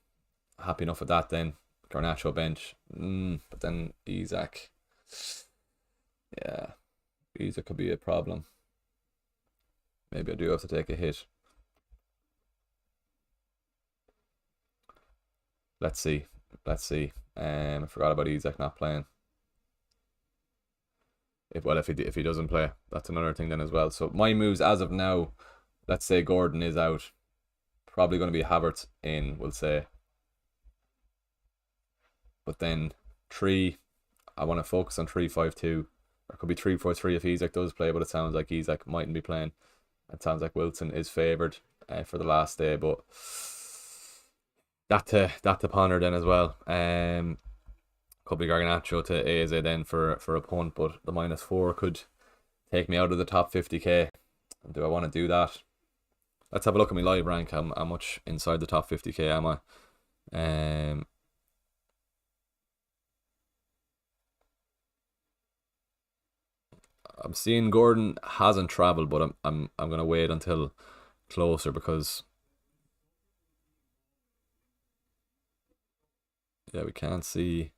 Happy enough with that then. Garnacho bench. But then Isak. Yeah, Isak could be a problem. Maybe I do have to take a hit. Let's see. I forgot about Isak not playing. If he doesn't play, that's another thing then as well. So my moves as of now, let's say Gordon is out, probably going to be Havertz in, we'll say. But then I want to focus on 3-5-2. Or it could be 3-4-3 if Isak does play, but it sounds like Isak mightn't be playing. It sounds like Wilson is favoured for the last day, but that to ponder then as well. Could be Garnacho to Eze then for a punt, but the -4 could take me out of the top 50k. Do I want to do that? Let's have a look at my live rank. How much inside the top 50k am I? I'm seeing Gordon hasn't travelled, but I'm gonna wait until closer, because yeah, we can't see.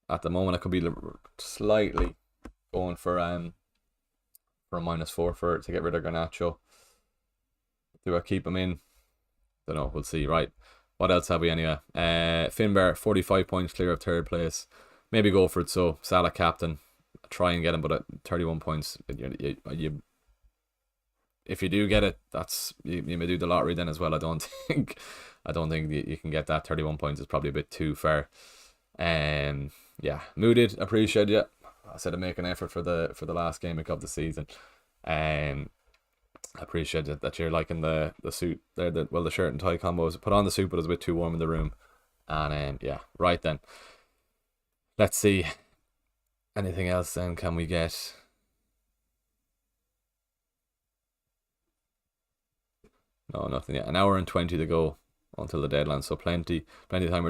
At the moment, I could be slightly going for a -4 to get rid of Garnacho. Do I keep him in? Don't know. We'll see. Right. What else have we anyway? Finbar, 45 points clear of third place. Maybe go for it. So Salah captain. Try and get him, but at 31 points, if you do get it, that's you may do the lottery then as well. I don't think you can get that. 31 points is probably a bit too far. Yeah, Mooded, appreciate it. I said I'd make an effort for the last game of the season. I appreciate it that you're liking the suit there. The shirt and tie combos. Put on the suit, but it was a bit too warm in the room. And yeah, right then. Let's see. Anything else then can we get? No, nothing yet. An hour and 20 to go until the deadline, so plenty of time.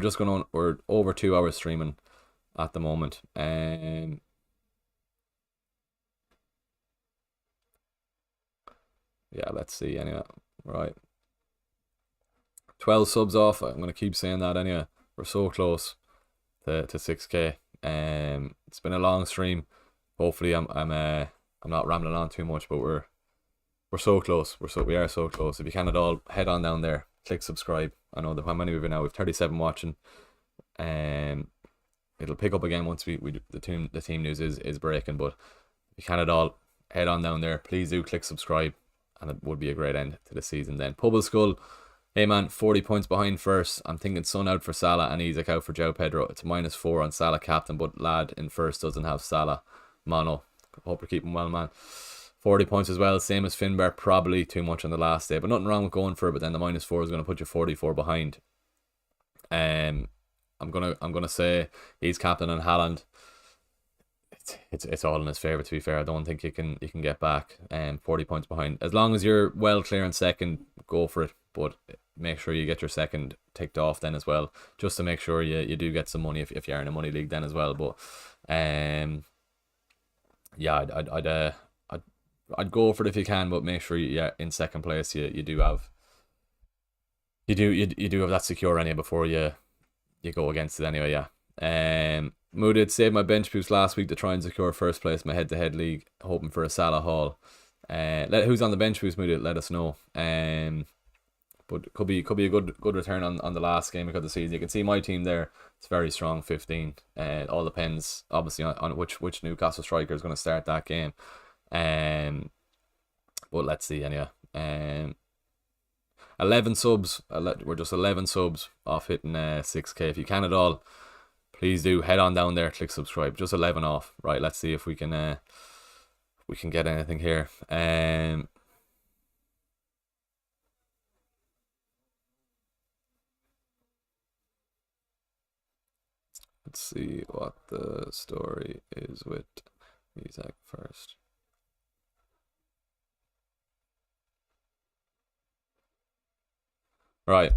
We're over 2 hours streaming at the moment. Yeah, let's see anyway. Right, 12 subs off. I'm gonna keep saying that anyway. We're so close to 6k. It's been a long stream. Hopefully I'm not rambling on too much, but we're so close. We are so close. If you can at all, head on down there, click subscribe. I know that how many we've now. We've 37 watching. It'll pick up again once the team news is breaking. But if you can at all, head on down there. Please do click subscribe, and it would be a great end to the season then. Pubble Skull, hey man, 40 points behind first. I'm thinking Son out for Salah and Isak out for João Pedro. It's a -4 on Salah captain, but lad in first doesn't have Salah. Mono. Hope you're keeping well, man. 40 points as well, same as Finbar, probably too much on the last day, but nothing wrong with going for it. But then the -4 is going to put you 44 behind. I'm gonna say he's captain on Haaland. It's all in his favour, to be fair. I don't think you can get back 40 points behind. As long as you're well clear in second, go for it. But make sure you get your second ticked off then as well, just to make sure you do get some money if you are in a money league then as well. But yeah, I'd go for it if you can, but make sure in second place you do have that secure anyway before you go against it anyway. Yeah. Mooted saved my bench boost last week to try and secure first place in my head-to-head league, hoping for a Salah haul. Who's on the bench boost, Mooted? Let us know. But could be a good return on the last game of the season. You can see my team there; it's very strong, 15. All depends obviously on which Newcastle striker is going to start that game. But let's see anyway. 11 subs. We're just 11 subs off hitting 6k. If you can at all, please do head on down there, click subscribe. Just 11 off. Right, let's see if we can get anything here. Let's see what the story is with Isaac first. Right.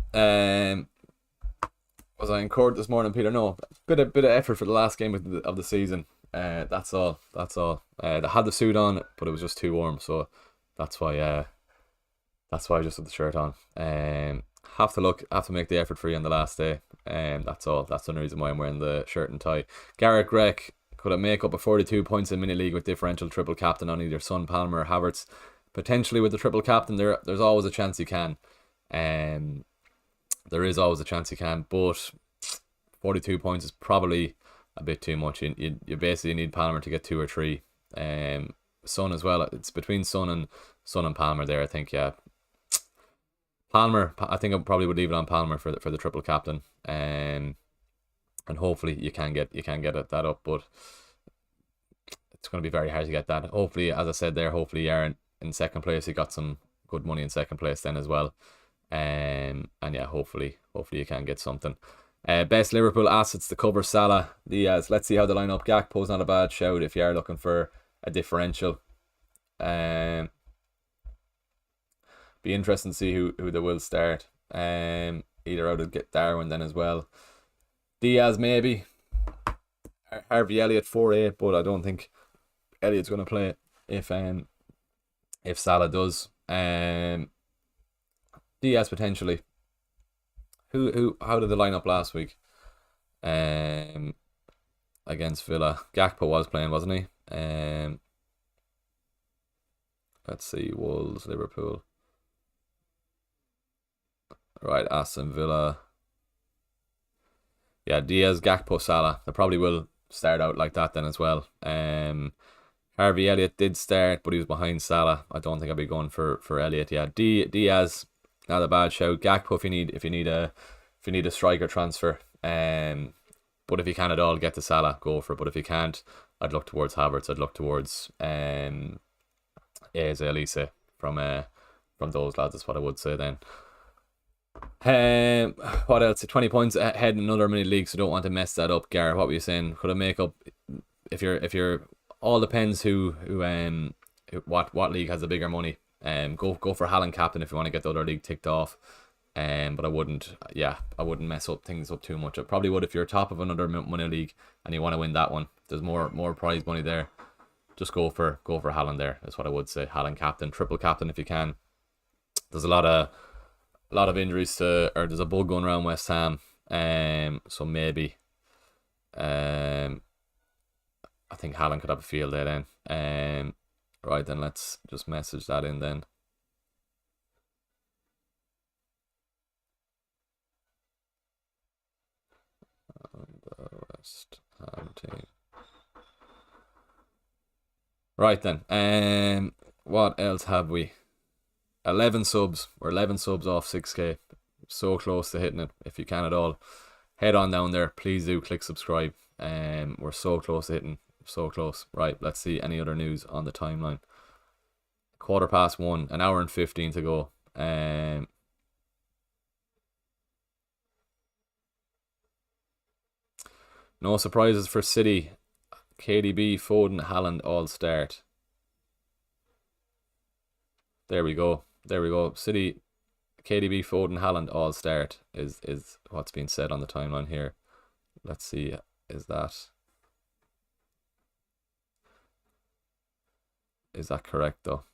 Was I in court this morning, Peter? No. Bit of effort for the last game of the season. That's all. They had the suit on, but it was just too warm, so that's why I just had the shirt on. Have to make the effort for you on the last day. That's all. That's the only reason why I'm wearing the shirt and tie. Garrett Grech, could I make up a 42 points in mini league with differential triple captain on either Son, Palmer, or Havertz? Potentially with the triple captain, there's always a chance you can. There is always a chance you can, but 42 points is probably a bit too much. You basically need Palmer to get 2 or 3. Son as well. It's between Son and Palmer there, I think. Yeah, Palmer. I think I probably would leave it on Palmer for the triple captain. And hopefully you can get that up, but it's going to be very hard to get that. Hopefully, as I said there, hopefully you are in second place. You got some good money in second place then as well. And yeah, hopefully you can get something. Best Liverpool assets to cover: Salah, Diaz. Let's see how they line up. Gakpo's not a bad shout if you are looking for a differential. Be interesting to see who they will start. Either out of get Darwin then as well. Diaz maybe. Harvey Elliott 4-8, but I don't think Elliott's going to play if Salah does. Diaz potentially. How did they line up last week? Against Villa. Gakpo was playing, wasn't he? Let's see, Wolves, Liverpool. Right, Aston Villa. Yeah, Diaz, Gakpo, Salah. They probably will start out like that then as well. Harvey Elliott did start, but he was behind Salah. I don't think I'd be going for Elliott. Yeah, Diaz, not a bad shout. Gakpo if you need a striker transfer. But if you can at all get to Salah, go for it. But if you can't, I'd look towards Havertz. I'd look towards Eze Elise from those lads. That's what I would say then. What else? 20 points ahead in another mini league, so don't want to mess that up. Gareth, what were you saying? Could I make up if you're all depends what league has the bigger money. Go for Haaland captain if you want to get the other league ticked off. But I wouldn't mess things up too much. I probably would if you're top of another money league and you want to win that one. There's more prize money there. Just go for Haaland there. That's what I would say. Haaland captain, triple captain if you can. There's a lot of injuries or there's a bug going around West Ham. So maybe I think Haaland could have a field day then. Right then, let's just message that in then. The West Ham team. Right then. What else have we? 11 subs. We're 11 subs off 6k. So close to hitting it. If you can at all, head on down there. Please do click subscribe. We're so close to hitting. So close. Right, let's see any other news on the timeline. 1:15, an hour and 15 to go. No surprises for City. KDB, Foden, Haaland all start. There we go. There we go. City, KDB, Foden, Haaland all start is what's being said on the timeline here. Let's see. Is that correct though?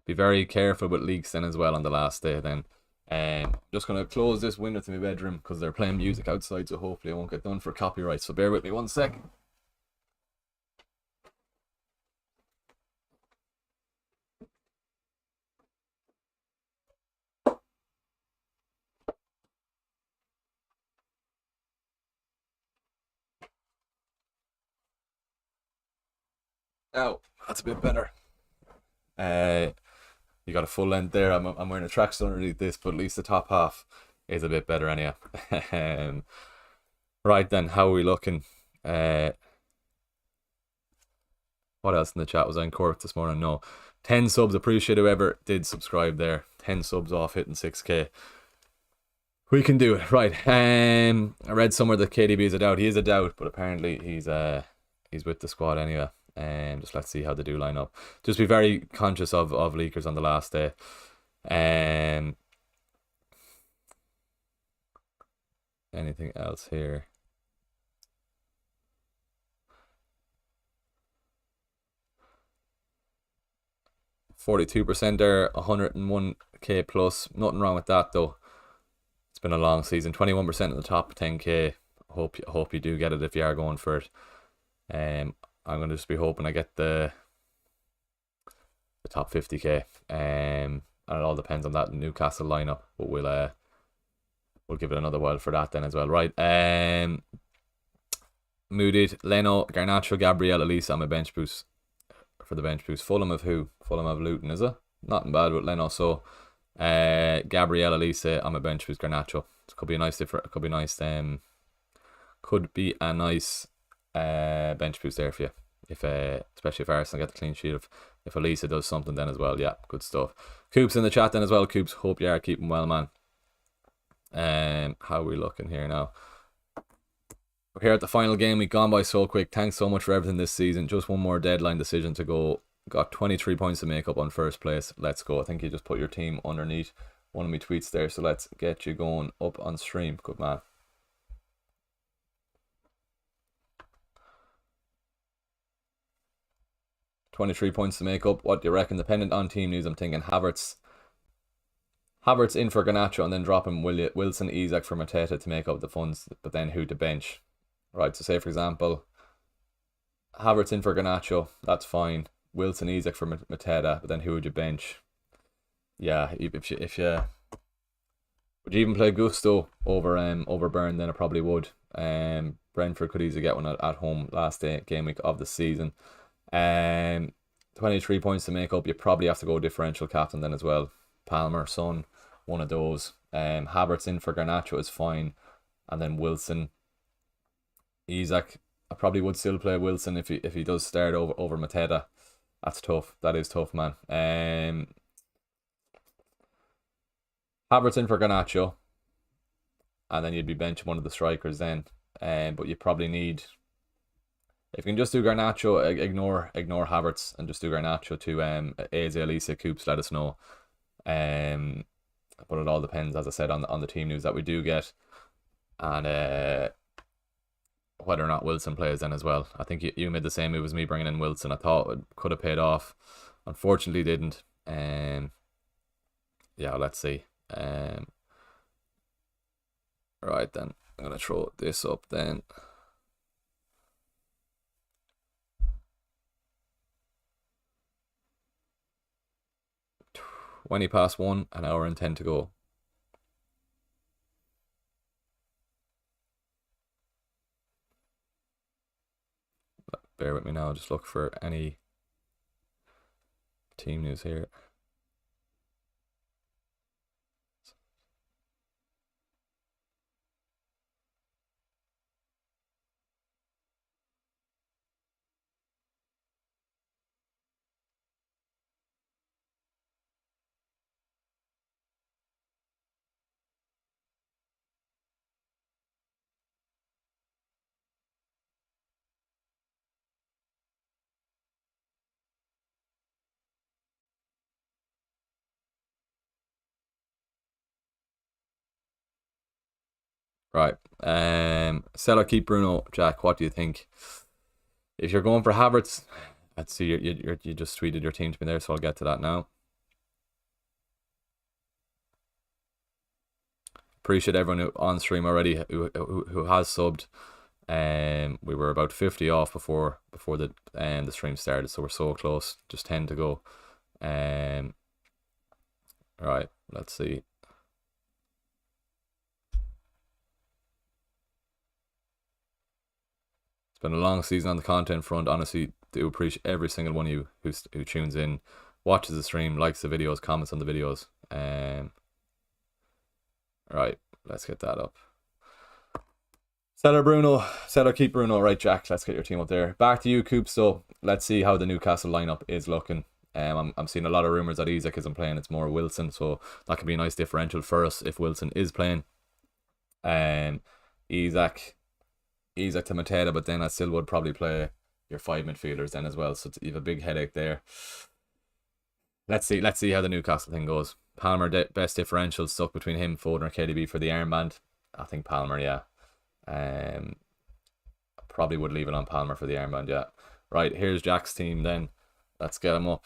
Be very careful with leaks then as well on the last day then. Just going to close this window to my bedroom because they're playing music outside, so hopefully I won't get done for copyright. So bear with me 1 sec. Oh, that's a bit better. You got a full length there. I'm wearing a tracksuit underneath this, but at least the top half is a bit better anyhow. Right then, how are we looking? What else in the chat? Was I in Cork this morning? No. 10 subs. Appreciate whoever did subscribe there. 10 subs off hitting 6k. We can do it. Right. I read somewhere that KDB is a doubt. He is a doubt, but apparently he's with the squad anyway. Just let's see how they do line up. Just be very conscious of leakers on the last day. Anything else here? %42 there, 101k plus. Nothing wrong with that though. It's been a long season. 21% in the top 10k. Hope you do get it if you are going for it. I'm gonna just be hoping I get the top 50k. And it all depends on that Newcastle lineup. But we'll give it another while for that then as well. Right. Mooded, Leno, Garnacho, Gabriel, Elisa on my bench boost. For the bench boost. Fulham of who? Fulham of Luton, is it? Nothing bad with Leno. So Gabriel, Elisa on my bench boost, Garnacho. It could be a nice could be nice bench boost there for you. If especially if Arsenal get the clean sheet. If Elisa does something then as well. Yeah, good stuff. Coops in the chat then as well. Coops, hope you are keeping well, man. How are we looking here now? We're here at the final game week, gone by so quick. Thanks so much for everything this season. Just one more deadline decision to go. Got 23 points to make up on first place. Let's go. I think you just put your team underneath one of my tweets there. So let's get you going up on stream. Good man. $23 points to make up. What do you reckon? Dependent on team news, I'm thinking Havertz in for Garnacho and then dropping Wilson, Isak for Mateta to make up the funds. But then who to bench? Right, so say for example, Havertz in for Garnacho, that's fine. Wilson, Isak for Mateta, but then who would you bench? Yeah, if you would you even play Gusto over Burn? Then I probably would. Brentford could easily get one at home last game week of the season. 23 points to make up. You probably have to go differential captain then as well. Palmer, Son, one of those. Havertz in for Garnacho is fine, and then Wilson. Isak, I probably would still play Wilson if he does start over Mateta. That's tough. That is tough, man. Havertz in for Garnacho, and then you'd be benching one of the strikers then. But you probably need, if you can just do Garnacho, ignore Havertz and just do Garnacho to Eze, Elisa, Coops, let us know. But it all depends, as I said, on the team news that we do get, and whether or not Wilson plays then as well. I think you made the same move as me bringing in Wilson. I thought it could have paid off. Unfortunately didn't. Yeah, let's see. Right then, I'm going to throw this up then. (20:01), an hour and 10 to go. Bear with me now, just look for any team news here. Right. Sell or keep Bruno. Jack, what do you think? If you're going for Havertz, let's see, you just tweeted your team to me there, so I'll get to that now. Appreciate everyone on stream already who has subbed. We were about 50 off before the stream started, so we're so close. Just 10 to go. Right, let's see. It's been a long season on the content front. Honestly, do appreciate every single one of you who tunes in, watches the stream, likes the videos, comments on the videos. Right, let's get that up. Seller Bruno, seller keep Bruno. Right, Jack, let's get your team up there. Back to you, Coop. So let's see how the Newcastle lineup is looking. I'm seeing a lot of rumours that Isak isn't playing. It's more Wilson, so that could be a nice differential for us if Wilson is playing. Isak to Mateta, but then I still would probably play your 5 midfielders then as well. So you have a big headache there. Let's see how the Newcastle thing goes. Palmer best differential stuck between him, Foden, or KDB for the armband. I think Palmer, yeah. Probably would leave it on Palmer for the armband, yeah. Right, here's Jack's team then. Let's get him up.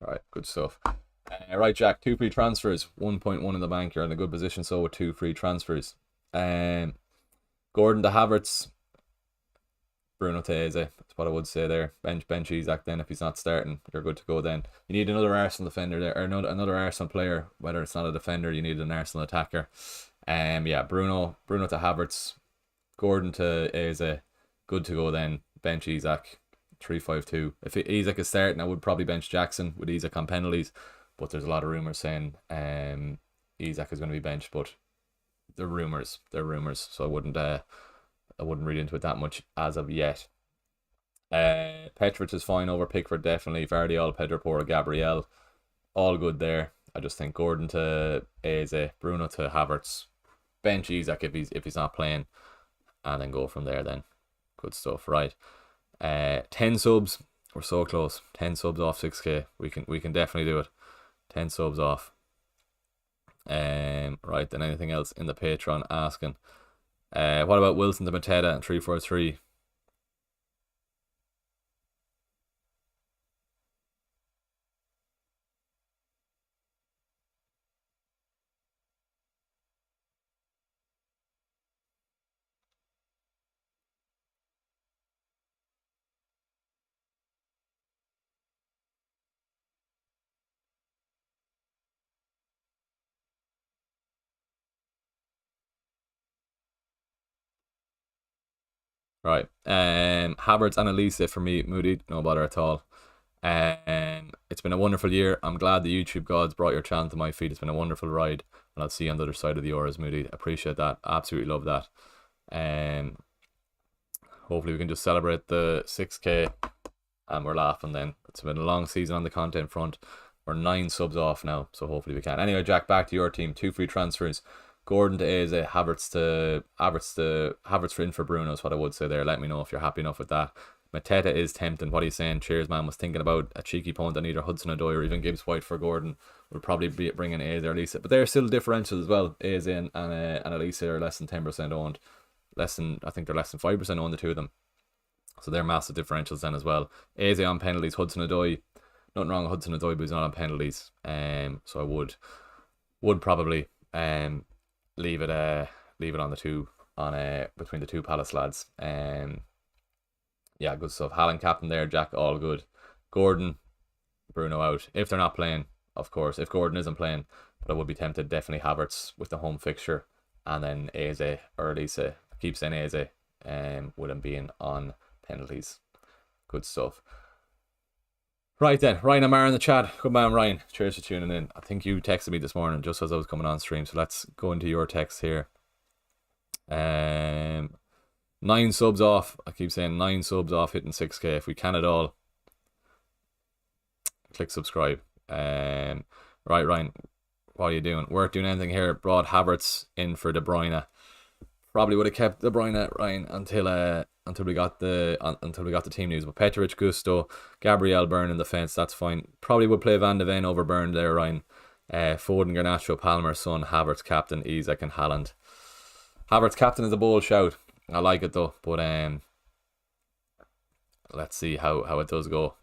Right, good stuff. Right, Jack, 2 free transfers, 1.1 in the bank. You're in a good position, so with 2 free transfers. Gordon to Havertz, Bruno to Eze. That's what I would say there. Bench Isak then if he's not starting. You're good to go then. You need another Arsenal defender there, or another Arsenal player. Whether it's not a defender, you need an Arsenal attacker. Yeah, Bruno to Havertz, Gordon to Eze. Good to go then. Bench Isak. 3-5-2. If Isak is starting, I would probably bench Jackson with Isak on penalties. But there's a lot of rumours saying Isak is going to be benched. But they're rumours. So I wouldn't read into it that much as of yet. Petrovic is fine over Pickford, definitely. Vardiol, Pedro Porro, Gabriel, all good there. I just think Gordon to Eze, Bruno to Havertz, bench Isak if he's not playing, and then go from there then. Good stuff, right? 10 subs, we're so close. 10 subs off 6k. We can definitely do it. 10 subs off. Right, then anything else in the Patreon asking? What about Wilson to Mateta and 3-4-3? Right. Havertz and Elisa for me, Moody, no bother at all. It's been a wonderful year. I'm glad the YouTube gods brought your channel to my feed. It's been a wonderful ride, and I'll see you on the other side of the Euros, Moody. Appreciate that. Absolutely love that. Hopefully we can just celebrate the 6k, and we're laughing then. It's been a long season on the content front. We're 9 subs off now, so hopefully we can. Anyway, Jack, back to your team. 2 free transfers. Gordon to Eze, Havertz for Bruno is what I would say there. Let me know if you're happy enough with that. Mateta is tempting. What are you saying? Cheers, man. Was thinking about a cheeky punt on either Hudson-Odoi or even Gibbs White for Gordon. Would probably be bringing Eze or Elisa, but they're still differentials as well. Eze and Elisa are less than 10% owned. I think they're less than 5% owned, the two of them. So they're massive differentials then as well. Eze on penalties, Hudson-Odoi. Nothing wrong with Hudson-Odoi, but he's not on penalties. So I would probably leave it on the two between the two Palace lads. Yeah, good stuff. Haaland captain there, Jack, all good. Gordon, Bruno out. If they're not playing, of course. If Gordon isn't playing, but I would be tempted, definitely Havertz with the home fixture, and then Eze or Elisa. Keep saying Eze, with him being on penalties. Good stuff. Right then, Ryan Amar in the chat. Good man, Ryan. Cheers for tuning in. I think you texted me this morning just as I was coming on stream, so let's go into your text here. 9 subs off. I keep saying 9 subs off hitting 6k. If we can at all, click subscribe. Right, Ryan, what are you doing? Weren't doing anything here. Brought Havertz in for De Bruyne Probably would have kept De Bruyne at Ryan until we got the team news. But Petrovic, Gusto, Gabriel, Byrne in defence. That's fine. Probably would play Van de Ven over Byrne there, Ryan. Foden, Garnacho, Palmer, Son, Havertz captain, Isak and Haaland. Havertz captain is a bold shout. I like it though, but let's see how it does go.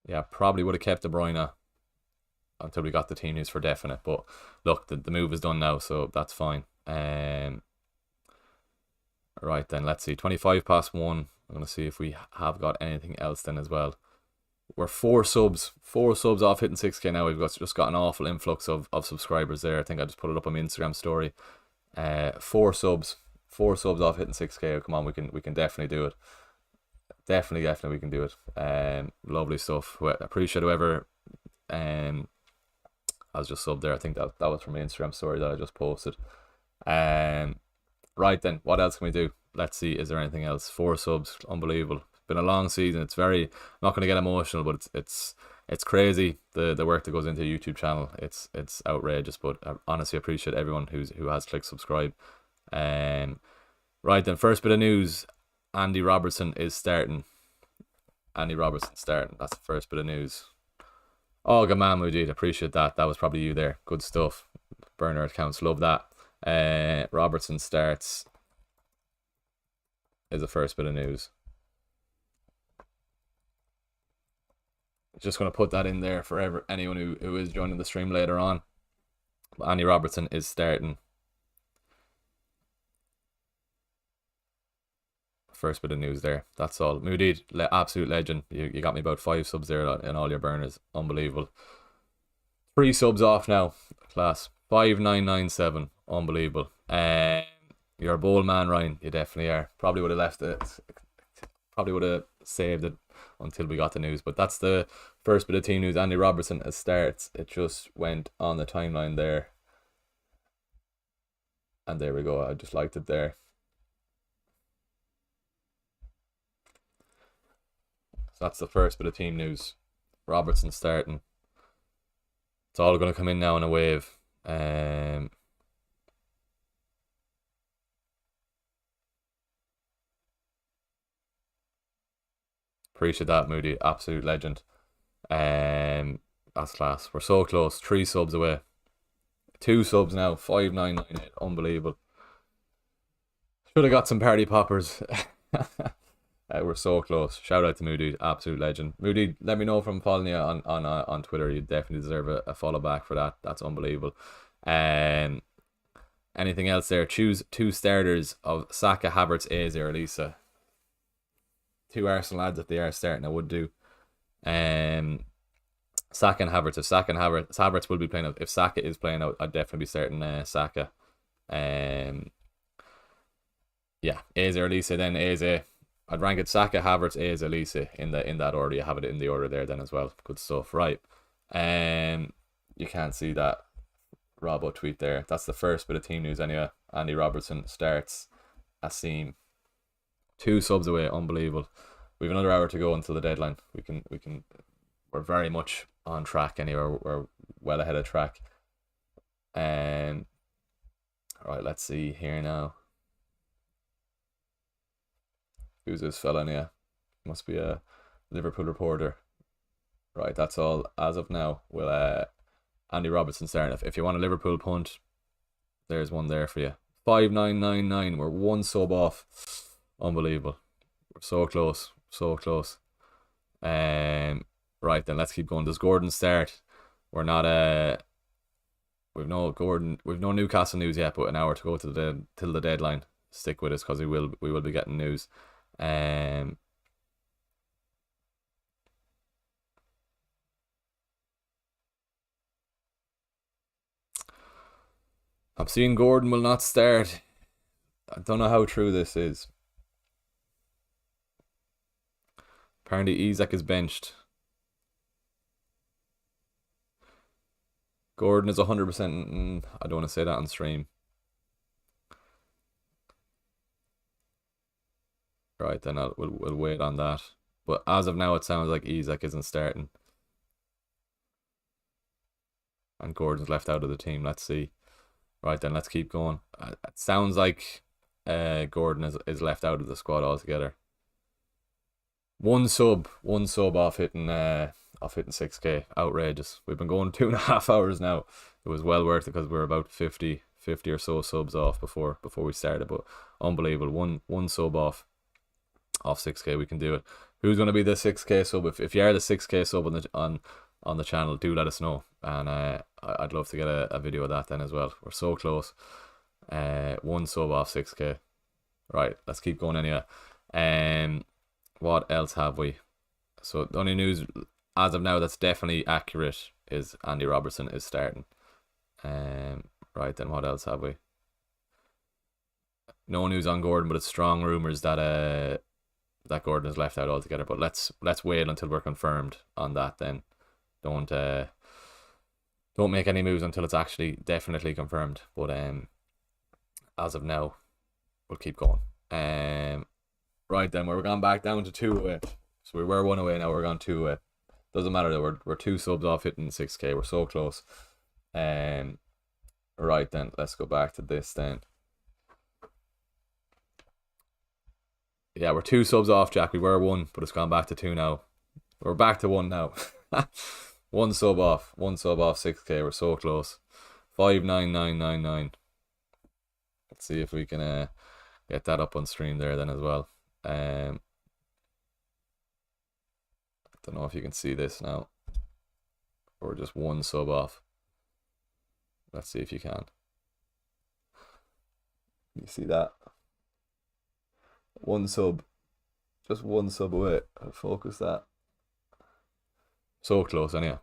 Yeah, probably would have kept De Bruyne until we got the team news for definite. But look, the move is done now, so that's fine. Right then, let's see. 25 past 1. I'm going to see if we have got anything else then as well. We're four subs off hitting 6k now. We've just got an awful influx of subscribers there. I think I just put it up on my Instagram story. Four subs off hitting 6k. Come on, we can definitely do it. Definitely we can do it. Lovely stuff. Appreciate whoever I was just subbed there. I think that was from my Instagram story that I just posted. Right then, what else can we do? Let's see, is there anything else? 4 subs, unbelievable. It's been a long season. It's very, I'm not going to get emotional, but it's crazy the work that goes into a YouTube channel. It's outrageous, but I honestly appreciate everyone who has clicked subscribe. Right then, first bit of news. Andy Robertson is starting. That's the first bit of news. Oh, good man, Mujid. Appreciate that. That was probably you there. Good stuff. Burner accounts, love that. Robertson starts is the first bit of news. Just going to put that in there for anyone who is joining the stream later on. Andy Robertson is starting. First bit of news there. That's all. Moody, absolute legend. You got me about 5 subs there in all your burners. Unbelievable. 3 subs off now. Class. 5997. Unbelievable. You're a bold man, Ryan. You definitely are. Probably would have left it. Probably would have saved it until we got the news. But that's the first bit of team news. Andy Robertson starts. It just went on the timeline there. And there we go. I just liked it there. So that's the first bit of team news. Robertson starting. It's all going to come in now in a wave. Appreciate that, Moody. Absolute legend. That's class. We're so close. 3 subs away. 2 subs now. 5998. Unbelievable. Should have got some party poppers. We're so close. Shout out to Moody. Absolute legend. Moody, let me know if I'm following you on Twitter. You definitely deserve a follow back for that. That's unbelievable. Anything else there? Choose 2 starters of Saka, Havertz, Eze, or Lisa. 2 Arsenal lads if they are starting, I would do. Saka and Havertz. If Saka and Havertz will be playing out. If Saka is playing out, I'd definitely be starting Saka. Yeah, Eze or Lisa. Then Eze. I'd rank it Saka, Havertz, Eze, Lisa in that order. You have it in the order there then as well. Good stuff, right? You can't see that Robbo tweet there. That's the first bit of team news anyway. Andy Robertson starts. Asim. 2 subs away, unbelievable. We have another hour to go until the deadline. We're very much on track anyway. We're well ahead of track. Right, let's see here now. Who's this fella now? Must be a Liverpool reporter. Right, that's all as of now. Will Andy Robertson starting. If you want a Liverpool punt, there's one there for you. 5999. We're 1 sub off. Unbelievable. We're so close. So close. Right then, let's keep going. Does Gordon start? We're not we've no Newcastle news yet, but an hour to go till the deadline. Stick with us because we will be getting news. I'm seeing Gordon will not start. I don't know how true this is. Apparently Isak is benched. Gordon is 100%. I don't want to say that on stream. Right, then we'll wait on that. But as of now, it sounds like Isak isn't starting. And Gordon's left out of the team. Let's see. Right, then let's keep going. It sounds like Gordon is left out of the squad altogether. One sub off hitting 6k. Outrageous. We've been going 2.5 hours now. It was well worth it because we were about 50 or so subs off before we started. But unbelievable. One sub off 6k. We can do it. Who's going to be the 6k sub? If you are the 6k sub on the channel, do let us know, and I'd love to get a video of that then as well. We're so close. One sub off 6k. Right, let's keep going anyway. What else have we? So the only news as of now that's definitely accurate is Andy Robertson is starting. Right, then what else have we? No news on Gordon, but it's strong rumours that Gordon is left out altogether. But let's wait until we're confirmed on that then. Don't make any moves until it's actually definitely confirmed. But as of now, we'll keep going. Right then, we're gone back down to 2 away. So we were 1 away, now we're gone 2 away. Doesn't matter though, we're 2 subs off hitting 6k. We're so close. Right then, let's go back to this then. Yeah, we're 2 subs off, Jack. We were 1, but it's gone back to 2 now. We're back to 1 now. One sub off 6k. We're so close. 59999. Let's see if we can get that up on stream there then as well. I don't know if you can see this now. We're just 1 sub off. Let's see if you can. You see that? 1 sub. Just 1 sub away. I'll focus that. So close anyway.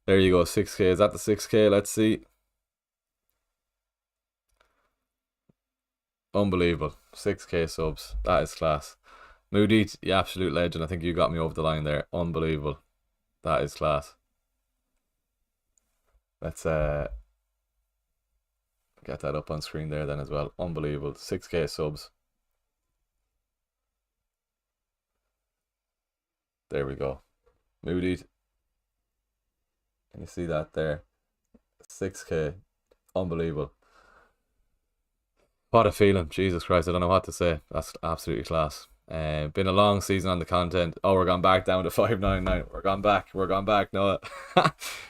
There you go, 6k. Is that the 6k? Let's see. Unbelievable. 6k subs. That is class. Moody, the absolute legend. I think you got me over the line there. Unbelievable. That is class. Let's get that up on screen there then as well. Unbelievable. 6k subs. There we go. Moody. Can you see that there? 6k. Unbelievable. What a feeling. Jesus Christ, I don't know what to say. That's absolutely class. Been a long season on the content. Oh, we're gone back down to 599. We're gone back. No.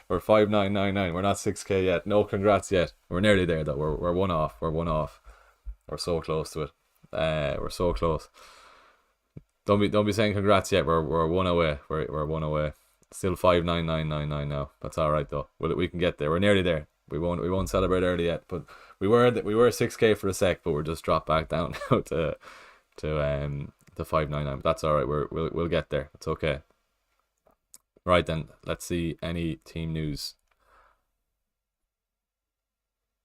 We're 5999. We're not 6k yet. No congrats yet. We're nearly there though. We're 1 off. We're 1 off. We're so close to it. We're so close. Don't be saying congrats yet. We're 1 away. We're 1 away. Still 59999 now. That's all right though. We can get there. We're nearly there. We won't celebrate early yet, but we were 6k for a sec, but we're just dropped back down now to 599. But that's all right. We'll get there. It's okay. Right then, let's see any team news.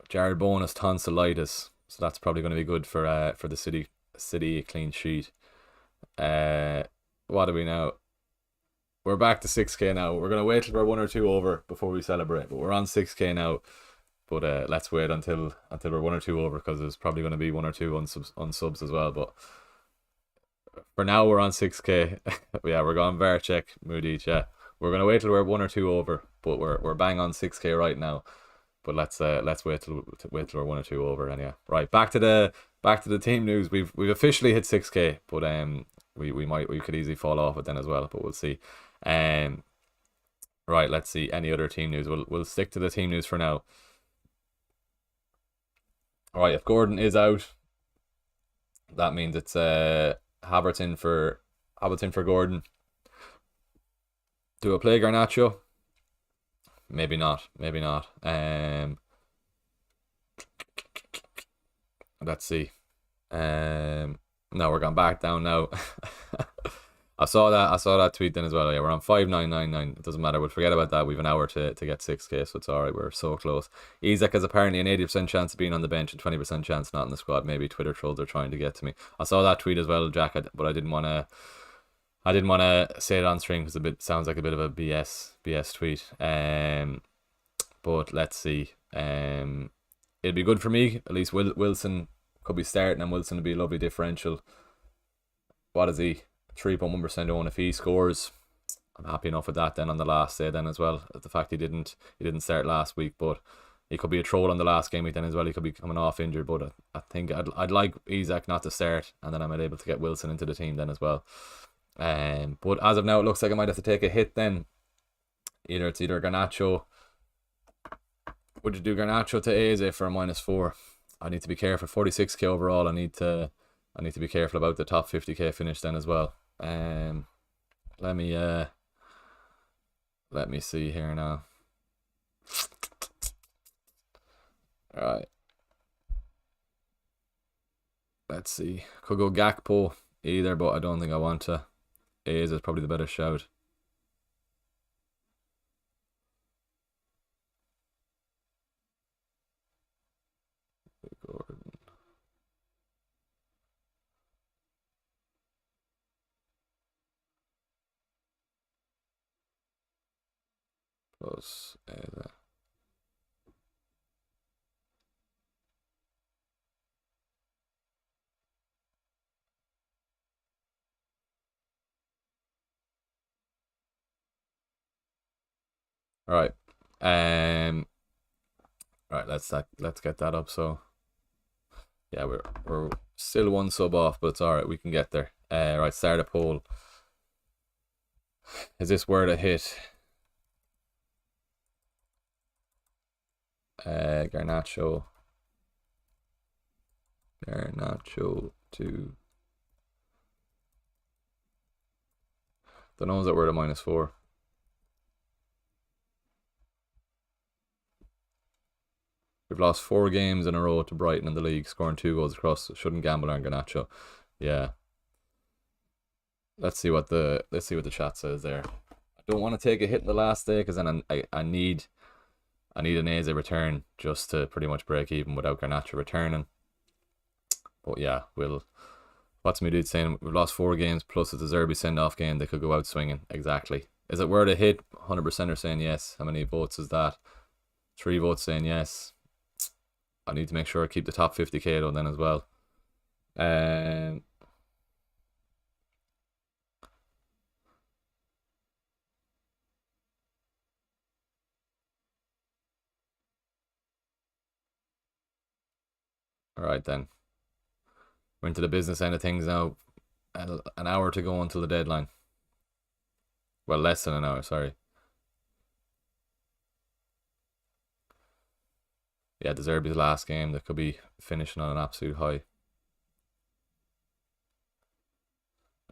Jared Bowen has tonsillitis, so that's probably going to be good for the City clean sheet. What do we know? We're back to 6k now. We're gonna wait till we're 1 or 2 over before we celebrate. But we're on 6k now. But let's wait until we're 1 or 2 over, because there's probably gonna be 1 or 2 on subs as well. But for now we're on 6k. Yeah, we're going VAR check, Moody. Yeah, we're gonna wait till we're 1 or 2 over. But we're bang on 6k right now. But let's wait till we're 1 or 2 over. Anyway, right, back to the team news. We've officially hit 6k, but we could easily fall off it then as well. But we'll see. Right, let's see any other team news. We'll stick to the team news for now. Alright, if Gordon is out, that means it's Havertz in for Gordon. Do I play Garnacho? Maybe not. Let's see. No, we're going back down now. I saw that tweet then as well. Yeah, we're on 5999. It doesn't matter. We'll forget about that. We've an hour to get 6k, so it's alright. We're so close. Isak has apparently an 80% chance of being on the bench and 20% chance not in the squad. Maybe Twitter trolls are trying to get to me. I saw that tweet as well, Jack, but I didn't want to say it on stream because it sounds like a bit of a BS tweet. But let's see. It'd be good for me. At least Wilson could be starting, and Wilson would be a lovely differential. what is he? 3.1% own. If he scores, I'm happy enough with that then on the last day then as well. The fact he didn't start last week, but he could be a troll on the last game week then as well. He could be coming off injured, but I think I'd like Isak not to start, and then I'm able to get Wilson into the team then as well. But as of now, it looks like I might have to take a hit then. It's either Garnacho. Would you do Garnacho to Eze for a -4? I need to be careful. 46k overall. I need to be careful about the top 50k finish then as well. Let me see here now. Alright. Let's see. Could go Gakpo either, but I don't think I want to. Eze is probably the better shout. Gordon. Plus Eze. All right. Right, let's get that up. So yeah, we're still one sub off, but it's alright, we can get there. Right, start a poll. Is this word a hit? Garnacho to, don't know, is that word a -4? We've lost 4 games in a row to Brighton in the league, scoring 2 goals across. Shouldn't gamble on Garnacho. Yeah. Let's see what the chat says there. I don't want to take a hit in the last day because then I need an Eze return just to pretty much break even without Garnacho returning. But yeah, what's my dude saying? We've lost 4 games plus it's a Zerbi send-off game. They could go out swinging. Exactly. Is it worth a hit? 100% are saying yes. How many votes is that? 3 votes saying yes. I need to make sure I keep the top 50k though then as well. Alright then. We're into the business end of things now. An hour to go until the deadline. Well, less than an hour, sorry. Yeah, De Zerbi's last game. That could be finishing on an absolute high.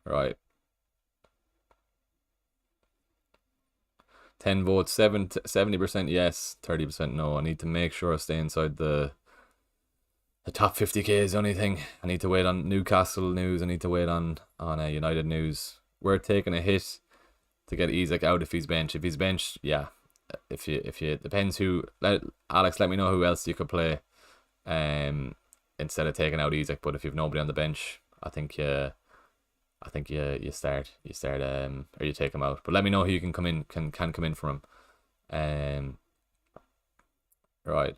Right. 10 votes, 70% yes, 30% no. I need to make sure I stay inside the top 50k is the only thing. I need to wait on Newcastle news. I need to wait on United news. We're taking a hit to get Isak out if he's benched. If he's benched, yeah. If you depends who. Alex, let me know who else you could play. Instead of taking out Isak, but if you've nobody on the bench, I think you start or you take him out. But let me know who you can come in can come in for him. Right.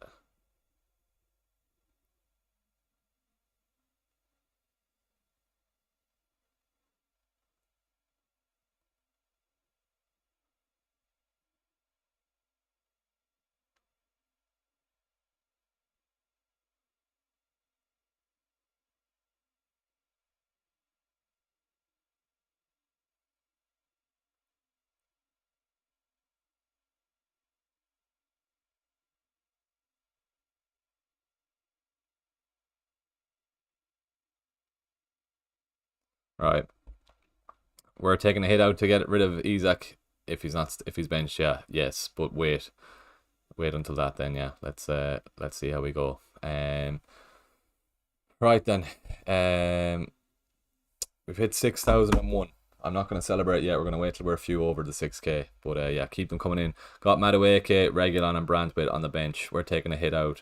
Right. We're taking a hit out to get rid of Isak if he's benched, yeah. Yes, but wait until that then, yeah. Let's see how we go. Right then. We've hit 6,001. I'm not going to celebrate yet. We're going to wait till we're a few over the 6k. But yeah, keep them coming in. Got Madueke, Reguilon and Branthwaite on the bench. We're taking a hit out.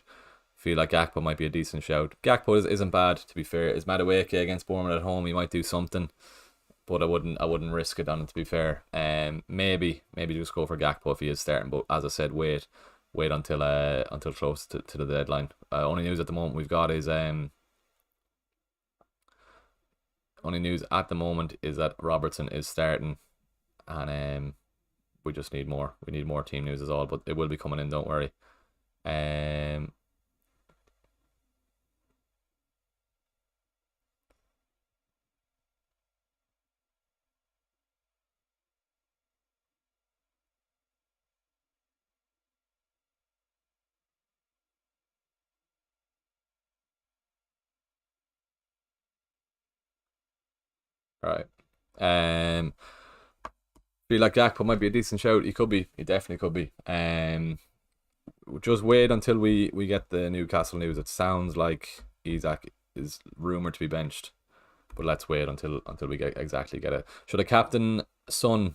Feel like Gakpo might be a decent shout. Gakpo isn't bad, to be fair. Is Madueke against Bournemouth at home? He might do something, but I wouldn't risk it on it, to be fair. Maybe just go for Gakpo if he is starting. But as I said, wait until close to the deadline. Only news at the moment we've got is Only news at the moment is that Robertson is starting, and we just need more. We need more team news is all, but it will be coming in. Don't worry. Um, right. Um, feel like Gakpo might be a decent shout. He could be. He definitely could be. Just wait until we get the Newcastle news. It sounds like Isaac is rumored to be benched, but let's wait until we get it. Should a captain Son,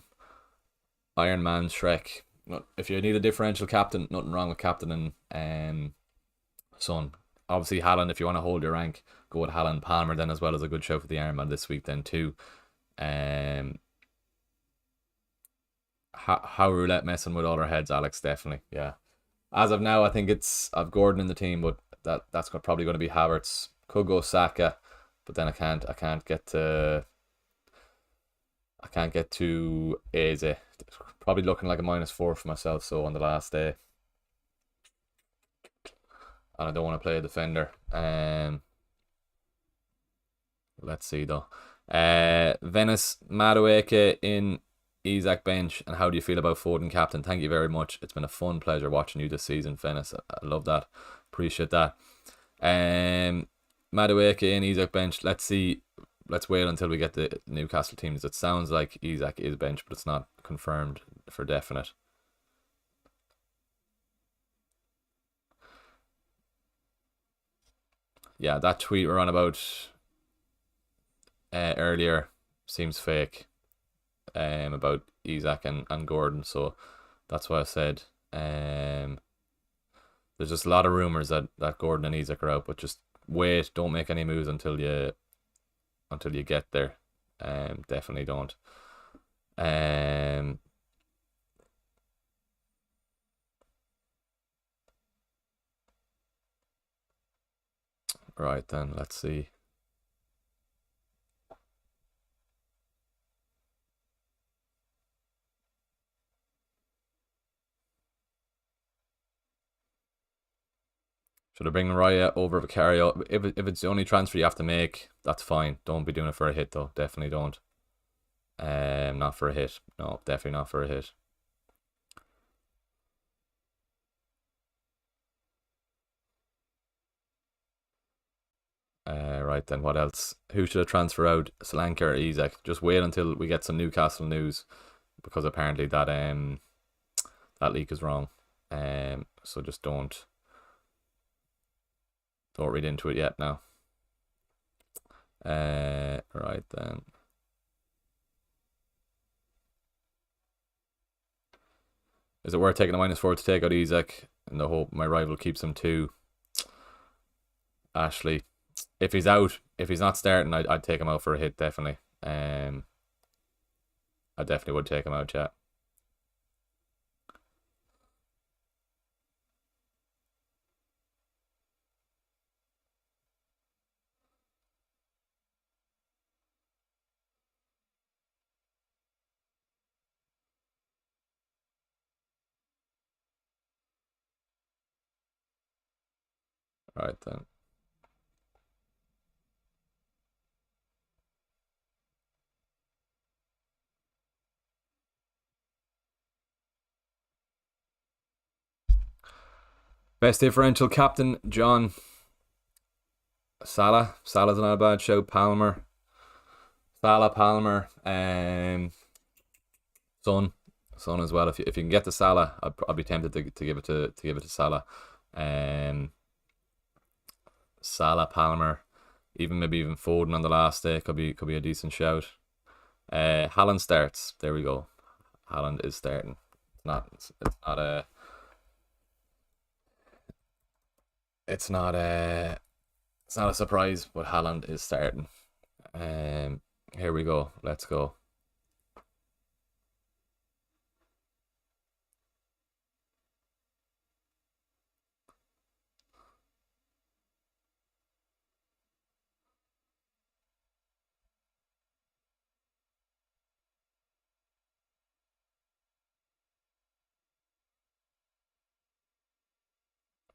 Iron Man, Shrek? If you need a differential captain, nothing wrong with captaining Son. Obviously Haaland, if you want to hold your rank, go with Haaland. Palmer then as well as a good show for the Iron Man this week then too. How roulette messing with all our heads, Alex, definitely. Yeah. As of now, I think I've Gordon in the team, but that's probably going to be Havertz. Could go Saka, but then I can't get to Eze. Probably looking like a -4 for myself. So on the last day, and I don't want to play a defender. Let's see though. Venice Madueke in Isaac bench, and how do you feel about Foden captain? Thank you very much. It's been a fun pleasure watching you this season, Venice. I love that. Appreciate that. Madueke in Isaac bench. Let's see. Let's wait until we get the Newcastle teams. It sounds like Isaac is bench, but it's not confirmed for definite. Yeah, that tweet we're on about earlier seems fake. About Isaac and Gordon, so that's why I said there's just a lot of rumors that Gordon and Isaac are out, but just wait, don't make any moves until you get there. Definitely don't. Right then, let's see. Should I bring Raya over Vicario? If it's the only transfer you have to make, that's fine. Don't be doing it for a hit though. Definitely don't. Not for a hit. No, definitely not for a hit. Right then, what else? Who should I transfer out? Solanke or Isaac? Just wait until we get some Newcastle news, because apparently that leak is wrong. So just don't read into it yet now. Right then. Is it worth taking a -4 to take out Isaac in the hope my rival keeps him too? Ashley, if he's out, if he's not starting, I'd take him out for a hit, definitely. I definitely would take him out, chat. Right then. Best differential captain, John. Salah. Salah's not a bad show. Palmer. Salah, Palmer, Son. Son as well. If you can get to Salah, I'd be tempted to give it to Salah. Salah, Palmer, maybe even Foden on the last day could be a decent shout. Haaland starts. There we go. Haaland is starting. It's not a surprise, but Haaland is starting. Here we go. Let's go.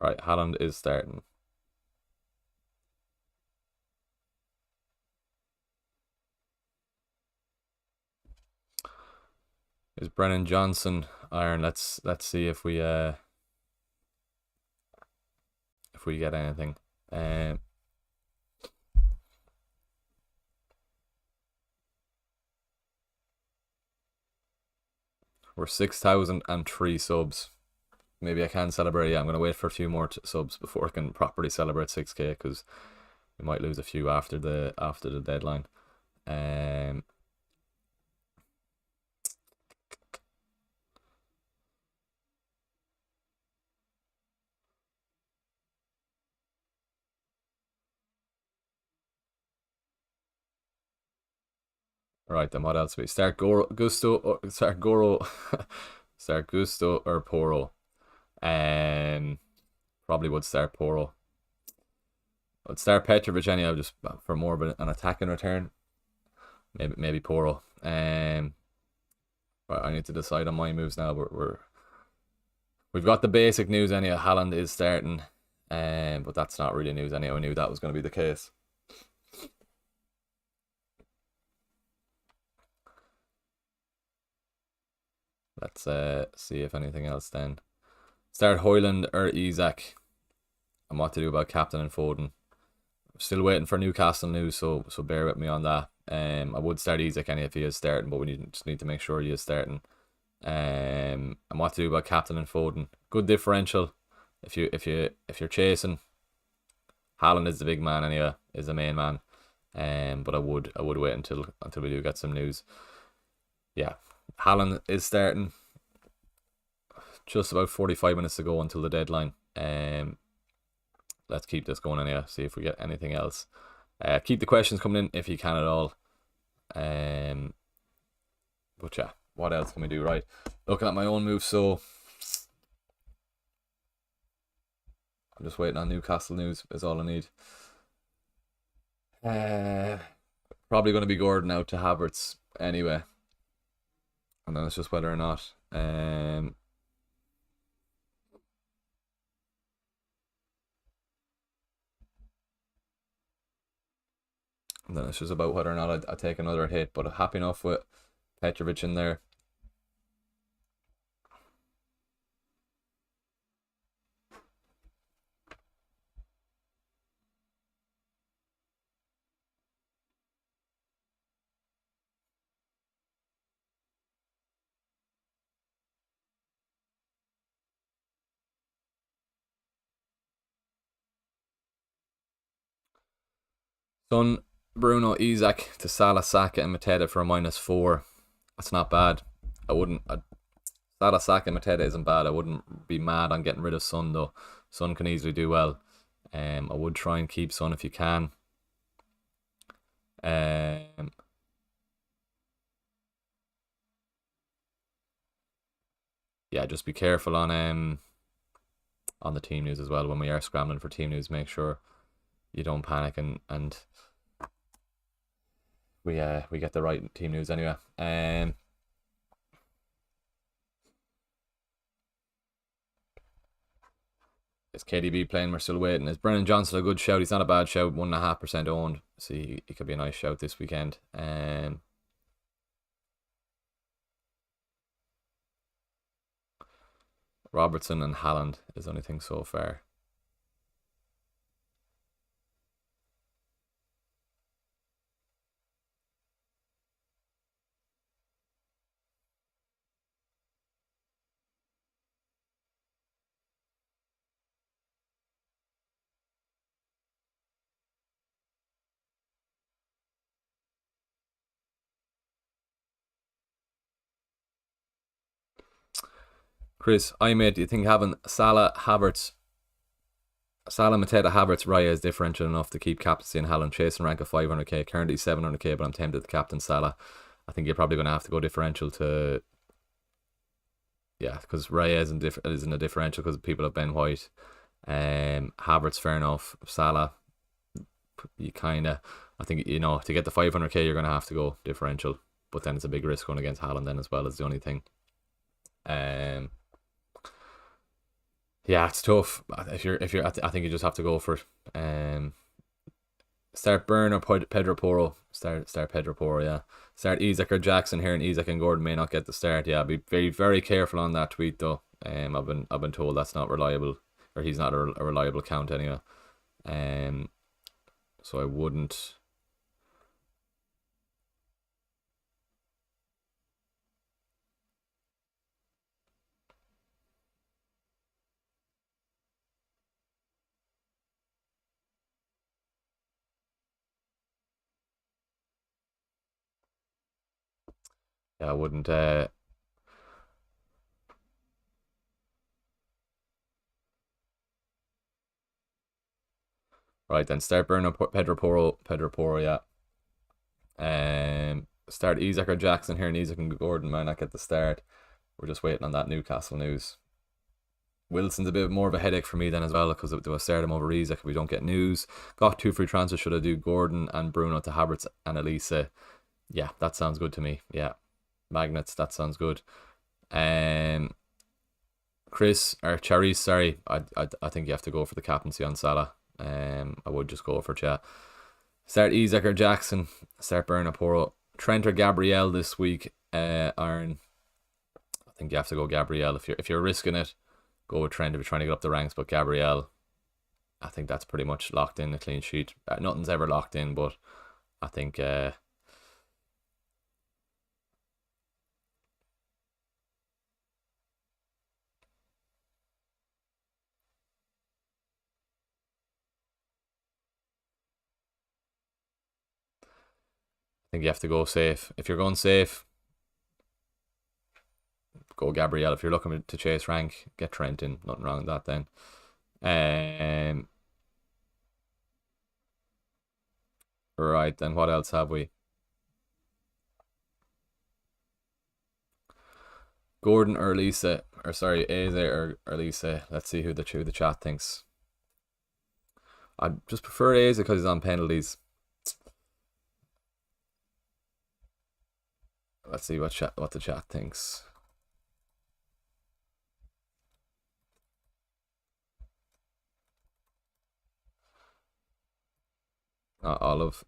Right, Haaland is starting. Is Brennan Johnson iron? Let's see if we get anything. We're 6,003 subs. Maybe I can celebrate. Yeah, I'm gonna wait for a few more subs before I can properly celebrate 6K, because we might lose a few after the deadline. Right, then what else? We start Gusto or Poro. Probably would start Poro. I'd start Petrovic anyhow, just for more of an attacking return. Maybe Poro. But I need to decide on my moves now. We've got the basic news anyhow. Haaland is starting, but that's not really news anyhow. I knew that was going to be the case. Let's see if anything else then. Start Højlund or Isak. And what to do about captain and Foden. Still waiting for Newcastle news, so bear with me on that. I would start Isak if he is starting, but we just need to make sure he is starting. And what to do about captain and Foden. Good differential. If you're chasing, Haaland is the big man anyway, is the main man. But I would wait until we do get some news. Yeah, Haaland is starting. Just about 45 minutes to go until the deadline. Let's keep this going anyway. See if we get anything else. Keep the questions coming in if you can at all. But yeah, what else can we do? Right, looking at my own moves. So I'm just waiting on Newcastle news. Is all I need. Probably going to be Gordon out to Havertz anyway. And then it's just whether or not. And then it's just about whether or not I take another hit. But I'm happy enough with Petrovic in there. Son, Bruno, Isak to Salah, Saka, and Mateta for a -4. That's not bad. Salah, Saka, and Mateta isn't bad. I wouldn't be mad on getting rid of Son though. Son can easily do well. I would try and keep Son if you can. Yeah, just be careful on the team news as well. When we are scrambling for team news, make sure you don't panic and we get the right team news anyway. Is KDB playing? We're still waiting. Is Brennan Johnson a good shout? He's not a bad shout. 1.5% owned. So he could be a nice shout this weekend. Robertson and Haaland is the only thing so far. Chris, do you think having Salah, Mateta, Havertz, Raya is differential enough to keep captaincy and Haaland chasing rank of 500k, currently 700k, but I'm tempted to captain Salah. I think you're probably going to have to go differential to... Yeah, because Raya isn't a differential because people have Ben White. Havertz, fair enough. Salah, you kind of... I think, to get the 500k, you're going to have to go differential. But then it's a big risk going against Haaland then as well, is the only thing. Yeah, it's tough. I think you just have to go for it. Start Burn or Pedro Porro. Start Pedro Porro. Yeah. Start Isaac or Jackson here, and Isaac and Gordon may not get the start. Yeah, be very careful on that tweet though. I've been told that's not reliable, or he's not a reliable count anyway. Um, so I wouldn't. Yeah, I wouldn't. Right then, start Burn or Pedro Porro. Pedro Porro. Yeah. Start Isaac or Jackson here, and Isaac and Gordon might not get the start. We're just waiting on that Newcastle news. Wilson's a bit more of a headache for me then as well, because do I start him over Isaac if we don't get news? Got two free transfers. Should I do Gordon and Bruno to Havertz and Elise? Yeah, that sounds good to me. Yeah, magnets. That sounds good. Um, Chris or Charis, sorry, I think you have to go for the captaincy on Salah. I would just go for chat. Start Isaac or Jackson. Start Bernaporo. Trent or Gabriel this week. Aaron, I think you have to go Gabriel if you're risking it. Go with Trent if you're trying to get up the ranks, but Gabriel, I think that's pretty much locked in, a clean sheet. Nothing's ever locked in, but I think you have to go safe. If you're going safe, go Gabriel. If you're looking to chase rank, get Trent in. Nothing wrong with that then. Right then, what else have we? Gordon or Lisa, or sorry, Eze or Lisa. Let's see who the chat thinks. I just prefer Eze because he's on penalties. Let's see what the chat thinks. Olive.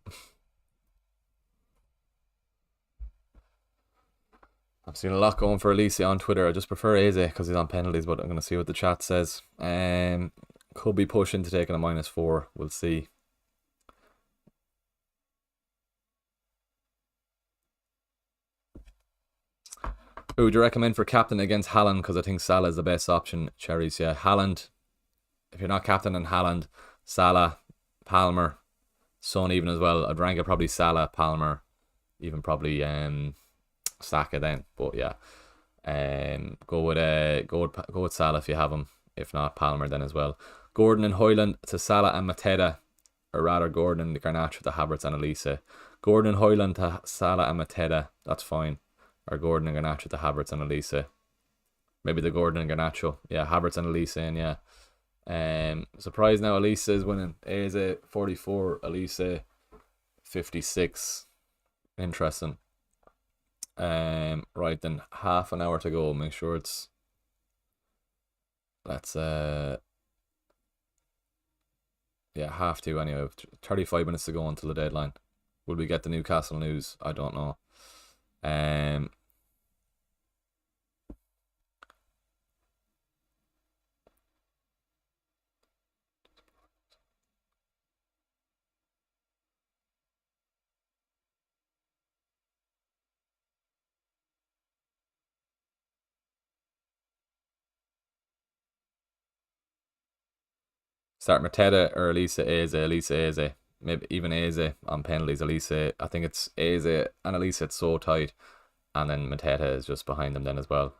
I've seen a lot going for Elise on Twitter. I just prefer Eze because he's on penalties, but I'm going to see what the chat says. Could be pushing to taking a -4. We'll see. Who do you recommend for captain against Haaland? Because I think Salah is the best option. Cherries, yeah. Haaland. If you're not captain in Haaland, Salah, Palmer, Son even as well. I'd rank it probably Salah, Palmer, even probably Saka then. But yeah, go with Salah if you have him. If not, Palmer then as well. Gordon and Hoyland to Salah and Mateta, or rather Gordon and Garnacho to Havertz and Elise. Gordon and Hoyland to Salah and Mateta, that's fine. Or Gordon and Garnacho to Havertz and Elise. Maybe the Gordon and Garnacho. Yeah, Havertz and Elise, and yeah. Surprised now Elise is winning. Eze 44, Elise 56. Interesting. Right then, half an hour to go. Make sure it's. Let's yeah, half to anyway. 35 minutes to go until the deadline. Will we get the Newcastle news? I don't know. Start Mateta or Elise Eze. Maybe even Eze on penalties. Elise, I think it's Eze and Elise, it's so tight. And then Mateta is just behind them then as well.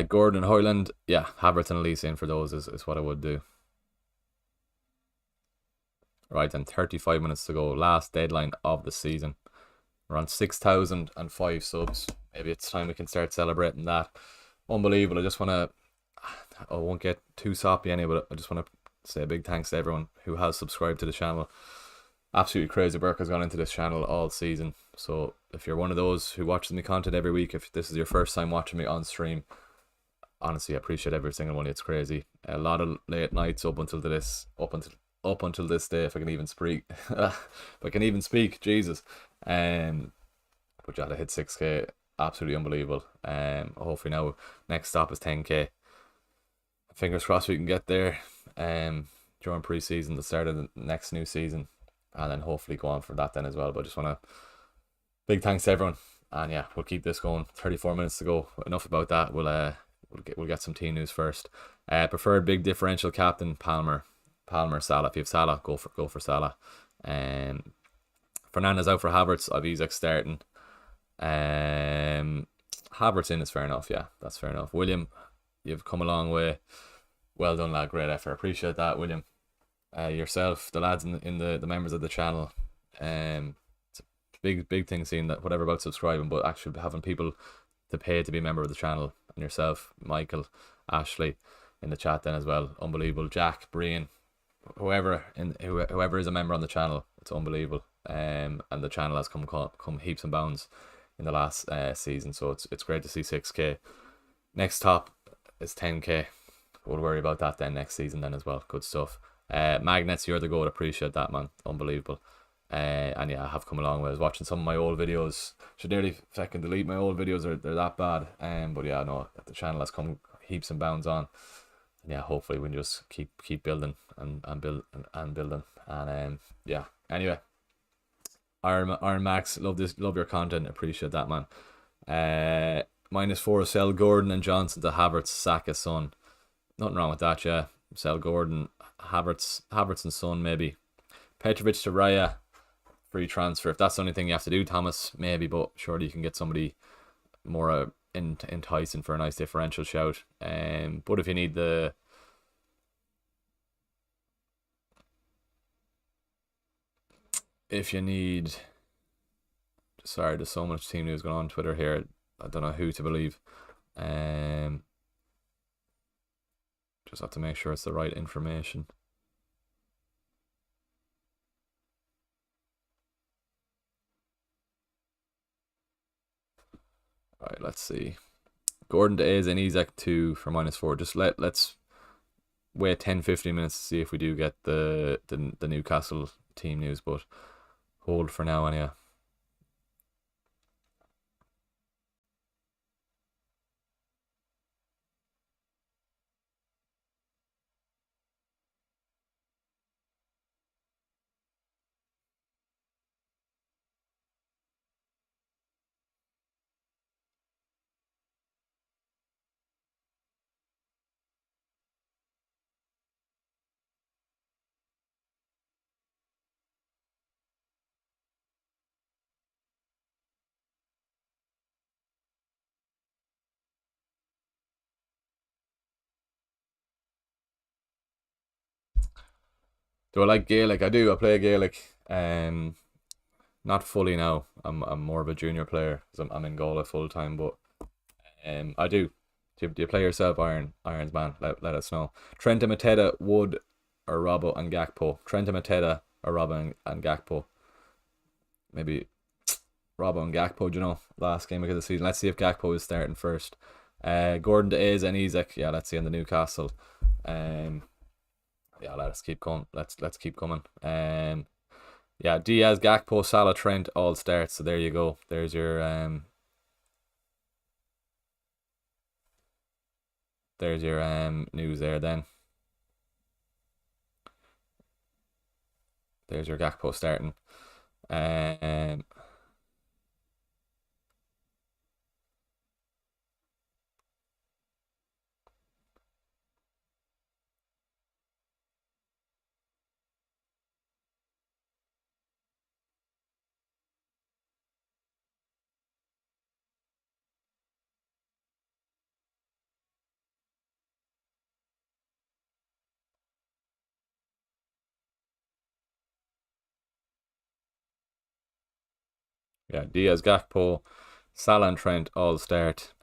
Gordon and Hoyland, yeah, Havertz and Elise in for those is what I would do. Right, and 35 minutes to go. Last deadline of the season. We're on 6,005 subs. Maybe it's time we can start celebrating that. Unbelievable. I won't get too soppy anyway, but I just want to say a big thanks to everyone who has subscribed to the channel. Absolutely crazy work has gone into this channel all season. So if you're one of those who watches me content every week, if this is your first time watching me on stream, honestly, I appreciate every single one. It's crazy. A lot of late nights up until this day, if I can even speak. If I can even speak, Jesus. But yeah, to hit 6K, absolutely unbelievable. Hopefully now next stop is 10K. Fingers crossed we can get there. During pre-season, the start of the next new season, and then hopefully go on for that then as well. But I just want to big thanks to everyone, and yeah, we'll keep this going. 34 minutes to go. Enough about that. We'll get some team news first. Preferred big differential captain Palmer, Salah. If you have Salah, go for Salah. Fernandez out for Havertz. I've Isaac starting. Havertz in is fair enough. Yeah, that's fair enough. William, you've come a long way. Well done, lad. Great effort. Appreciate that, William. Yourself, the lads in the members of the channel. It's a big thing seeing that, whatever about subscribing, but actually having people to pay to be a member of the channel. And yourself, Michael, Ashley, in the chat then as well. Unbelievable. Jack, Brian, whoever is a member on the channel, it's unbelievable. And the channel has come heaps and bounds in the last season, so it's great to see 6K. Next top is 10K. We'll worry about that then next season then as well. Good stuff. Magnets, you're the goat. Appreciate that, man. Unbelievable. And yeah, I have come a long way. I was watching some of my old videos. Should nearly fucking delete my old videos. They're that bad. But yeah, no, the channel has come heaps and bounds on. And yeah, hopefully we can just keep building and building. And yeah. Anyway, Iron Max, love your content. Appreciate that, man. -4, sell Gordon and Johnson to Havertz, Saka, Son. Nothing wrong with that, yeah. Sell Gordon, Havertz and Son, maybe. Petrovic to Raya, free transfer. If that's the only thing you have to do, Thomas, maybe, but surely you can get somebody more enticing for a nice differential shout. But if you need sorry, there's so much team news going on Twitter here. I don't know who to believe. Just have to make sure it's the right information. Alright, let's see. Gordon to A's and Isaac 2 for -4. Just let's wait 10-15 minutes to see if we do get the Newcastle team news, but hold for now anyway. Do I like Gaelic? I do. I play Gaelic. Not fully now. I'm more of a junior player because I'm in Gola full time. But I do. Do you play yourself, Irons man? Let us know. Trent and Mateta, Wood, or Robbo and Gakpo. Trent and Mateta or Robbo and Gakpo. Maybe Robbo and Gakpo. Do you know, last game of the season. Let's see if Gakpo is starting first. Gordon to A's and Isaac. Yeah, let's see on the Newcastle. Yeah, let's keep going. Let's keep coming. Yeah, Diaz, Gakpo, Salah, Trent all starts. So there you go. There's your news there then. There's your Gakpo starting. Yeah, Diaz, Gakpo, Salah and Trent all start.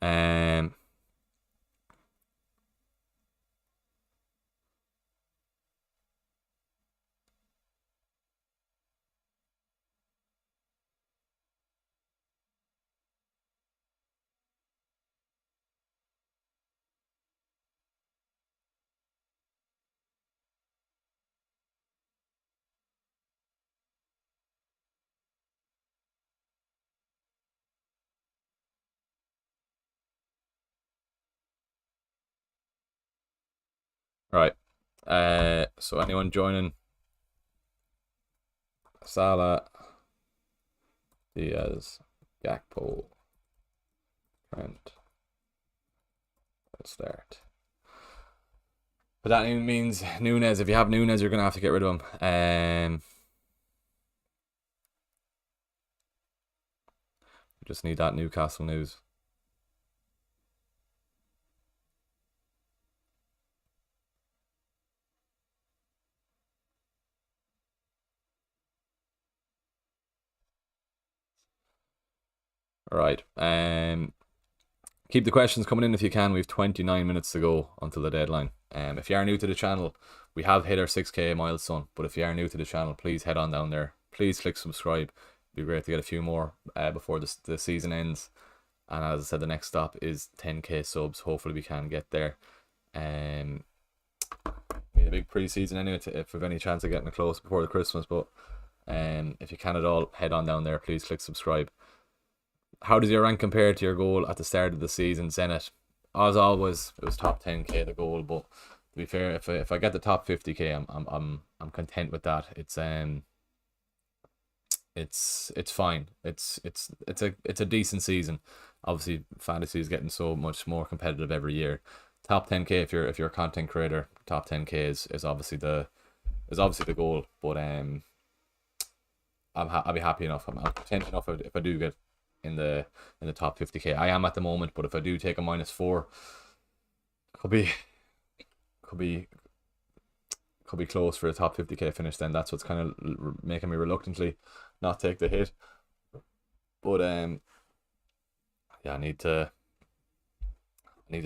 Right. So anyone joining? Salah, Diaz, Gakpo, Trent will start. But that means Nunes. If you have Nunes, you're gonna have to get rid of him. Just need that Newcastle news. All right. Keep the questions coming in if you can. We've 29 minutes to go until the deadline. If you are new to the channel, we have hit our 6k milestone. But if you are new to the channel, please head on down there. Please click subscribe. It'd be great to get a few more before the season ends. And as I said, the next stop is 10k subs. Hopefully we can get there. A big pre-season anyway if we've any chance of getting it close before the Christmas. But if you can at all, head on down there. Please click subscribe. How does your rank compare to your goal at the start of the season, Zenit? As always, it was top 10k the goal, but to be fair, if I get the top 50k, I'm content with that. It's fine. It's a decent season. Obviously, fantasy is getting so much more competitive every year. Top 10k if you're a content creator, top 10k is obviously the goal. But I'll be happy enough. I'm content enough if I do get in the top 50k. I am at the moment, but if I do take a -4, could be close for a top 50k finish. Then that's what's kind of making me reluctantly not take the hit. But yeah, I need to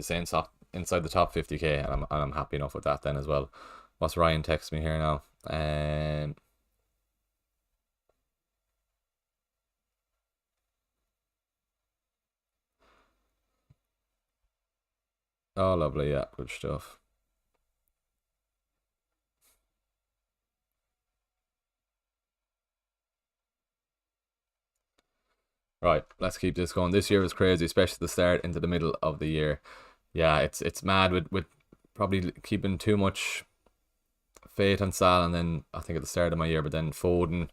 stay inside the top 50k, and I'm happy enough with that then as well. What's Ryan texts me here now? Oh, lovely, yeah, good stuff. Right, let's keep this going. This year was crazy, especially the start into the middle of the year. Yeah, it's mad with probably keeping too much faith on Salah, and then I think at the start of my year, but then Foden,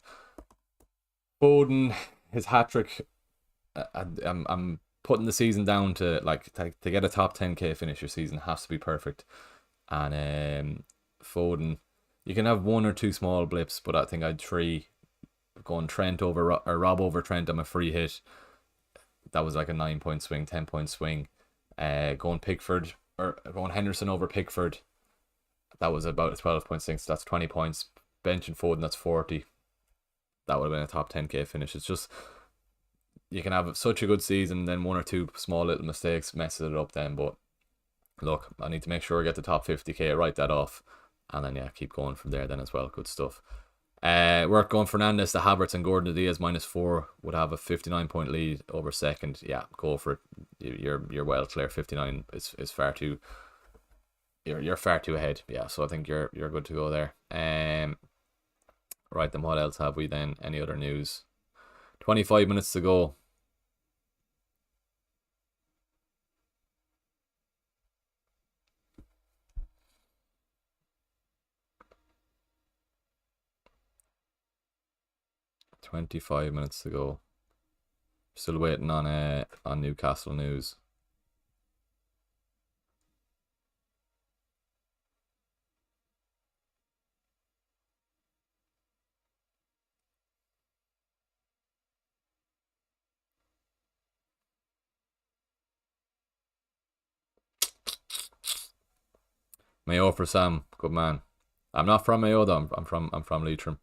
his hat trick. I'm putting the season down to to get a top 10k finish. Your season has to be perfect, and Foden, you can have one or two small blips, but I think I'd three. Going Trent over or Rob over Trent on a free hit, that was like a 9 point swing, 10 point swing. Going Pickford or going Henderson over Pickford, that was about a 12.6. That's 20 points. Bench and Foden, that's 40. That would have been a top 10k finish. It's just you can have such a good season, then one or two small little mistakes messes it up then. But look, I need to make sure I get the top 50k, write that off, and then yeah, keep going from there then as well. Good stuff. We're going Fernandes to Havertz and Gordon Diaz -4 would have a 59 point lead over second. Yeah, go for it. You're well clear. 59 is far too. You're far too ahead. Yeah, so I think you're good to go there. Right then, what else have we then? Any other news? 25 minutes to go. Still waiting on Newcastle news. Mayo for Sam, good man. I'm not from Mayo though. I'm from Leitrim.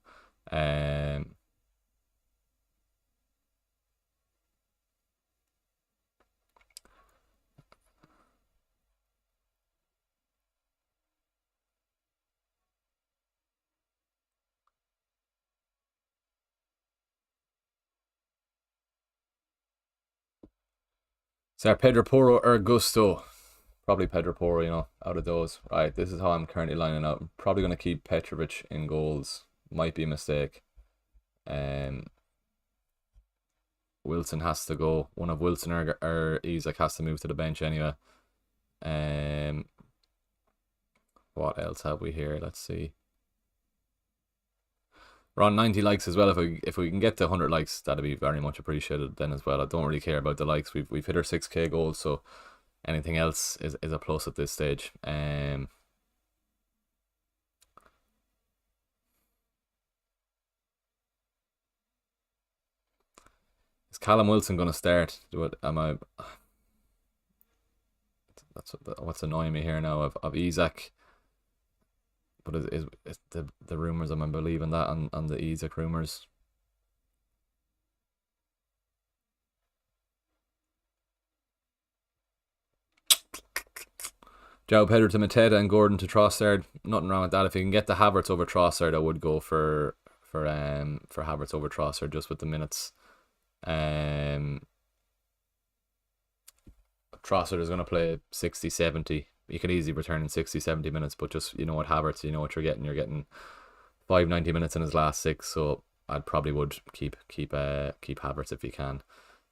Is that Pedro Porro or Gusto? Probably Pedro Porro, you know, out of those. Right, this is how I'm currently lining up. I'm probably going to keep Petrovic in goals. Might be a mistake. Wilson has to go. One of Wilson or Isak has to move to the bench anyway. What else have we here? Let's see. We're on 90 likes as well. If we can get to 100 likes, that'd be very much appreciated then as well. I don't really care about the likes. We've hit our 6k goals, so anything else is a plus at this stage. Is Callum Wilson going to start? Am I? That's what's annoying me here now of Isak. But is the rumours? Am I believing that on the Isak rumours? Joe Pedro to Mateta and Gordon to Trossard. Nothing wrong with that. If you can get the Havertz over Trossard, I would go for Havertz over Trossard just with the minutes. Trossard is going to play 60, 70. You could easily return in 60, 70 minutes, but just, you know what, Havertz, you know what you're getting. You're getting 90 minutes in his last 6, so I'd probably would keep Havertz if you can,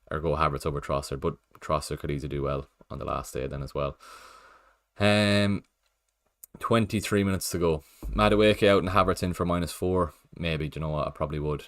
or go Havertz over Trossard, but Trossard could easily do well on the last day then as well. 23 minutes to go. Madueke out and Havertz in for -4. Maybe, do you know what, I probably would.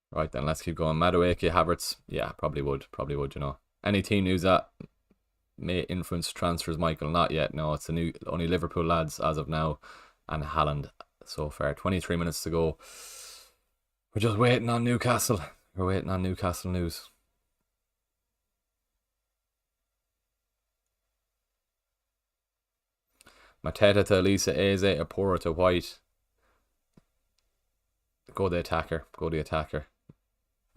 Right then, let's keep going. Madueke, Havertz, yeah, probably would, you know. Any team news that may influence transfers, Michael? Not yet, no. It's only Liverpool lads as of now, and Haaland so far. 23 minutes to go. We're just waiting on Newcastle. We're waiting on Newcastle news. Mateta to Elisa, Eze, Apora to White. Go the attacker.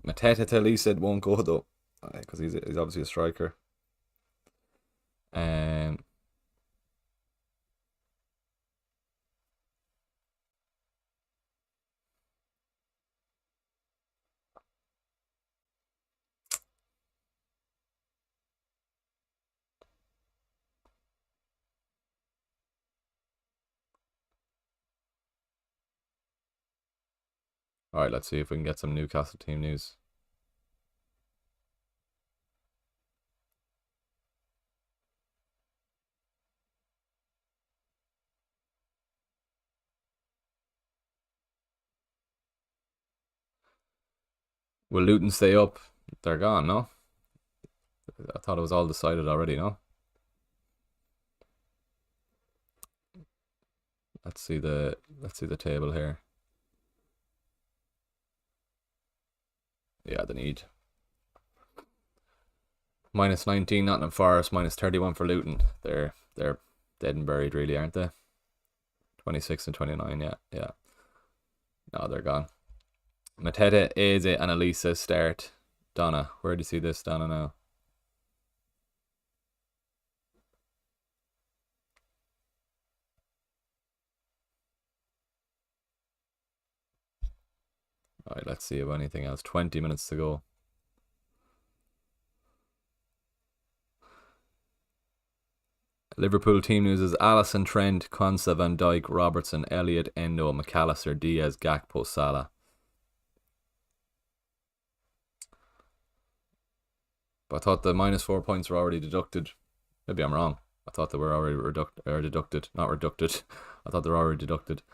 Mateta to Elisa won't go though, because he's obviously a striker. Alright, let's see if we can get some Newcastle team news. Will Luton stay up? They're gone, no? I thought it was all decided already, no? Let's see the table here. Yeah, the need. -19 Nottingham Forest, -31 for Luton. They're dead and buried, really, aren't they? 26 and 29, yeah. No, they're gone. Mateta, Eze, and Elisa start. Donna, where do you see this, Donna, now? Alright, let's see if anything else. 20 minutes to go. Liverpool team news is Alisson, Trent, Konsa, Van Dijk, Robertson, Elliott, Endo, McAllister, Diaz, Gakpo, Salah. But I thought the -4 points were already deducted. Maybe I'm wrong. I thought they were already deducted. Not reducted. I thought they were already deducted.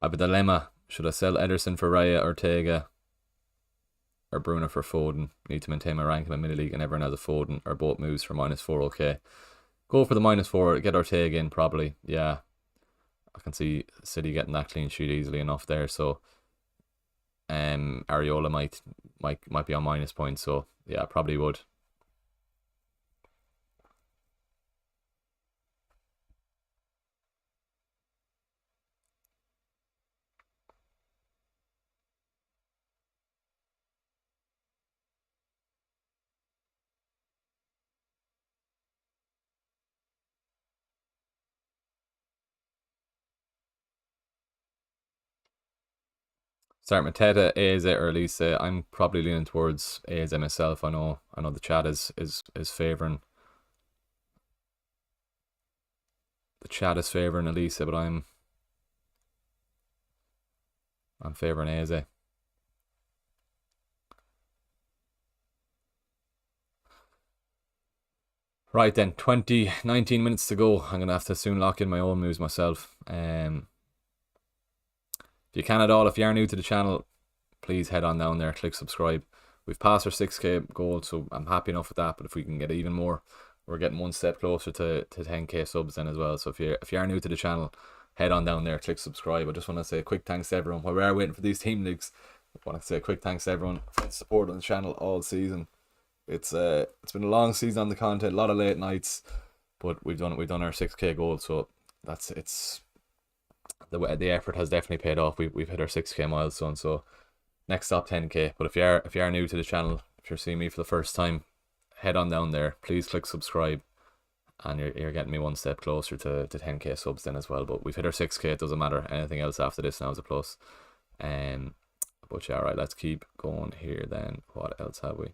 I have a dilemma. Should I sell Ederson for Raya, Ortega, or Bruno for Foden? Need to maintain my rank in the mini league and everyone has a Foden, or both moves for -4. Okay. Go for the -4. Get Ortega in, probably. Yeah. I can see City getting that clean sheet easily enough there. So Areola might be on minus points. So yeah, probably would. Start Mateta, Eze or Elise. I'm probably leaning towards Eze myself. I know the chat is favouring Elise, but I'm favouring Eze. Right then, 19 minutes to go. I'm gonna have to soon lock in my own moves myself. If you can at all, if you are new to the channel, please head on down there, click subscribe. We've passed our 6k goal, so I'm happy enough with that. But if we can get even more, we're getting one step closer to 10k subs then as well. So if you are new to the channel, head on down there, click subscribe. I just want to say a quick thanks to everyone while we are waiting for these team leagues. I want to say a quick thanks to everyone for the support on the channel all season. It's been a long season on the content, a lot of late nights, but we've done our 6k goal, so it's the effort has definitely paid off. We've hit our 6k milestone, so next stop 10k. But if you are new to the channel, if you're seeing me for the first time, head on down there, please click subscribe, and you're getting me one step closer to 10k subs then as well. But we've hit our 6k, it doesn't matter, anything else after this now is a plus. But yeah, alright, let's keep going here then. What else have we?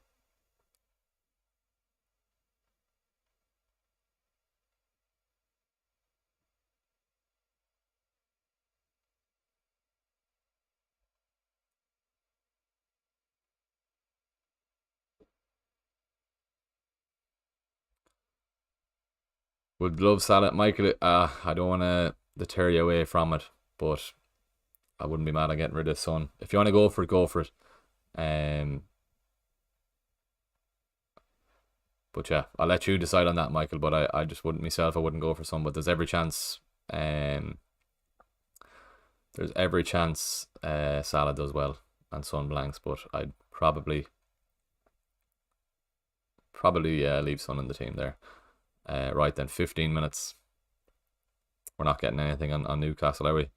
Would love Salah, Michael. I don't want to deter you away from it, but I wouldn't be mad at getting rid of Son. If you want to go for it, go for it. But yeah, I'll let you decide on that, Michael. But I just wouldn't myself. I wouldn't go for Son. But there's every chance. There's every chance. Salah does well and Son blanks. But I'd probably leave Son in the team there. Right then, 15 minutes. We're not getting anything on Newcastle, are we?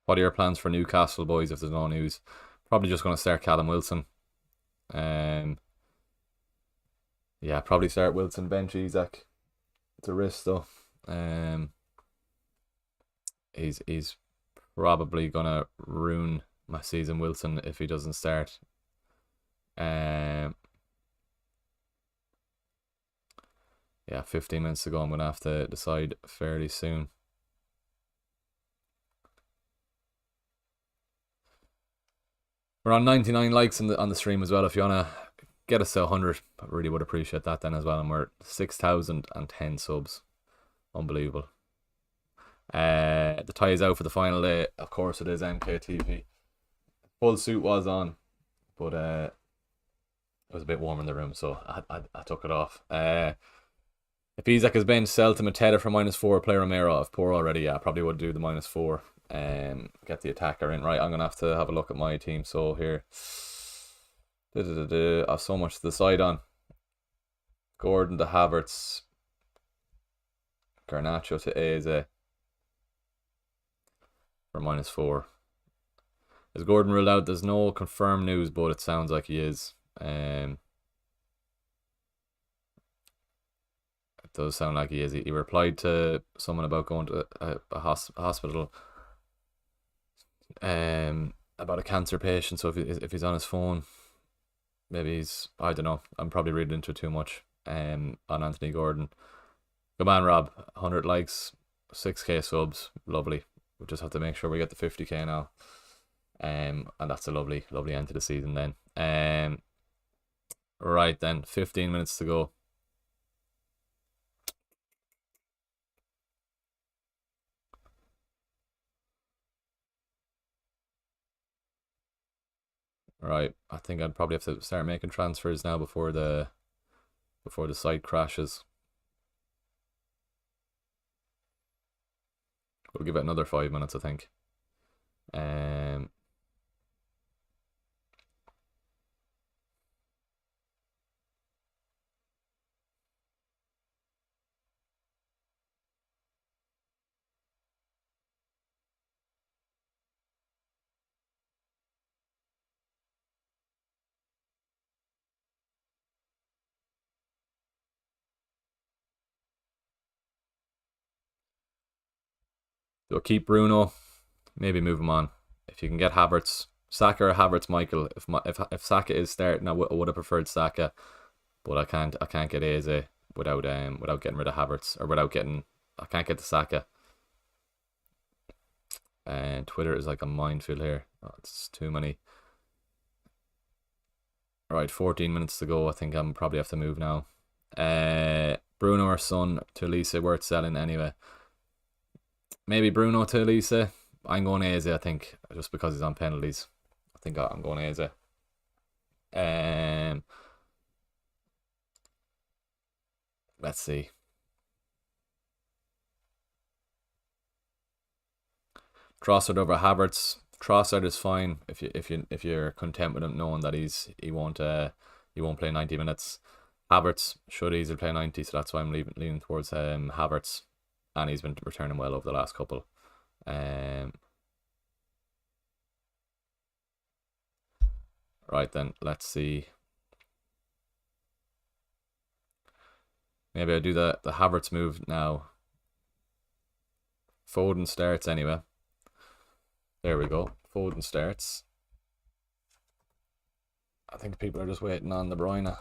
What are your plans for Newcastle, boys, if there's no news? Probably just going to start Callum Wilson. Yeah, probably start Wilson, bench Isaac. It's a risk though. He's probably gonna ruin my season, Wilson, if he doesn't start. Yeah, 15 minutes to go. I'm gonna have to decide fairly soon. We're on 99 likes on the stream as well. If you wanna get us to 100, I really would appreciate that then as well. And we're 6,010 subs. Unbelievable. The tie is out for the final day. Of course it is, MKTV. Full suit was on, but it was a bit warm in the room, so I took it off. If Isaac has been sell to Mateta for -4, play Romero. If poor already, yeah, I probably would do the -4. Get the attacker in. Right, I'm gonna have to have a look at my team. So here, I have so much to decide on. Gordon to Havertz, Garnacho to Eze for -4. Is Gordon ruled out? There's no confirmed news, but it sounds like he is. It does sound like he is. He replied to someone about going to a hospital about a cancer patient. So if he's on his phone, maybe I don't know. I'm probably reading into it too much on Anthony Gordon. Good man, Rob. 100 likes, 6k subs. Lovely. We'll just have to make sure we get the 50k now. And that's a lovely end to the season then. Right then, 15 minutes to go. Right, I think I'd probably have to start making transfers now before the site crashes. We'll give it another 5 minutes, I think. So keep Bruno, maybe move him on. If you can get Havertz, Saka or Havertz, Michael. If Saka is starting, I would have preferred Saka, but I can't get Eze without getting rid of Havertz, or I can't get the Saka. And Twitter is like a minefield here. Oh, it's too many. Right, 14 minutes to go. I think I'm probably have to move now. Bruno or Son to Elise, worth selling anyway. Maybe Bruno to Elise. I'm going Eze, I think, just because he's on penalties. I think I'm going Eze. Let's see. Trossard over Havertz. Trossard is fine if you're content with him knowing that he won't play 90 minutes. Havertz should easily play 90, so that's why I'm leaning towards Havertz, and he's been returning well over the last couple. Right then, let's see. Maybe I do the Havertz move now. Foden starts anyway. There we go. Foden starts. I think people are just waiting on De Bruyne.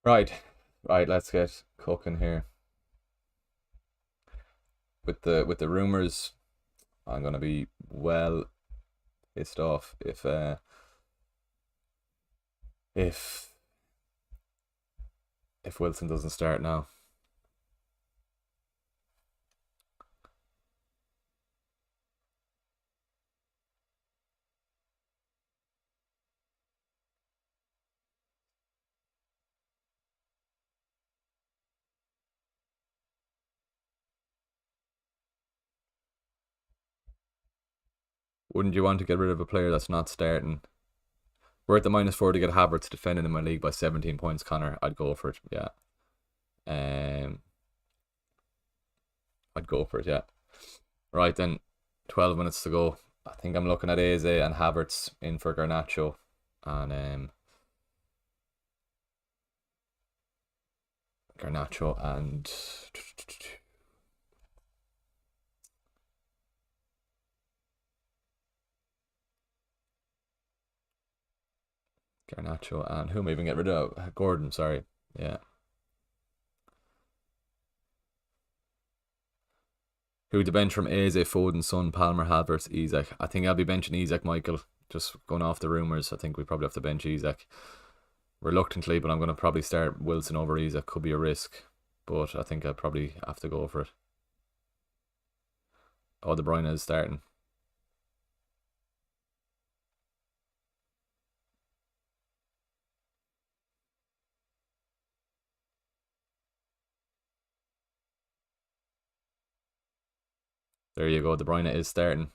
Right, let's get cooking here. With the rumors, I'm gonna be well pissed off if Wilson doesn't start now. Wouldn't you want to get rid of a player that's not starting? We're at the -4 to get Havertz defending in my league by 17 points, Connor. I'd go for it, yeah. I'd go for it, yeah. Right then, 12 minutes to go. I think I'm looking at Eze and Havertz in for Garnacho, and Garnacho and who am I even get rid of? Gordon, sorry. Yeah. Who would you bench from Eze, Foden, Son, Palmer, Havertz, Isak? I think I'll be benching Isak, Michael. Just going off the rumours, I think we probably have to bench Isak. Reluctantly, but I'm going to probably start Wilson over Isak. Could be a risk, but I think I'll probably have to go for it. Oh, De Bruyne is starting. There you go, De Bruyne is starting.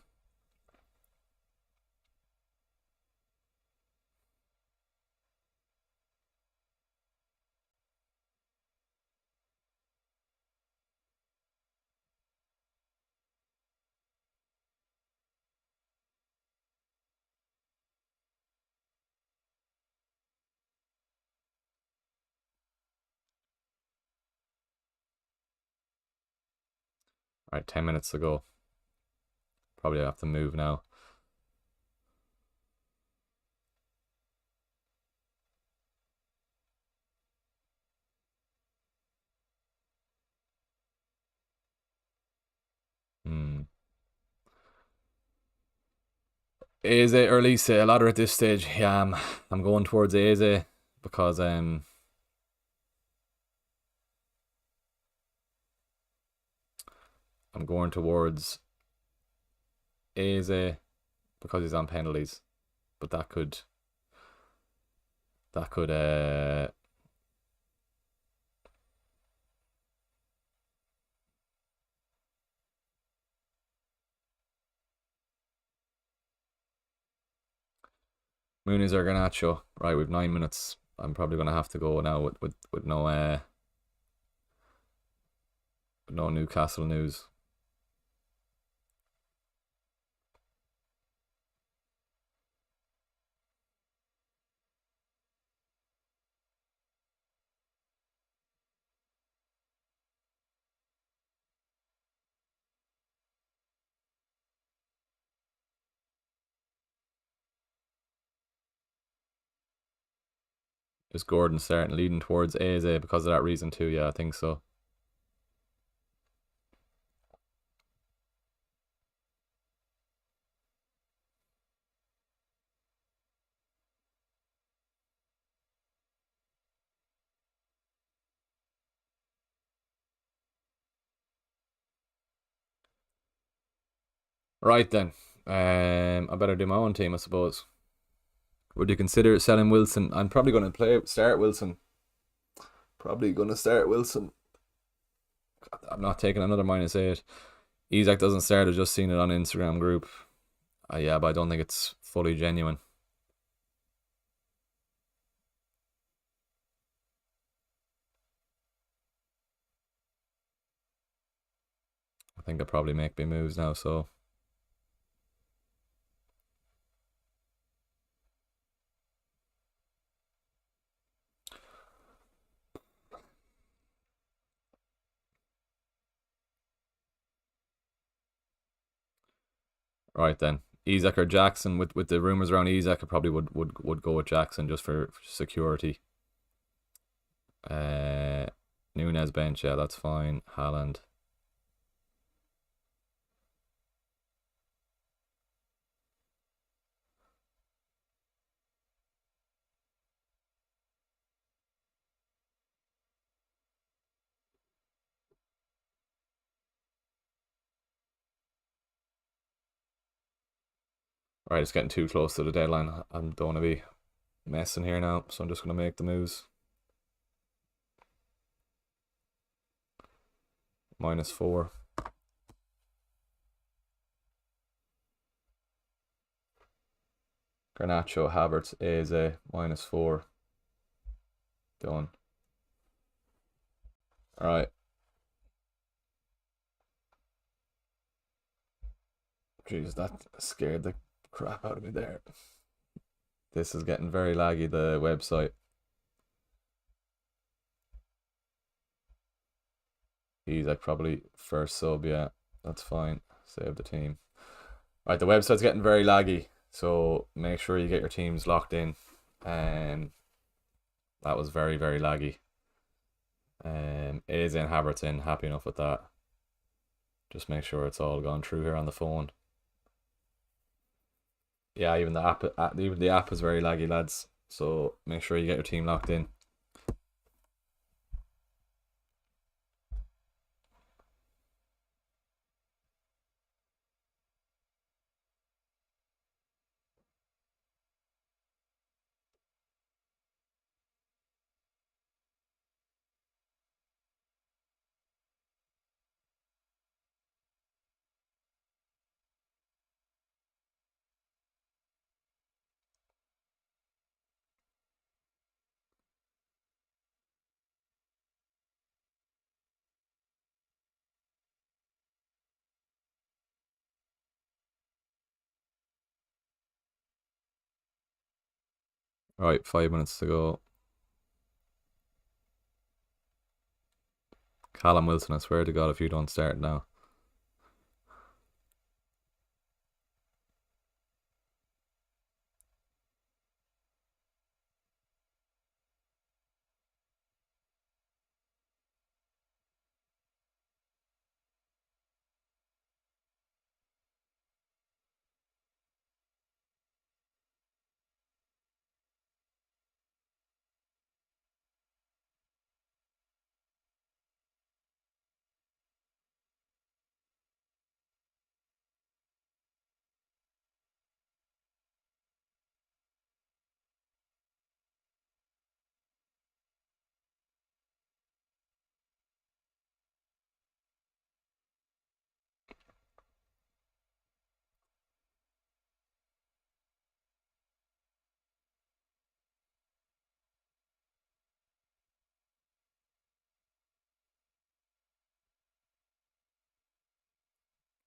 Alright, 10 minutes to go. Probably have to move now. Eze or Lisa, a ladder at this stage. Yeah, I'm going towards Eze because I'm going towards Eze because he's on penalties, but that could Muniz or Garnacho. Right, we've 9 minutes. I'm probably gonna have to go now with no Newcastle news. Is Gordon starting leading towards Eze because of that reason too? Yeah, I think so. Right then. I better do my own team, I suppose. Would you consider selling Wilson? I'm probably going to start Wilson. Probably going to start Wilson. I'm not taking another -8. Isaac doesn't start. I've just seen it on Instagram group. Yeah, but I don't think it's fully genuine. I think I probably make my moves now. So right then, Isaac or Jackson. With the rumors around Isaac, I probably would go with Jackson just for security. Uh, Nunez bench, yeah, that's fine. Haaland. Right, it's getting too close to the deadline. I don't want to be messing here now, so I'm just gonna make the moves. -4. Garnacho, Havertz, Eze, -4. Done. Alright. Jeez, that scared the crap out of me there. This is getting very laggy, the website. He's like probably first sub, yeah. That's fine. Save the team. Right, the website's getting very laggy, so make sure you get your teams locked in. That was very, very laggy. Eze and Havertz in, happy enough with that. Just make sure it's all gone through here on the phone. Yeah, even the app is very laggy, lads. So make sure you get your team locked in. Right, 5 minutes to go. Callum Wilson, I swear to God, if you don't start now.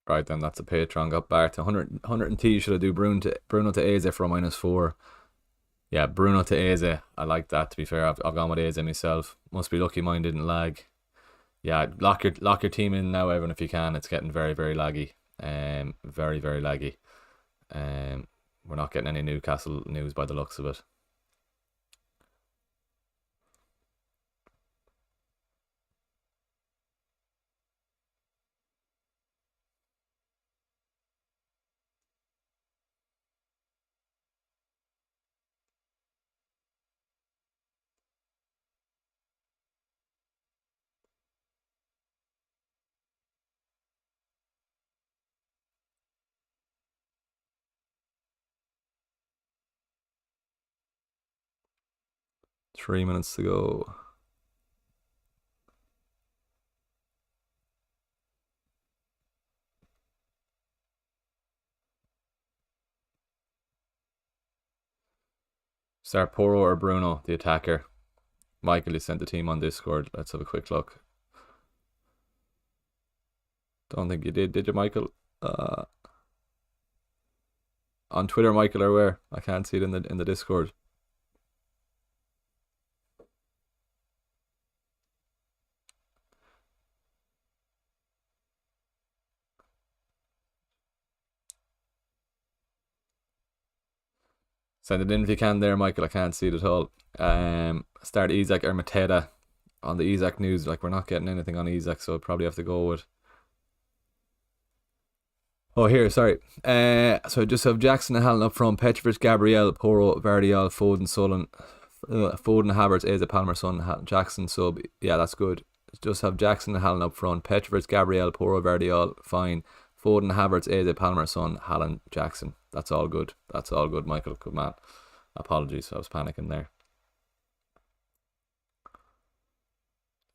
Right then, that's a Patreon. Got Bart to 100 and T. Should I do Bruno to Eze for a -4? Yeah, Bruno to Eze. I like that. To be fair, I've gone with Eze myself. Must be lucky mine didn't lag. Yeah, lock your team in now, everyone, if you can. It's getting very very laggy. Very very laggy. We're not getting any Newcastle news by the looks of it. Three minutes to go. Start Poro or Bruno, the attacker. Michael, you sent the team on Discord. Let's have a quick look. Don't think you did you, Michael? On Twitter, Michael, or where? I can't see it in the Discord. Send it in if you can there, Michael. I can't see it at all. Start Isaac or Mateta on the Isaac news. Like, we're not getting anything on Isaac, so I'll probably have to go with. Oh, here, sorry. So I just have Jackson and Hallen up front, Petrovic, Gabriel, Poro, Vardiol, Foden, Solon, Foden, Havertz, Eze, Palmer, Son, Jackson, sub. Yeah, that's good. Just have Jackson and Hallen up front, Petrovic, Gabriel, Poro, Vardiol, fine. Foden, Havertz, Eze, Palmer, Son, Hallen, Jackson. That's all good. That's all good, Michael. Good man. Apologies, I was panicking there.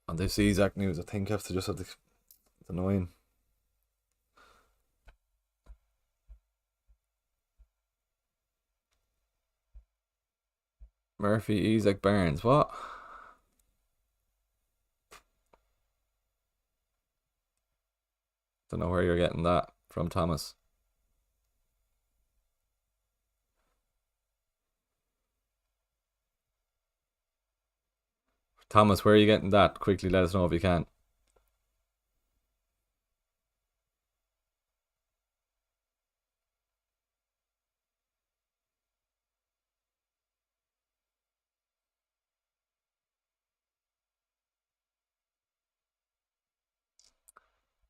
On this Isaac news, I think I have to just have the annoying. Murphy, Isaac, Barnes. What? Don't know where you're getting that from, Thomas. Thomas, where are you getting that? Quickly let us know if you can.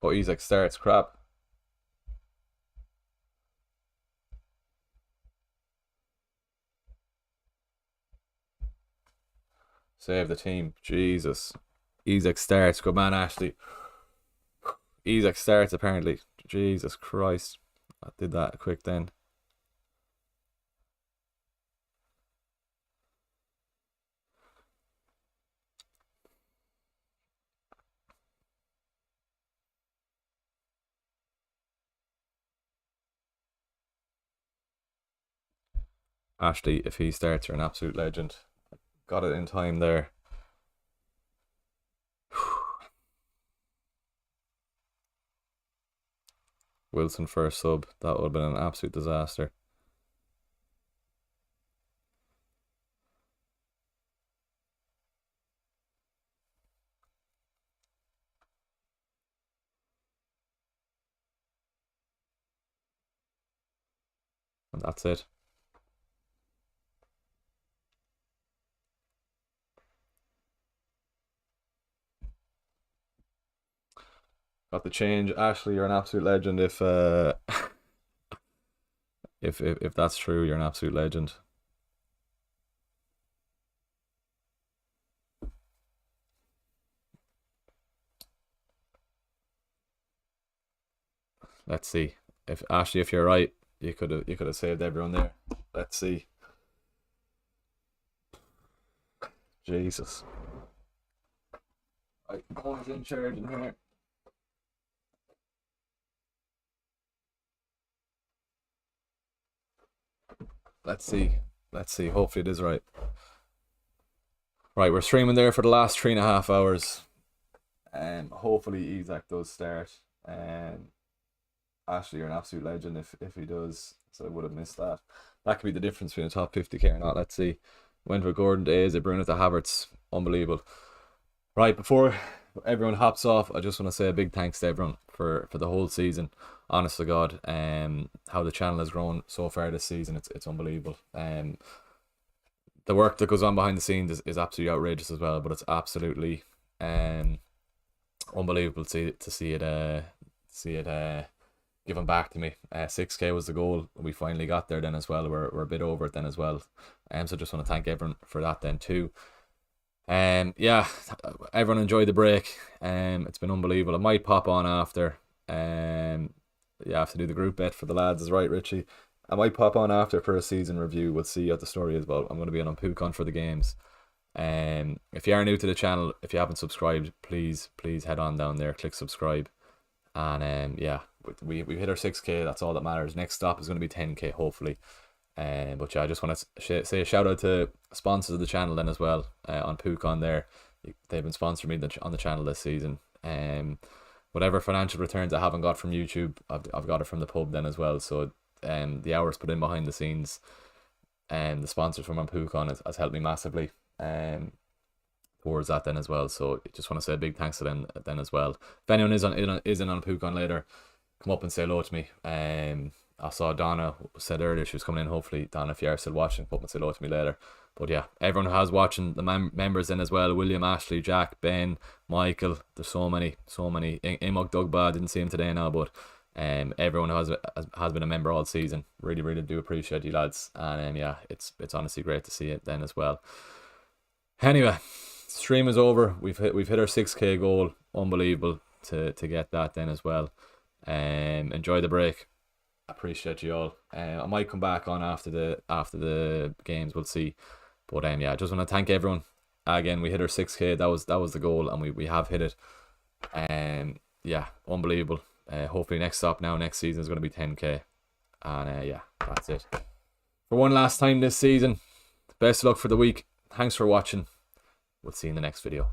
But Isaac starts crap. Save the team. Jesus. Isaac starts. Good man, Ashley. Isaac starts, apparently. Jesus Christ. I did that quick then. Ashley, if he starts, you're an absolute legend. Got it in time there. Wilson first sub. That would have been an absolute disaster. And that's it. Got the change. Ashley, you're an absolute legend. If if that's true, you're an absolute legend. Let's see. If Ashley, if you're right, you could have saved everyone there. Let's see. Jesus. Right, Colin's in charge in here. Let's see. Let's see. Hopefully it is right. Right, we're streaming there for the last 3.5 hours. Hopefully Isaac does start. Ashley, you're an absolute legend if he does. So I would have missed that. That could be the difference between a top 50k or not. Let's see. Went with Gordon Days, Bruno to Havertz. Unbelievable. Right, before everyone hops off, I just want to say a big thanks to everyone for the whole season. Honest to God, how the channel has grown so far this season, it's unbelievable. The work that goes on behind the scenes is absolutely outrageous as well, but it's absolutely unbelievable to see it given back to me. 6k was the goal. We finally got there then as well. We're a bit over it then as well. So just want to thank everyone for that then too. Yeah, everyone enjoyed the break. It's been unbelievable. I might pop on after. Yeah, I have to do the group bet for the lads, is right, Richie. I might pop on after for a season review. We'll see what the story is about. I'm going to be on Pukon for the games. If you are new to the channel, if you haven't subscribed, please head on down there, click subscribe. And yeah, we hit our 6k. That's all that matters. Next stop is going to be 10k, hopefully. But yeah, I just want to say a shout out to sponsors of the channel then as well. On Pukon there, they've been sponsoring me on the channel this season. Whatever financial returns I haven't got from YouTube, I've got it from the pub then as well. So the hours put in behind the scenes, and the sponsors from on Pukon has helped me massively towards that then as well. So I just want to say a big thanks to them then as well. If anyone is in on Pukon later, come up and say hello to me. I saw Donna said earlier she was coming in. Hopefully, Donna, if you are still watching, come up and say hello to me later. But yeah, everyone who has watching, the members in as well: William, Ashley, Jack, Ben, Michael. There's so many. Imog Dugba, didn't see him today now, but everyone who has been a member all season, really do appreciate you lads. And yeah, it's honestly great to see it then as well. Anyway, stream is over. We've hit our 6k goal. Unbelievable to get that then as well. Enjoy the break. Appreciate you all. I might come back on after the games. We'll see. But yeah, I just want to thank everyone. Again, we hit our 6k. That was the goal, and we have hit it. Yeah, unbelievable. Hopefully next season is going to be 10k. And yeah, that's it. For one last time this season, best of luck for the week. Thanks for watching. We'll see you in the next video.